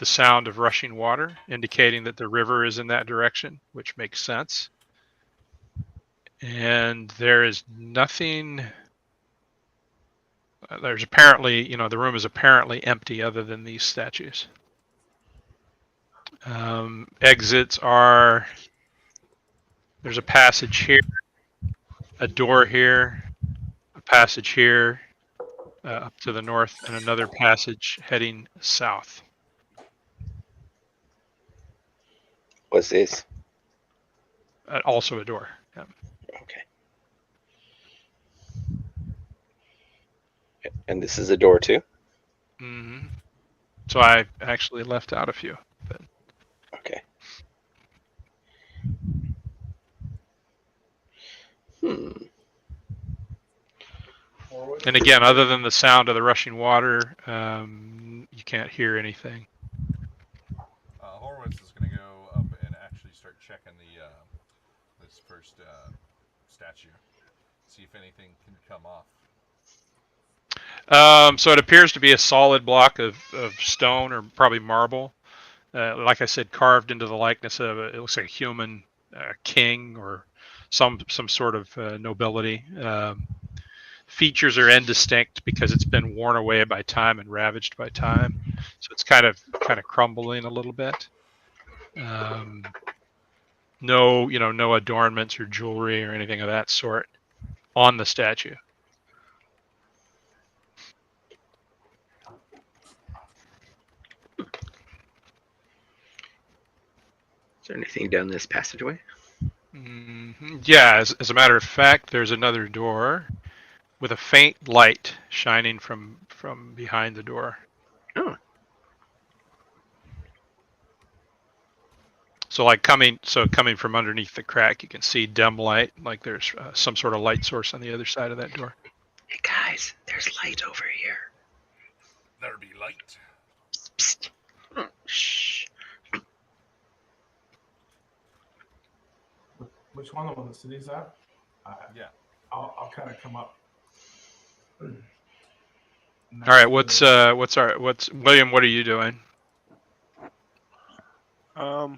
sound of rushing water, indicating that the river is in that direction, which makes sense. And there is nothing. There's apparently, the room is apparently empty other than these statues. Exits are. There's a passage here, a door here, a passage here, up to the north, and another passage heading south. What's this? Also a door. Yeah. Okay. And this is a door too? Mm-hmm. So I actually left out a few. But Okay. and again, other than the sound of the rushing water, you can't hear anything. Horowitz is going to go up and actually start checking this first statue, see if anything can come off. So it appears to be a solid block of stone or probably marble. Like I said, carved into the likeness of it looks like a human king or some sort of nobility. Features are indistinct because it's been worn away by time and ravaged by time, so it's kind of crumbling a little bit. No adornments or jewelry or anything of that sort on the statue. Is there anything down this passageway? Mm-hmm. Yeah, as a matter of fact, there's another door with a faint light shining from behind the door. Oh. So coming from underneath the crack, you can see dim light, like there's some sort of light source on the other side of that door. Hey guys, there's light over here. There be light. Psst. Oh, shh. Which one of the cities at? Yeah. I'll kind of come up. All right, what's William? What are you doing? I'm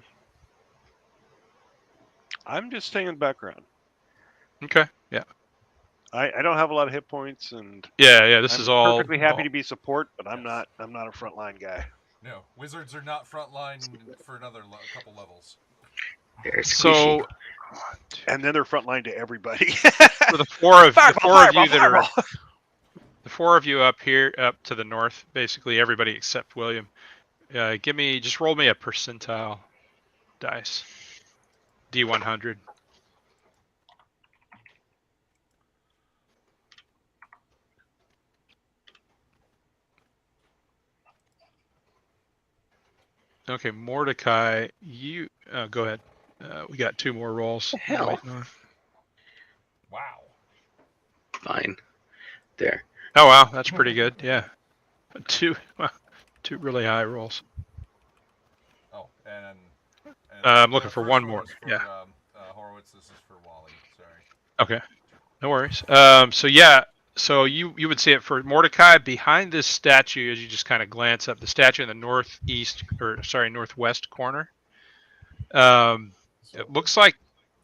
just staying in the background. Okay, yeah, I don't have a lot of hit points, and yeah. This I'm is all perfectly happy to be support, but I'm not a frontline guy. No, wizards are not frontline for another couple levels. They're squishy. So, And then they're frontline to everybody. for the four of you that fireball. are the four of you up here, up to the north, basically everybody except William. Just roll me a percentile dice. D100. Okay, Mordecai, you go ahead. We got 2 more rolls. The hell? Waiting on. Wow. Fine. There. Oh wow, that's pretty good. Yeah, 2 really high rolls. Oh, and I'm looking the for first one more. was for, Yeah. Horowitz. This is for Wally. Sorry. Okay. No worries. So yeah, so you would see it for Mordecai behind this statue as you just kind of glance up. The statue in the northwest corner. It looks like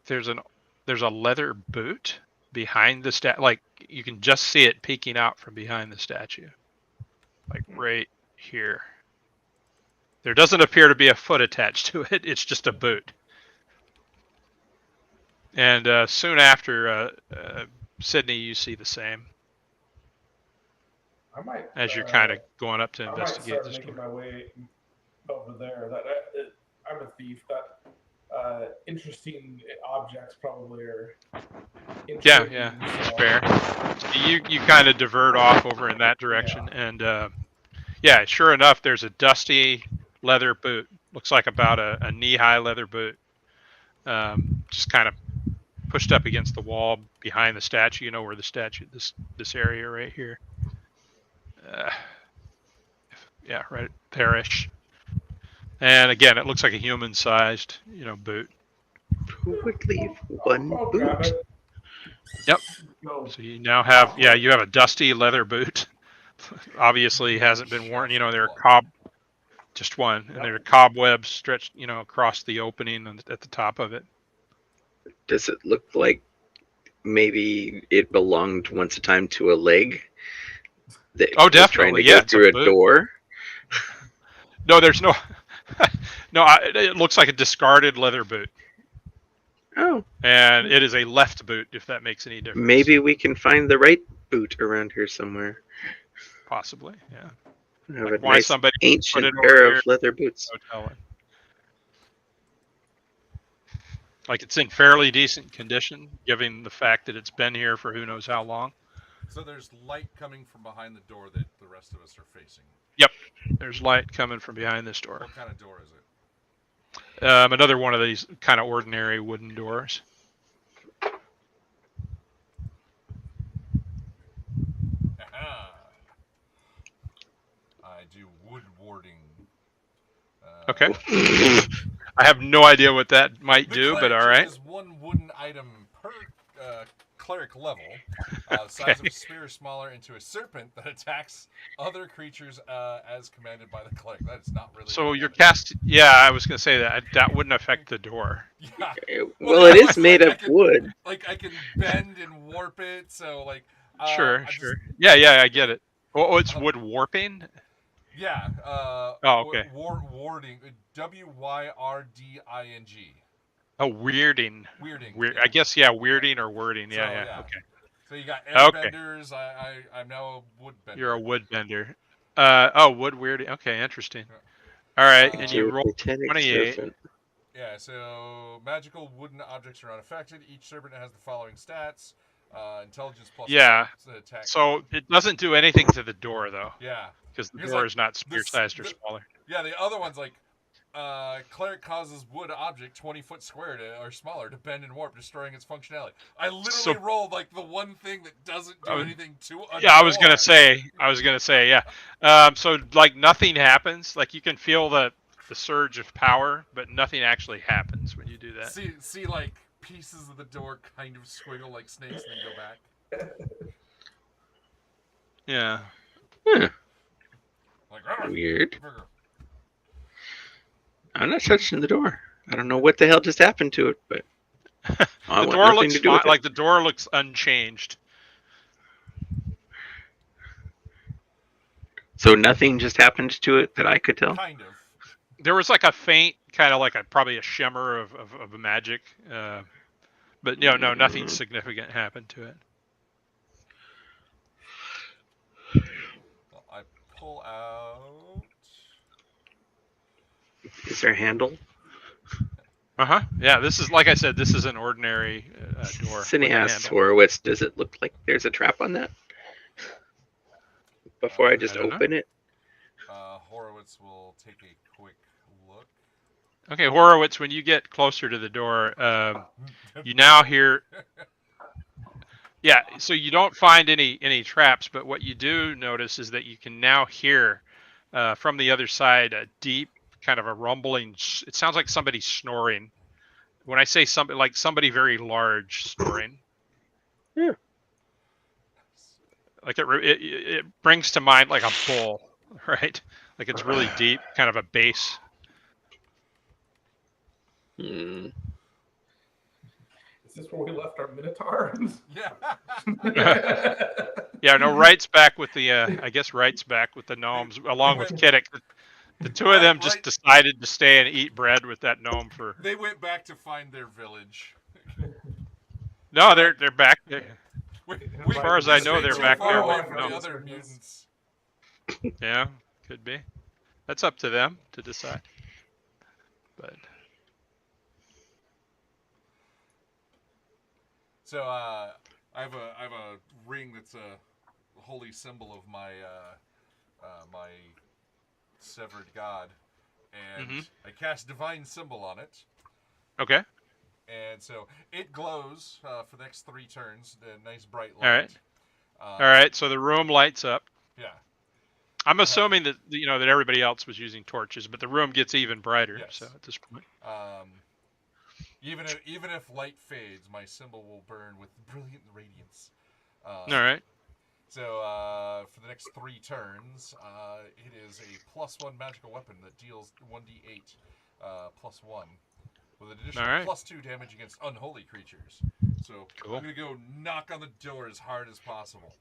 there's a leather boot behind the like you can just see it peeking out from behind the statue, like right here. There doesn't appear to be a foot attached to it. It's just a boot. And soon after, Sydney, you see the same I might. as you're kind of going up to I might investigate start this making door. my way over there. I'm a thief. That interesting objects probably are. Yeah, Intriguing, it's so- fair. So you kind of divert off over in that direction, and yeah, sure enough, there's a dusty leather boot. Looks like about a knee-high leather boot, just kind of pushed up against the wall behind the statue. You know where the statue, this area right here. Yeah, right there-ish. And again, it looks like a human-sized, boot. Who would leave one I'll grab boot? it. Yep. Go. So you now have, you have a dusty leather boot. Obviously hasn't been worn. There are just one, and there are cobwebs stretched, across the opening at the top of it. Does it look like maybe it belonged once a time to a leg? That Oh, was trying definitely. to Yeah, go it's a through a boot. door. No, there's no. No, it looks like a discarded leather boot, Oh, and it is a left boot. If that makes any difference. maybe we can find the right boot around here somewhere. Possibly. Yeah. I have Like a why nice somebody ancient put it over pair here. of leather boots. No telling. Like it's in fairly decent condition, given the fact that it's been here for who knows how long. So there's light coming from behind the door that the rest of us are facing. Yep. There's light coming from behind this door. What kind of door is it? Another one of these kind of ordinary wooden doors. Aha! I do wood warding. Okay. I have no idea what that might The do, but cleric all right. chooses one wooden item per cleric level. The size of a spear is smaller into a serpent that attacks other creatures as commanded by the cleric. That is not really. So your cast, yeah, I was gonna say that wouldn't affect the door. Yeah. Well, it is it's made like of wood. Like I can bend and warp it, so like. Sure. I just- Yeah, I get it. Oh, it's wood warping. Yeah. Oh, okay. Warding. WYRDING. Oh, weirding. Weirding. Weird. Yeah. I guess weirding or wording. So, Yeah. yeah. Okay. So you got Okay. airbenders. I'm now a woodbender. You're a wood bender. Wood weirding. Okay, interesting. All right, and you roll Botanic 28. serpent. Yeah, so magical wooden objects are unaffected. Each serpent has the following stats: intelligence plus. Yeah. Attack. So it doesn't do anything to the door though, Yeah. because the Because, door like, is not spear sized or the- smaller. Yeah, the other one's like, cleric causes wood object 20 foot square or smaller to bend and warp, destroying its functionality. I literally rolled like the one thing that doesn't do anything to a Yeah, I was gonna door. say, yeah. So like nothing happens. Like you can feel the surge of power, but nothing actually happens when you do that. See, like pieces of the door kind of squiggle like snakes and then go back. Yeah. Like Weird. I'm not touching the door. I don't know what the hell just happened to it, but I The want door nothing looks to do with it. like the door looks unchanged. So nothing just happened to it that I could tell. Kind of. There was like a faint, kind of like probably a shimmer of a magic, but no, nothing significant happened to it. Well, I pull out. Is there a handle? Yeah, this is like I said. This is an ordinary door. Cindy with a asks handle. Horowitz, does it look like there's a trap on that? Before I just I don't know. open it? Horowitz will take a quick look. Okay, Horowitz, when you get closer to the door, you now hear. Yeah, so you don't find any traps, but what you do notice is that you can now hear from the other side a deep kind of a rumbling. It sounds like somebody snoring. When I say somebody, like somebody very large snoring. Yeah. Like it brings to mind like a bull, right? Like it's really deep, kind of a bass. Hmm. Is this where we left our Minotaur? Yeah. Yeah, no, Wright's back with the. I guess Wright's back with the gnomes, along with Kiddick. The two of them just decided to stay and eat bread with that gnome for. They went back to find their village. No, they're back. As We far as I know, stayed they're too back far there away with from no. the other mutants. Yeah, could be. That's up to them to decide. But So I have a ring that's a holy symbol of my my severed god, and I cast divine symbol on it. okay, And so it glows for the next 3 turns. A nice bright all light. right, all right. So the room lights up. Yeah. I'm assuming that that everybody else was using torches, but the room gets even brighter. Yes. So at this point, Even if light fades, my symbol will burn with brilliant radiance. all right. So for the next 3 turns, it is a +1 magical weapon that deals 1d8 +1 with an additional All right. +2 damage against unholy creatures. So Cool. I'm gonna go knock on the door as hard as possible.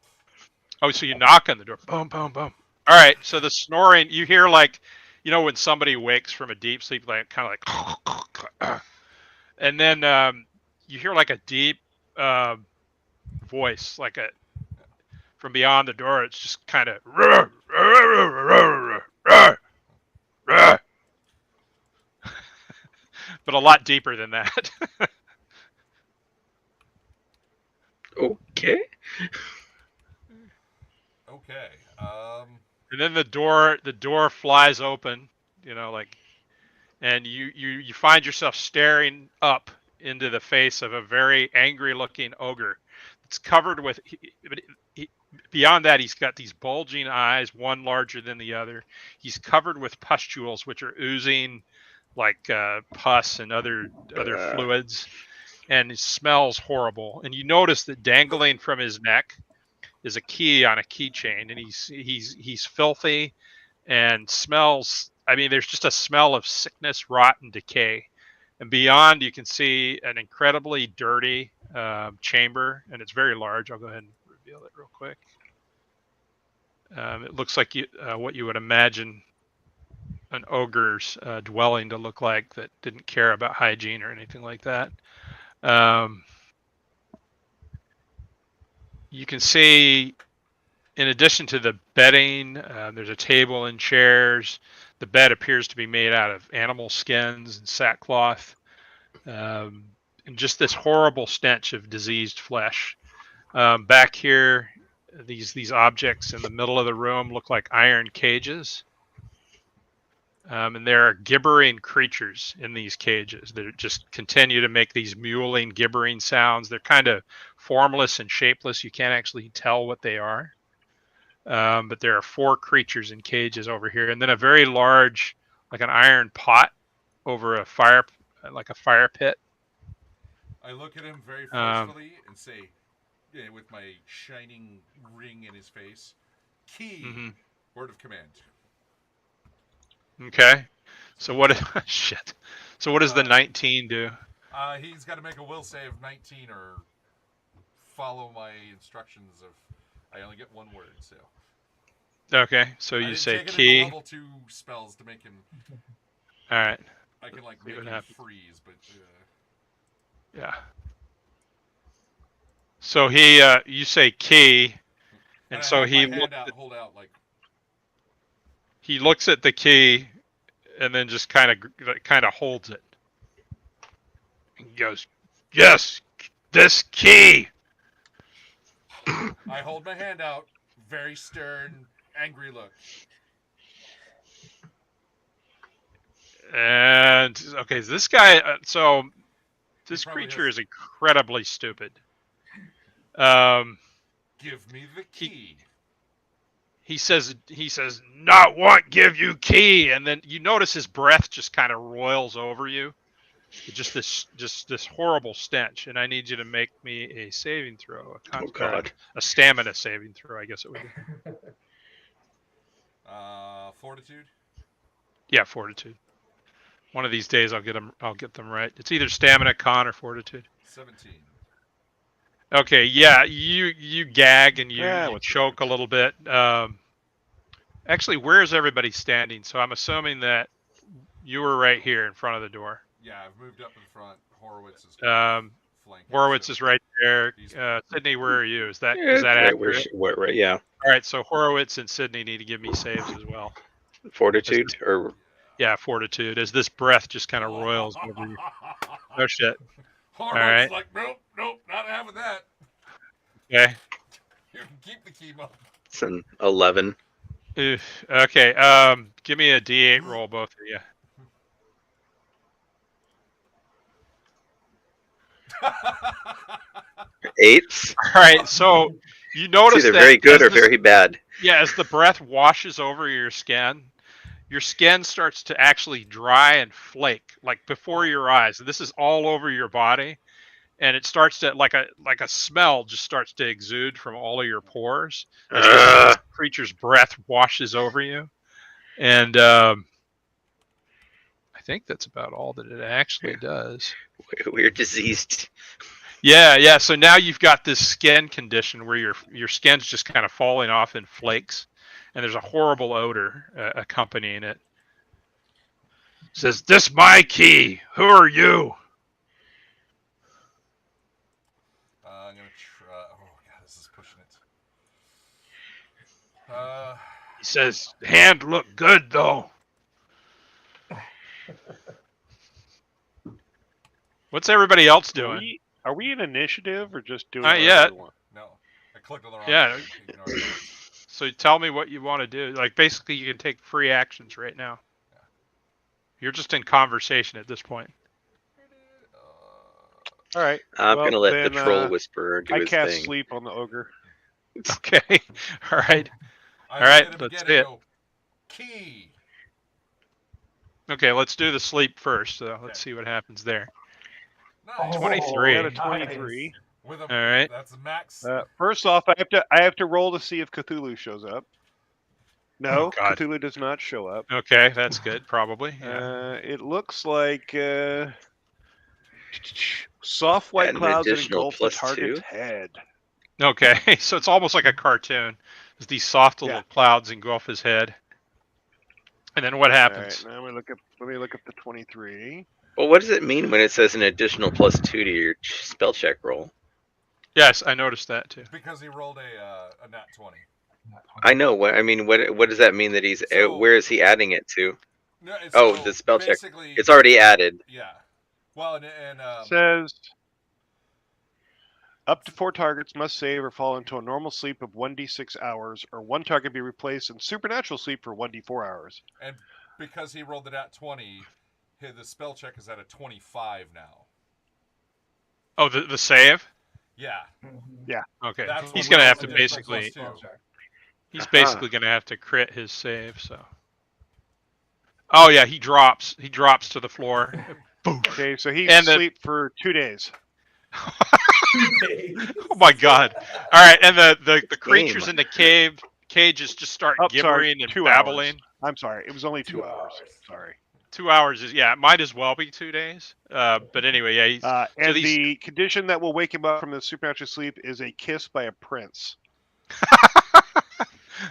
Oh, so you knock on the door. Boom, boom, boom. All right. So the snoring, you hear like, when somebody wakes from a deep sleep, like kind of like, and then you hear like a deep voice, like from beyond the door. It's just kind of, but a lot deeper than that. Okay. Okay. And then the door flies open, like, and you find yourself staring up into the face of a very angry looking ogre. It's covered with beyond that, he's got these bulging eyes, one larger than the other. He's covered with pustules, which are oozing like pus and other fluids, and it smells horrible. And you notice that dangling from his neck is a key on a keychain, and he's filthy and smells. I mean, there's just a smell of sickness, rot, and decay. And beyond, you can see an incredibly dirty chamber, and it's very large. I'll go ahead and reveal it real quick. It looks like what you would imagine an ogre's dwelling to look like, that didn't care about hygiene or anything like that. You can see, in addition to the bedding, there's a table and chairs. The bed appears to be made out of animal skins and sackcloth, and just this horrible stench of diseased flesh. Back here, these objects in the middle of the room look like iron cages. And there are gibbering creatures in these cages that just continue to make these mewling, gibbering sounds. They're kind of formless and shapeless. You can't actually tell what they are. But there are 4 creatures in cages over here, and then a very large, like an iron pot over a fire, like a fire pit. I look at him very forcefully and say, with my shining ring in his face, "Key, word of command." Okay. So what? Shit. So what does the 19 do? He's got to make a will save 19 or follow my instructions of. I only get 1 word, so. Okay. So you say key. Level 2 spells to make him. All right. I can make him freeze, but. Yeah. So you say key, and so he hold out like. He looks at the key, and then just kind of holds it. He goes, "Yes, this key." I hold my hand out, very stern, angry look. And okay, this guy. So this probably creature has- is incredibly stupid. Give me the key. He says, "Not what? Give you key." And then you notice his breath just kind of roils over you. Just this horrible stench. And I need you to make me a saving throw, Oh God. a stamina saving throw, I guess it would be. Fortitude. Yeah, fortitude. One of these days I'll get them right. It's either stamina, con, or fortitude. 17. Okay, yeah, you gag and you what's choke a little bit. Actually, where's everybody standing? So I'm assuming that you were right here in front of the door. Yeah, I've moved up in front. Horowitz is flanking. Horowitz so is right there. he's- Sydney, where are you? Is that Yeah, right accurate? right, yeah. All right, so Horowitz and Sydney need to give me saves as well. Fortitude or Yeah, fortitude, as this breath just kind of roils over you. No shit. Horowitz right. is like, nope, not having that. Okay. You can keep the key, Mo. it's an 11. Oof. Okay. Give me a D8 roll, both of you. Eights. All right. So you It's notice either that very good as or this- very bad. Yeah, as the breath washes over your skin starts to actually dry and flake, like before your eyes. This is all over your body, and it starts to like a smell just starts to exude from all of your pores as this creature's breath washes over you. And I think that's about all that it actually does. We're diseased. Yeah. So now you've got this skin condition where your skin's just kind of falling off in flakes, and there's a horrible odor accompanying it. It says, "This my key. Who are you?" I'm gonna try. Oh god, this is pushing it. He says, "Hand look good though." What's everybody else doing? Are we in initiative or just doing Not whatever yet. we want? No, I clicked on the wrong. Yeah. thing. Ignore that. So tell me what you want to do. Like basically, you can take free actions right now. You're just in conversation at this point. All right. I'm Well, gonna let the then, troll whisperer do I his cast thing. sleep on the ogre. Okay. All right. I All right, hit him let's again see and it. go, key. Okay. Let's do the sleep first. So let's see what happens there. Nice. 23. Got a 23. With a, All right. That's a max. First off, I have to roll to see if Cthulhu shows up. No, Oh, God. Cthulhu does not show up. Okay, that's good. Probably. Yeah. It looks like soft white Add an clouds that additional engulf the +2? target's head. Okay, so it's almost like a cartoon. There's these soft little Yeah. clouds engulf his head, and then what All happens? right, now let me look up the 23. Well, what does it mean when it says an additional +2 to your spell check roll? Yes, I noticed that too. Because he rolled a nat 20. I know. What I mean, what does that mean that he's? So- Where is he adding it to? No, Oh, so the spell check. basically, It's already added. Yeah. Well, and Says up to 4 targets must save or fall into a normal sleep of 1d6 hours, or one target be replaced in supernatural sleep for 1d4 hours. and because he rolled the nat 20, the spell check is at a 25 now. Oh, the save. Yeah. Okay, That's he's what gonna we have also to did for basically. +2. He's basically gonna have to crit his save. So. Oh yeah, he drops. He drops to the floor. Boom. Okay, so he's And the- asleep for 2 days. Oh my god! All right, and the creatures in the cages just start Oh, sorry, gibbering and 2 babbling. hours. I'm sorry, it was only 2 hours. Sorry. 2 hours is it might as well be 2 days. But anyway, yeah. He's, And these- the condition that will wake him up from the supernatural sleep is a kiss by a prince.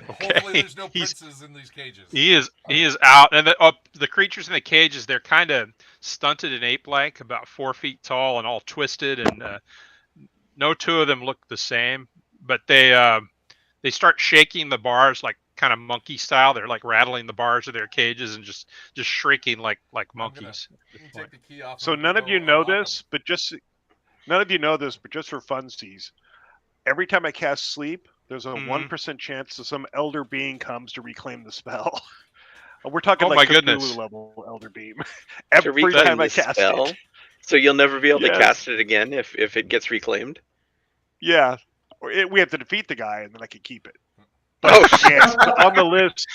Hopefully, okay. there's no He's- princes in these cages. He is out, and the creatures in the cages, they're kind of stunted and ape-like, about 4 feet tall and all twisted, and no two of them look the same. But they start shaking the bars like kind of monkey style. They're like rattling the bars of their cages and just shrieking like monkeys. You can take the key off. So him none and of you go know unlock him. this, but just for funsies, every time I cast sleep, there's a Mhm. 1% chance that some elder being comes to reclaim the spell. We're talking Oh like my Cthulhu goodness. level Elder Beam. To Every reclaim time I the cast spell, it. so you'll never be able to Yes. cast it again if it gets reclaimed. Yeah. We have to defeat the guy, and then I can keep it. Oh, But yes, on the list.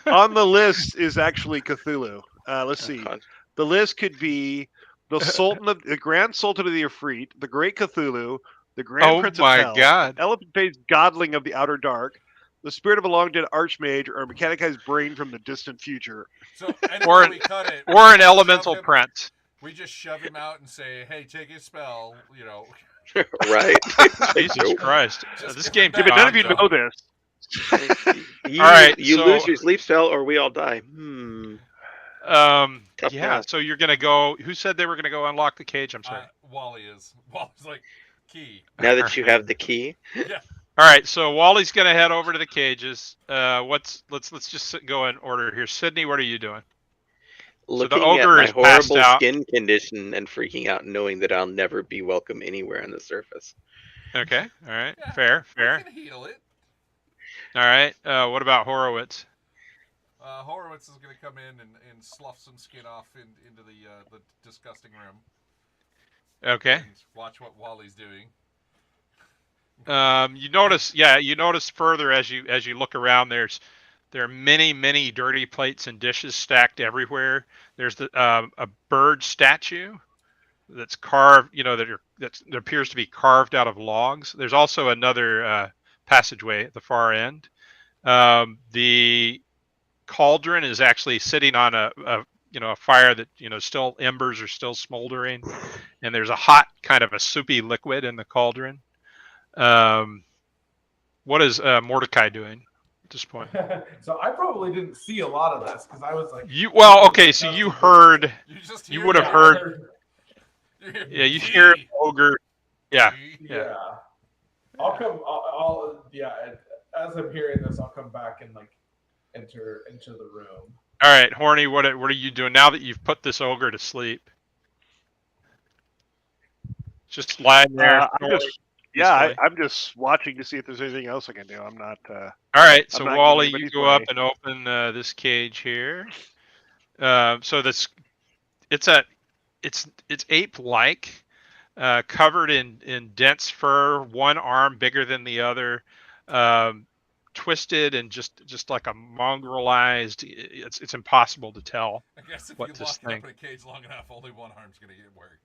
On the list is actually Cthulhu. Let's see. God. The list could be the Grand Sultan of the Ifrit, the Great Cthulhu, the Grand Oh Prince of my Hell, God. Elephant-faced Godling of the Outer Dark, the Spirit of a Long Dead Archmage, or a Mechanicized Brain from the Distant Future. So any Or way an- we cut it, Or an we elemental shove him- prince. We just shove him out and say, "Hey, take his spell." You know, Right. Jesus Nope. Christ. Just This give game it Yeah, back. but none of you Joe. know this. You, All right, you so- lose your sleep spell, or we all die. Tough Yeah, math. so you're going to go. Who said they were going to go unlock the cage? I'm sorry. Wally is. Wally's like, key. Now that you have the key, Yeah. All right, so Wally's going to head over to the cages. Let's just go in order here. Sydney, what are you doing? looking ogre at my is passed horrible out. skin condition and freaking out, knowing that I'll never be welcome anywhere on the surface. Okay, all right, Yeah, fair. We can heal it. All right, what about Horowitz? Horowitz is going to come in and slough some skin off into the disgusting room. Okay. And watch what Wally's doing. You notice further as you look around. There are many dirty plates and dishes stacked everywhere. There's a bird statue that's carved, that appears to be carved out of logs. There's also another passageway at the far end. The cauldron is actually sitting on a fire that still embers are still smoldering, and there's a hot kind of a soupy liquid in the cauldron. What is Mordecai doing at this point? So I probably didn't see a lot of this because I was like, So you heard. You would have heard. Yeah, you hear an ogre. Yeah. Yeah. I'll as I'm hearing this, I'll come back and like enter into the room. All right, Horny, what are you doing now that you've put this ogre to sleep? Just lying there. I'm just watching to see if there's anything else I can do. I'm not. All right, so I'm not Wally, getting you anybody's go way. up and open this cage here. So it's ape-like, covered in dense fur, one arm bigger than the other, twisted and just like a mongrelized. It's impossible to tell. I guess if what you this lock it thing- up in a cage long enough, only one arm's going to get work.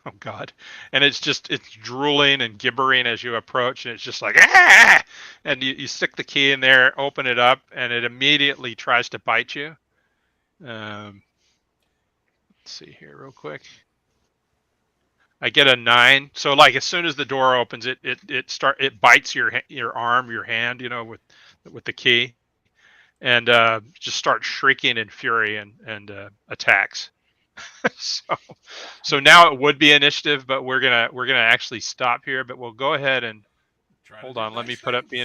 Oh God! And it's drooling and gibbering as you approach, and it's just like ah! And you stick the key in there, open it up, and it immediately tries to bite you. Let's see here real quick. I get a 9. So like as soon as the door opens, it bites your arm, your hand, with the key, and just starts shrieking in fury and attacks. So now it would be initiative, but we're gonna actually stop here. But we'll go ahead and hold on. Let me put up the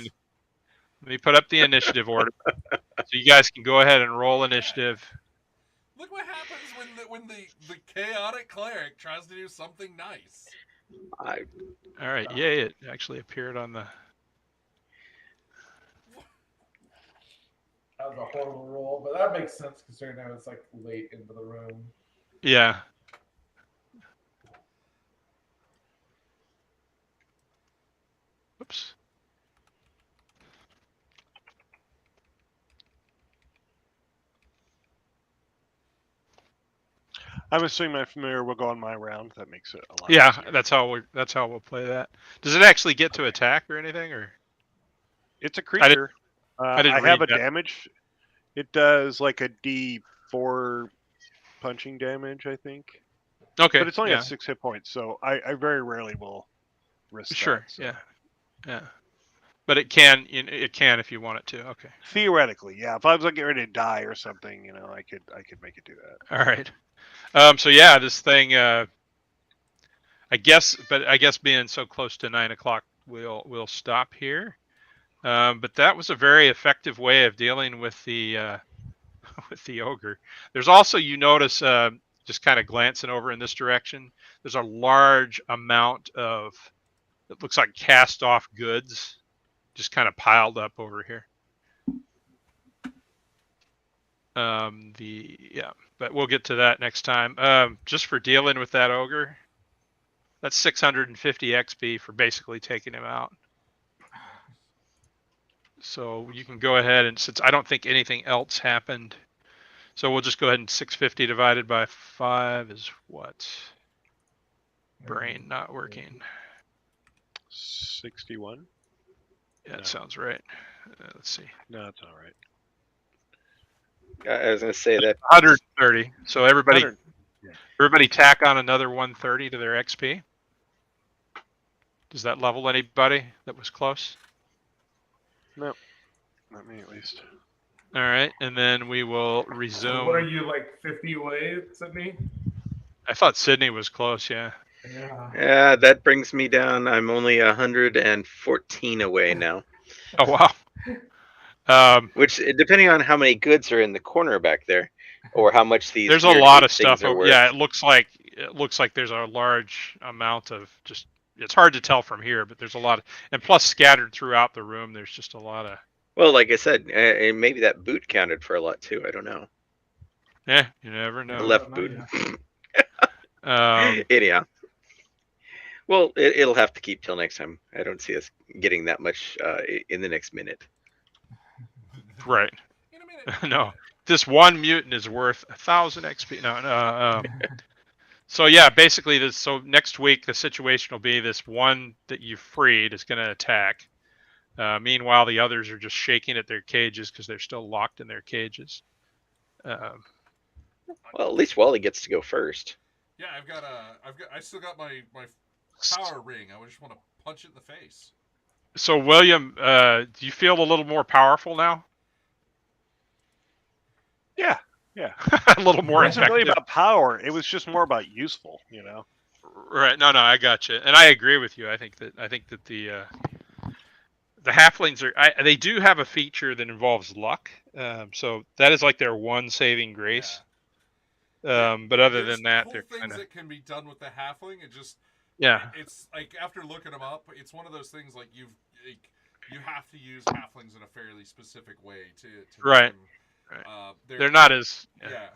initiative order, so you guys can go ahead and roll initiative. Look what happens when the chaotic cleric tries to do something nice. All right, yay! It actually appeared on the. That was a horrible roll, but that makes sense considering I was like late into the room. Yeah. Oops. I'm assuming my familiar will go on my round. That makes it a lot. Yeah, easier. that's how we'll play that. Does it actually get to attack or anything, or? It's a creature. I didn't have a read that. damage. It does like a D4 punching damage, I think. Okay. But it's only yeah. at 6 hit points, so I very rarely will risk Sure. that. So. Yeah. But it can if you want it to. Okay. Theoretically, yeah. If I was like getting ready to die or something, I could make it do that. All right. So yeah, this thing. I guess being so close to 9 o'clock, we'll stop here. But that was a very effective way of dealing with the with the ogre. There's also, you notice, just kind of glancing over in this direction, there's a large amount of, it looks like cast off goods just kind of piled up over here. But we'll get to that next time. Just for dealing with that ogre, that's 650 XP for basically taking him out. So you can go ahead, and since I don't think anything else happened, so we'll just go ahead and 650 divided by 5 is what? Brain not working. 61. Yeah, No. that sounds right. Let's see. No, that's not right. I was gonna say that 130. So everybody 100. everybody tack on another 130 to their XP. Does that level anybody that was close? No, not me at least. All right, and then we will So resume. what are you, like 50 away, Sydney? I thought Sydney was close. Yeah. Yeah. that brings me down. I'm only 114 away now. Oh wow. Which, depending on how many goods are in the corner back there, or how much these There's a weird lot hate of stuff. things are worth. Yeah, it looks like there's a large amount of just. It's hard to tell from here, but there's a lot of, and plus scattered throughout the room, there's just a lot of. Well, like I said, and maybe that boot counted for a lot too. I don't know. Yeah, you never The know. left know boot. yet. Anyhow. Well, it'll have to keep till next time. I don't see us getting that much in the next minute. Right. In a minute. No, this one mutant is worth 1,000 XP. No. So yeah, basically, so next week the situation will be this one that you freed is going to attack. Meanwhile, the others are just shaking at their cages because they're still locked in their cages. Well, at least Wally gets to go first. Yeah, I still got my power ring. I just want to punch it in the face. So William, do you feel a little more powerful now? Yeah. A little more It wasn't really effective. about power. It was just more about useful, you know. Right. No, I got you, and I agree with you. I think that the halflings they do have a feature that involves luck. So that is like their one saving grace. But other There's than that, cool they're things kind of that can be done with the halfling. It just it's like after looking them up, it's one of those things like you have to use halflings in a fairly specific way to Right. Them, right. They're not as yeah.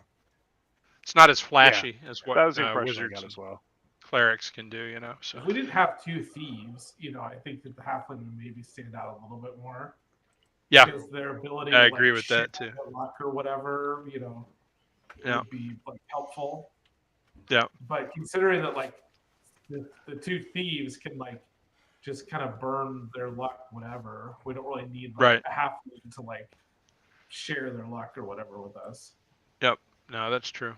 It's not as flashy as what That was the impression wizards I got and as well. clerics can do. So If we didn't have two thieves, I think that the halfling would maybe stand out a little bit more. yeah, Because their ability I to agree with share that too. their luck or whatever, Yeah. would be like helpful. Yeah. But considering that like the two thieves can like just kind of burn their luck, whatever, we don't really need like Right. a halfling to like share their luck or whatever with us. Yep. No, that's true.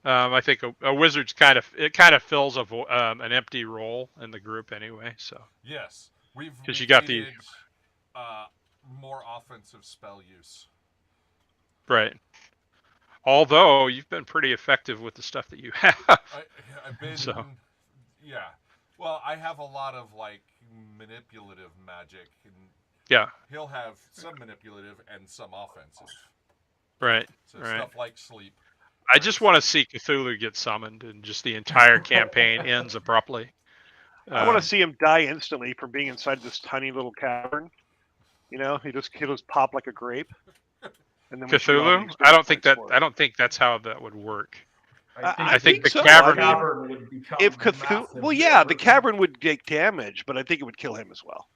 I think a wizard's kind of fills an empty role in the group anyway. So Yes, we've you got the needed, more offensive spell use. right. Although you've been pretty effective with the stuff that you have. I've been yeah. Well, I have a lot of like manipulative magic, and yeah. he'll have some manipulative and some offensive. Right. So right. stuff like sleep. I just want to see Cthulhu get summoned and just the entire campaign ends abruptly. I want to see him die instantly from being inside this tiny little cavern. He just pop like a grape. And then Cthulhu? I don't think that's how that would work. I think the so. cavern would become if Cthulhu, well, yeah, the cavern would get damage, but I think it would kill him as well.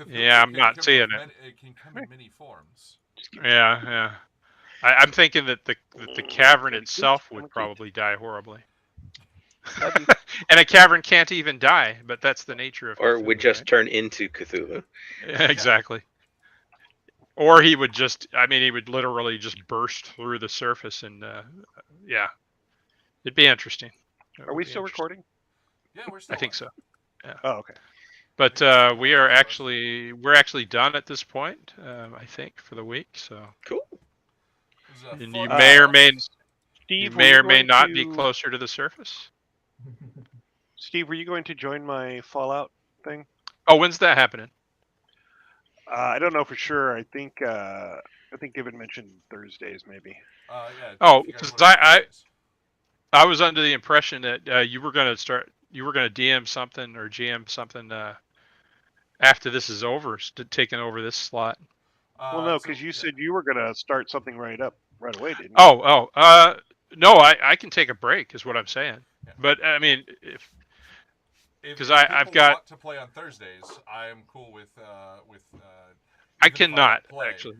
Yeah, I'm not seeing it. It can come in many forms. Yeah. I'm thinking that the cavern itself would probably die horribly. And a cavern can't even die, but that's the nature of Cthulhu. Or would just turn into Cthulhu. Yeah, exactly. Or he would literally just burst through the surface and, yeah. It'd be interesting. Are we still recording? Yeah, we're still. I think so. Yeah. Oh, okay. But we're actually done at this point, I think, for the week. So cool. And you may or may not be to... closer to the surface. Steve, were you going to join my Fallout thing? Oh, when's that happening? I don't know for sure. I think Given mentioned Thursdays, maybe. Yeah. Oh, because I was under the impression that you were going to DM something or GM something after this is over, taking over this slot. Well, no, So, because you yeah. said you were gonna start something right away, didn't you? No, I can take a break, is what I'm saying. Yeah. But I mean, If 'cause if I've people got- want to play on Thursdays, I am cool with I even if cannot don't play. actually.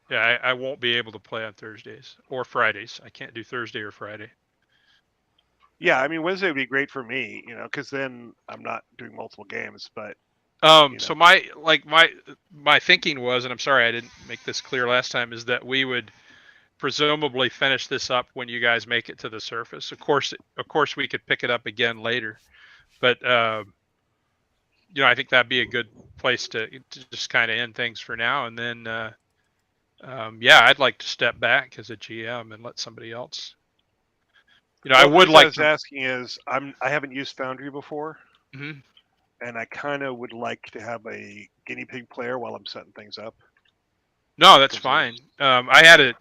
Yeah, I won't be able to play on Thursdays or Fridays. I can't do Thursday or Friday. Yeah, I mean Wednesday would be great for me, because then I'm not doing multiple games. But So my thinking was, and I'm sorry I didn't make this clear last time, is that we would presumably finish this up when you guys make it to the surface. Of course, we could pick it up again later, but I think that'd be a good place to just kind of end things for now, and then I'd like to step back as a GM and let somebody else. I the would reason I like was to. asking is I haven't used Foundry before, Mhm. and I kind of would like to have a guinea pig player while I'm setting things up. No, that's 'Cause fine. I had a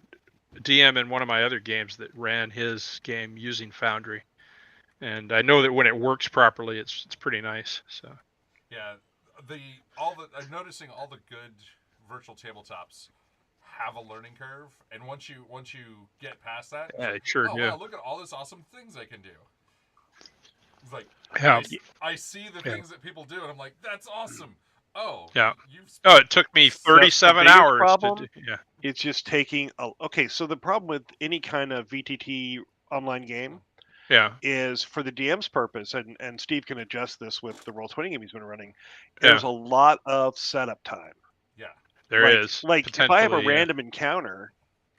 DM in one of my other games that ran his game using Foundry, and I know that when it works properly, it's pretty nice. So Yeah, I'm noticing all the good virtual tabletops have a learning curve, and once you get past that, yeah, it's it sure oh do. wow, look at all this awesome things I can do. It's like Yeah, I see the things that people do, and I'm like, that's awesome. Oh, yeah. you've Oh, it took me The 37 biggest hours problem to do. Yeah, it's just taking. Okay, so the problem with any kind of VTT online game yeah, is for the DM's purpose, and Steve can adjust this with the Roll20 game he's been running. yeah. There's a lot of setup time. yeah. There is Like if I have a potentially. Yeah, random encounter,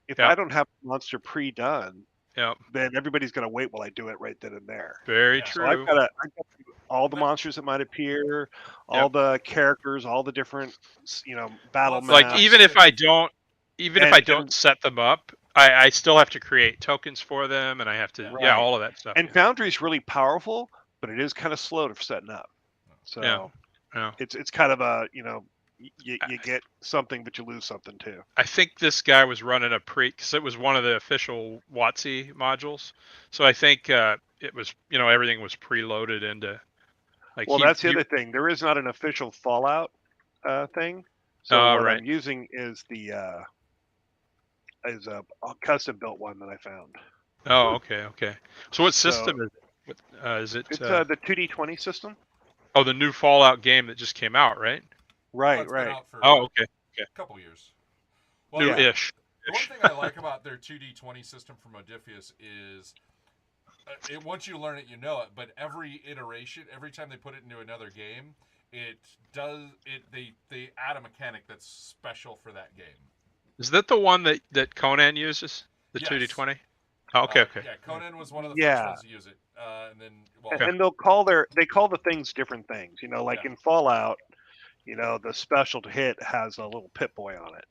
if Yep. I don't have the monster pre-done, yeah. then everybody's gonna wait while I do it right then and there. Very Yeah. So I've true. got to do all the monsters that might appear, all the characters, all the different battle Well, it's Like maps. even if I don't And- set them up, I still have to create tokens for them, and I have to Right. all of that stuff. And Foundry is really powerful, but it is kind of slow to setting up. So Yeah. it's kind of a you get something, but you lose something too. I think this guy was running a because it was one of the official WotC modules. So I think it was, everything was preloaded into. Like Well, that's the other thing. There is not an official Fallout thing. So what right. I'm using is is a custom built one that I found. Oh, okay. So what So- system is it? Is it? It's the 2D20 system. Oh, the new Fallout game that just came out, right? Right, It's been right. out for Oh, okay. a couple years. Well, New-ish. The one thing I like about their 2D20 system from Modiphius is once you learn it, you know it. But every iteration, every time they put it into another game, they add a mechanic that's special for that game. Is that the one that Conan uses? The Yes. 2D20? Oh, okay. Yeah, Conan was one of the Yeah. first ones to use it, and then And they'll call the things different things. Like Yeah. in Fallout, the special to hit has a little Pip Boy on it.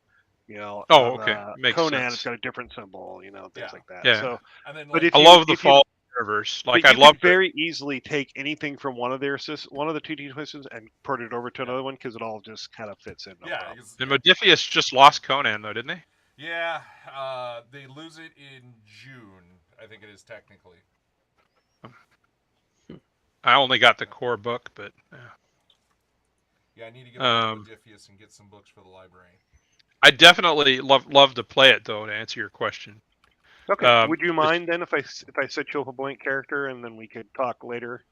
Oh, on, okay. Makes Conan, sense. it's got a different symbol. Things Yeah. like that. Yeah. So, and then but like, if I you, love the if you, Fallout universe. Like, but I'd you love could very easily take anything from one of the 2D systems and port it over to another one because it all just kind of fits in. No yeah, problem. because- And Modiphius just lost Conan, though, didn't they? yeah, they lose it in June. I think it is technically. I only got the core book, but Yeah, I need to get on Modiphius and get some books for the library. I definitely love to play it, though. To answer your question, Okay. Would you mind then if I set you up a blank character and then we could talk later?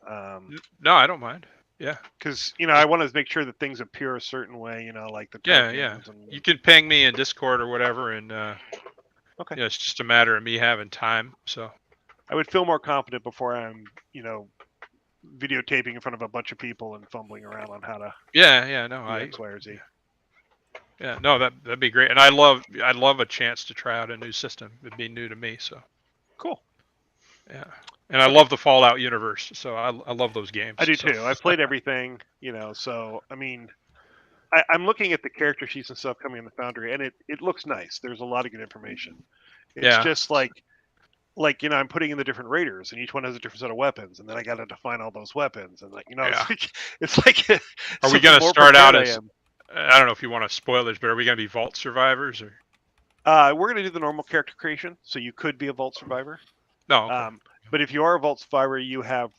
No, I don't mind. Yeah, Because I want to make sure that things appear a certain way. Like the yeah. tokens and- You can ping me in Discord or whatever, and Okay. it's just a matter of me having time. So I would feel more confident before I'm videotaping in front of a bunch of people and fumbling around on how to yeah, no, do X, Y, or Z. yeah, no, that'd be great. And I'd love a chance to try out a new system. It'd be new to me, so Cool. yeah. And I love the Fallout universe, so I love those games. I do so. too. I've played everything, so I mean, I'm looking at the character sheets and stuff coming in the Foundry, and it looks nice. There's a lot of good information. It's just like I'm putting in the different raiders, and each one has a different set of weapons, and then I got to define all those weapons, and it's like. Are we going to start out as? I don't know if you want to spoil this, but are we going to be Vault survivors or? We're going to do the normal character creation, so you could be a Vault survivor. No. Okay. But if you are a Vault survivor, you have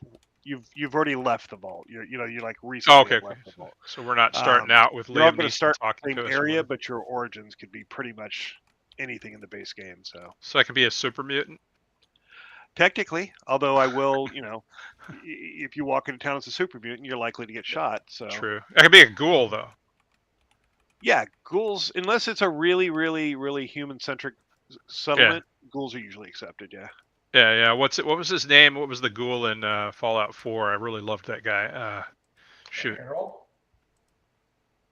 you've already left the vault. You like recently okay. left the vault. So we're not starting out with You're all Liam going to Neeson start talking in the to same us. or area, whatever. but your origins could be pretty much anything in the base game. So I can be a super mutant. Technically, although I will, if you walk into town as a super mutant, you're likely to get shot. So True. I can be a ghoul though. yeah, ghouls, unless it's a really, really, really human-centric settlement, ghouls are usually accepted. Yeah. Yeah. What was his name? What was the ghoul in Fallout 4? I really loved that guy. Shoot. Harold?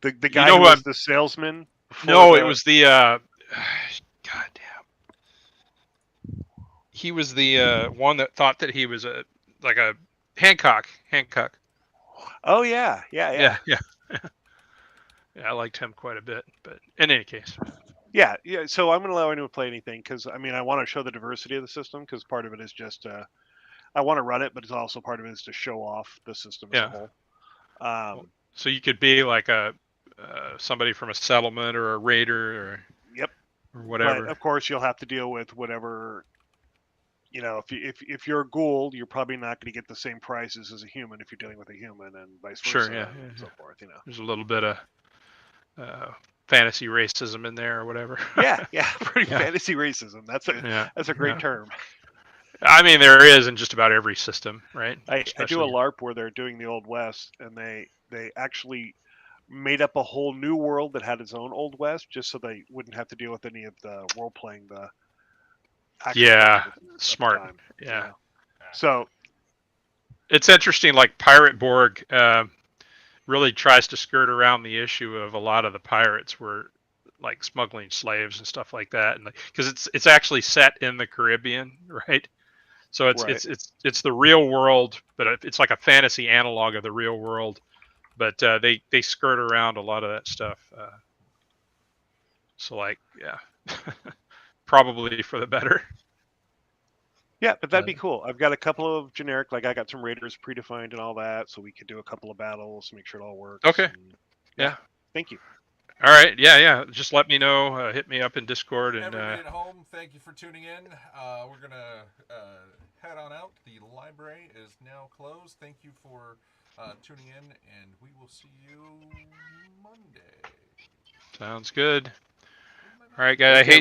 The guy know who who was I'm- the salesman. No, it was the. Goddamn. He was the one that thought that he was a Hancock. Hancock. Oh yeah. Yeah. Yeah, I liked him quite a bit. But in any case. Yeah. So I'm going to allow anyone to play anything because I mean I want to show the diversity of the system because part of it is just I want to run it, but it's also part of it is to show off the system as a whole. So you could be like a somebody from a settlement or a raider Yep. or whatever. But of course, you'll have to deal with whatever. If you're a ghoul, you're probably not going to get the same prices as a human if you're dealing with a human, and vice versa, Sure. Yeah. and so forth. There's a little bit of fantasy racism in there or whatever. Yeah. Pretty Yeah. fantasy racism. That's a great term. I mean, there is in just about every system, right? I do a Especially- LARP where they're doing the Old West, and they actually made up a whole new world that had its own Old West, just so they wouldn't have to deal with any of the role playing. The actual Yeah, at the smart. time, Yeah. So It's interesting. Like Pirate Borg really tries to skirt around the issue of a lot of the pirates were like smuggling slaves and stuff like that, and because it's actually set in the Caribbean, right? So it's the real world, but it's like a fantasy analog of the real world. But they skirt around a lot of that stuff. So like, yeah, probably for the better. yeah, but that'd be cool. I've got a couple of generic, like I got some raiders predefined and all that, so we could do a couple of battles, make sure it all works. Okay. And, Yeah. Thank you. All right. Yeah. Just let me know. Hit me up in Discord and. Everybody at home, thank you for tuning in. We're gonna head on out. The library is now closed. Thank you for tuning in, and we will see you Monday. Sounds good. All right, guys. I hate